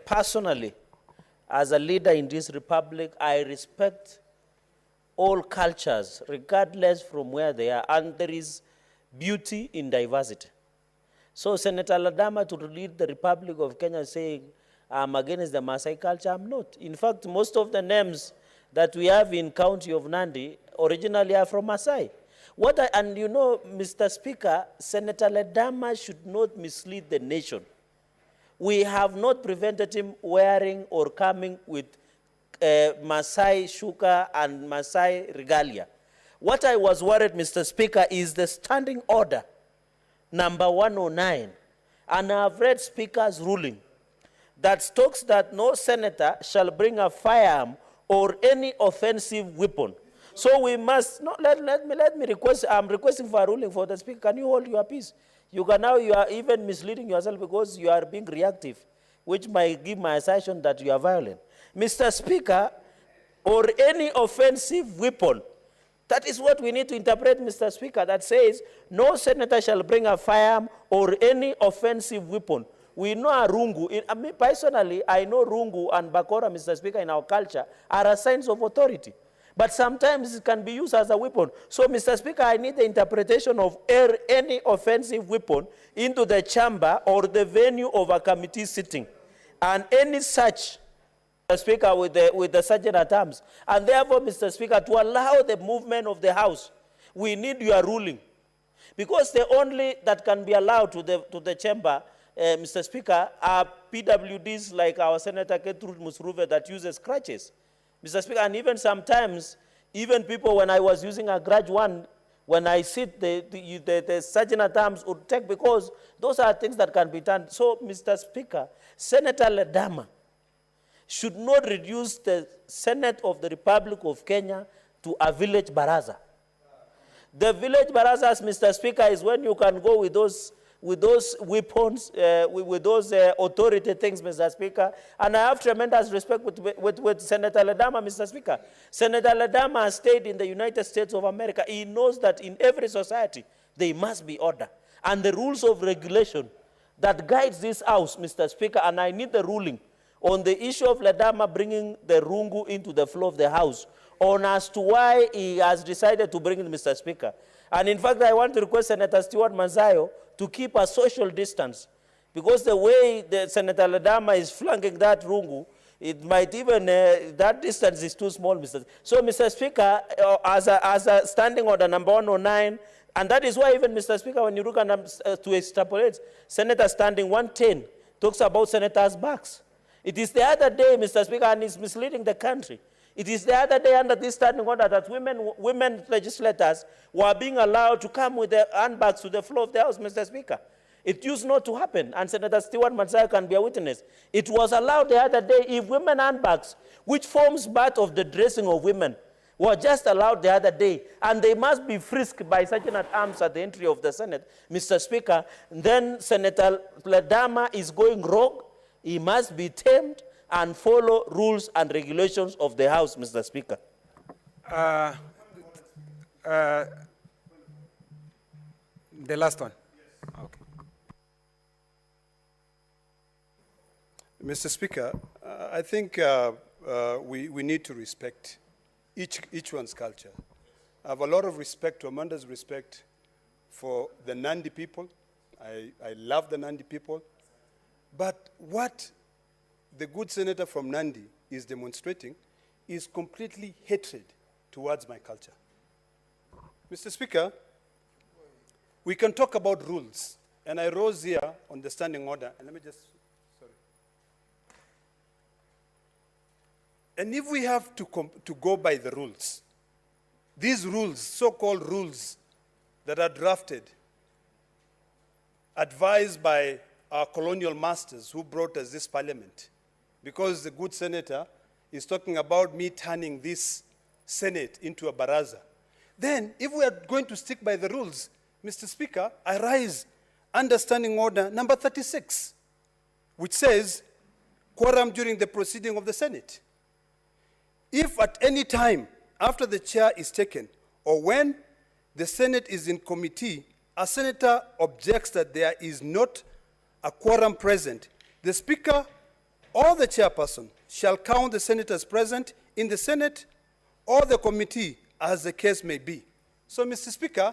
personally, as a leader in this republic, I respect all cultures, regardless from where they are, and there is beauty in diversity. So Senator Ladama to lead the Republic of Kenya saying, I'm against the Maasai culture, I'm not. In fact, most of the names that we have in county of Nandi originally are from Maasai. And you know, Mr. Speaker, Senator Ladama should not mislead the nation. We have not prevented him wearing or coming with Maasai shuka and Maasai regalia. What I was worried, Mr. Speaker, is the standing order, number 109. And I have read Speaker's ruling that talks that no senator shall bring a firearm or any offensive weapon. So we must, no, let me request, I'm requesting for a ruling for the Speaker. Can you hold your peace? You are even misleading yourself because you are being reactive, which might give my assertion that you are violent. Mr. Speaker, or any offensive weapon, that is what we need to interpret, Mr. Speaker, that says, no senator shall bring a firearm or any offensive weapon. We know a rungu. I mean, personally, I know rungu and bakora, Mr. Speaker, in our culture, are signs of authority. But sometimes it can be used as a weapon. So, Mr. Speaker, I need the interpretation of any offensive weapon into the chamber or the venue of a committee sitting. And any such, Mr. Speaker, with the sergeant at arms. And therefore, Mr. Speaker, to allow the movement of the House, we need your ruling. Because the only that can be allowed to the chamber, Mr. Speaker, are PWDs like our Senator Gertrude Musruve that uses crutches. Mr. Speaker, and even sometimes, even people, when I was using a grudge one, when I sit, the sergeant at arms would take, because those are things that can be done. So, Mr. Speaker, Senator Ledama should not reduce the Senate of the Republic of Kenya to a village baraza. The village barazas, Mr. Speaker, is when you can go with those weapons, with those authority things, Mr. Speaker. And I have tremendous respect with Senator Ledama, Mr. Speaker. Senator Ledama has stayed in the United States of America. He knows that in every society, there must be order. And the rules of regulation that guides this House, Mr. Speaker, and I need the ruling on the issue of Ledama bringing the rungu into the floor of the House, on as to why he has decided to bring it, Mr. Speaker. And in fact, I want to request Senator Stewart Manzayo to keep a social distance, because the way Senator Ledama is flanking that rungu, it might even, that distance is too small, Mr. So, Mr. Speaker, as a standing order number 109, and that is why even, Mr. Speaker, when you look at to extrapolate, Senator standing 110 talks about senators' backs. It is the other day, Mr. Speaker, and it's misleading the country. It is the other day under this standing order that women legislators were being allowed to come with their handbags to the floor of the House, Mr. Speaker. It used not to happen, and Senator Stewart Manzayo can be a witness. It was allowed the other day if women handbags, which forms part of the dressing of women, were just allowed the other day, and they must be frisked by sergeant at arms at the entry of the Senate, Mr. Speaker, then Senator Ledama is going rogue. He must be tamed and follow rules and regulations of the House, Mr. Speaker. The last one. Okay. Mr. Speaker, I think we need to respect each one's culture. I have a lot of respect, tremendous respect for the Nandi people. I love the Nandi people. But what the good senator from Nandi is demonstrating is completely hatred towards my culture. Mr. Speaker, we can talk about rules. And I rose here on the standing order. And let me just, sorry. And if we have to go by the rules, these rules, so-called rules that are drafted, advised by our colonial masters who brought us this parliament, because the good senator is talking about me turning this Senate into a baraza. Then, if we are going to stick by the rules, Mr. Speaker, I rise under Standing Order number 36, which says, quorum during the proceeding of the Senate. If at any time after the chair is taken, or when the Senate is in committee, a senator objects that there is not a quorum present, the Speaker or the chairperson shall count the senators present in the Senate or the committee as the case may be. So, Mr. Speaker,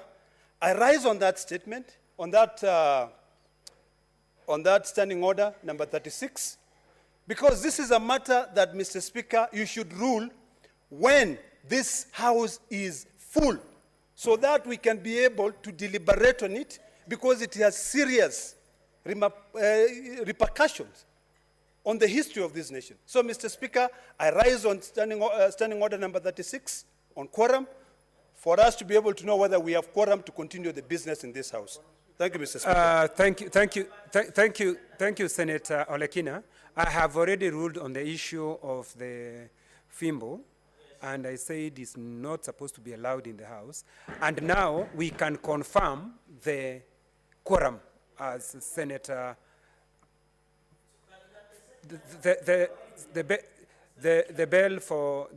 I rise on that statement, on that standing order number 36, because this is a matter that, Mr. Speaker, you should rule when this House is full, so that we can be able to deliberate on it, because it has serious repercussions on the history of this nation. So, Mr. Speaker, I rise on standing order number 36 on quorum for us to be able to know whether we have quorum to continue the business in this House. Thank you, Mr. Speaker. Thank you, Senator Olekina. I have already ruled on the issue of the FIMBO, and I said it's not supposed to be allowed in the House. And now we can confirm the quorum as Senator. The bell for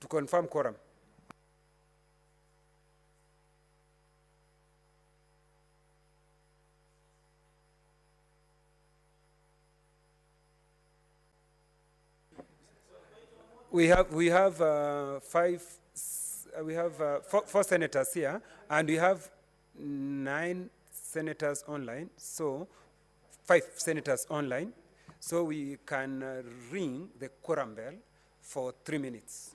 to confirm quorum. We have four senators here, and we have 9 senators online. So 5 senators online. So we can ring the quorum bell for 3 minutes.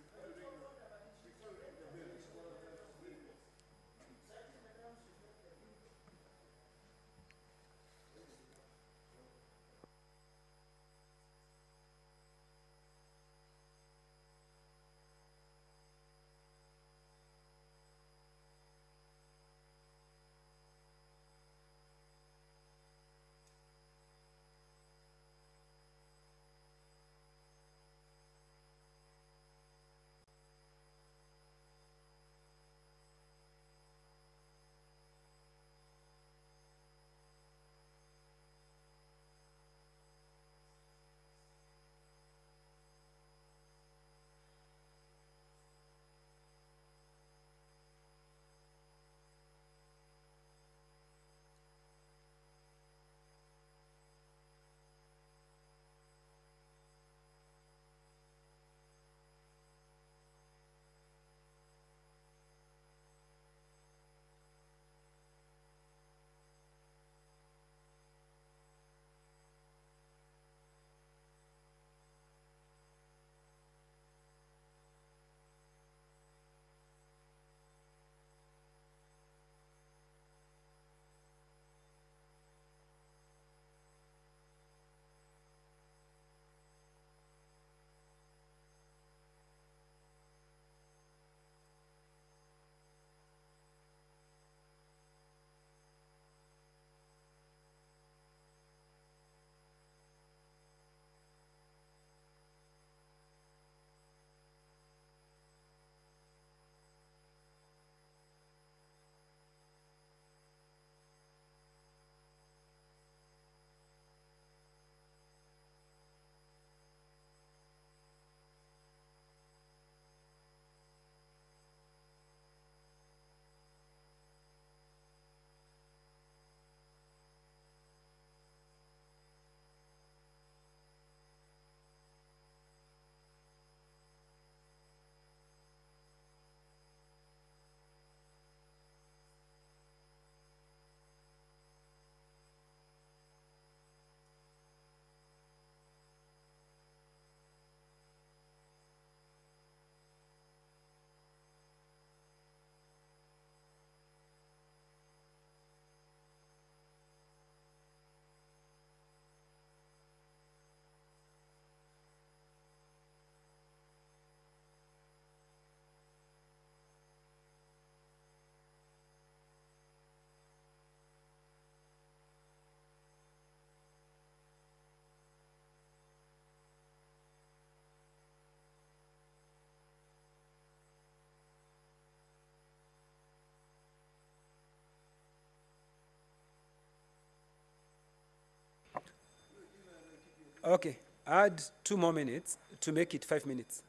Okay, add 2 more minutes to make it 5 minutes.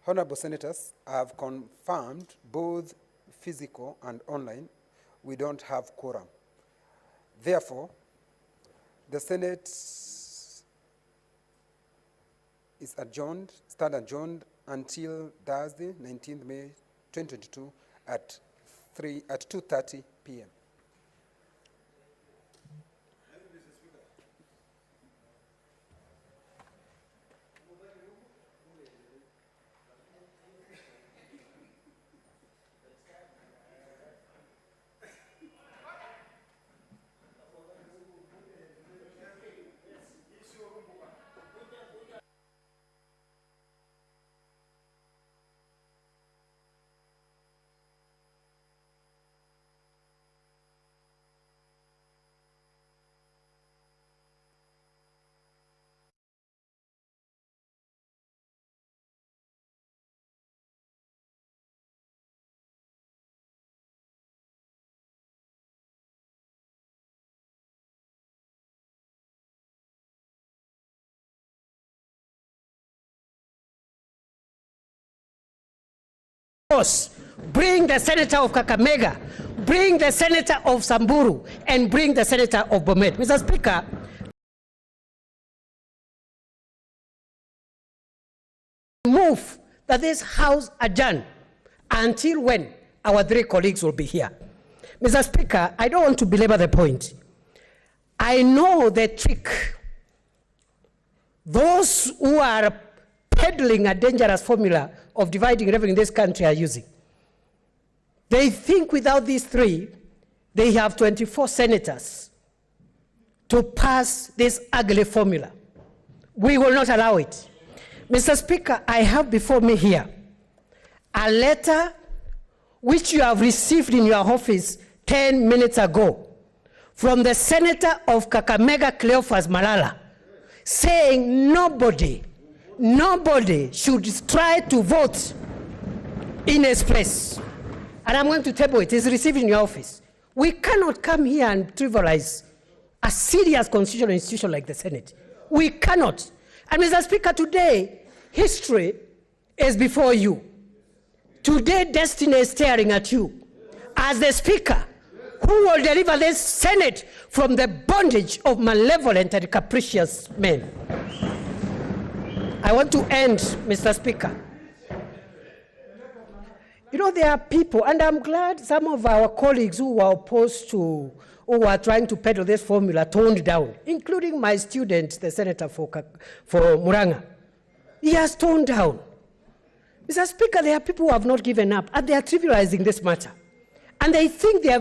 Honorable Senators, I have confirmed both physical and online, we don't have quorum. Therefore, the Senate is adjourned, stand adjourned until Thursday, 19th May 2022 at 2:30 p.m. Bring the senator of Kakamega, bring the senator of Samburu, and bring the senator of Bomet. Mr. Speaker, move that this House adjourn until when our 3 colleagues will be here. Mr. Speaker, I don't want to belabor the point. I know the trick. Those who are peddling a dangerous formula of dividing revenue in this country are using. They think without these 3, they have 24 senators to pass this ugly formula. We will not allow it. Mr. Speaker, I have before me here a letter which you have received in your office 10 minutes ago from the senator of Kakamega, Cleophas Malala, saying nobody should try to vote in his place. And I'm going to table it. It's received in your office. We cannot come here and trivialize a serious constitutional institution like the Senate. We cannot. And Mr. Speaker, today, history is before you. Today, destiny is staring at you. As the Speaker, who will deliver this Senate from the bondage of malevolent and capricious men. I want to end, Mr. Speaker. You know, there are people, and I'm glad some of our colleagues who were opposed to, who were trying to peddle this formula, toned down, including my student, the senator for Muranga. He has toned down. Mr. Speaker, there are people who have not given up, and they are trivializing this matter. And they think they are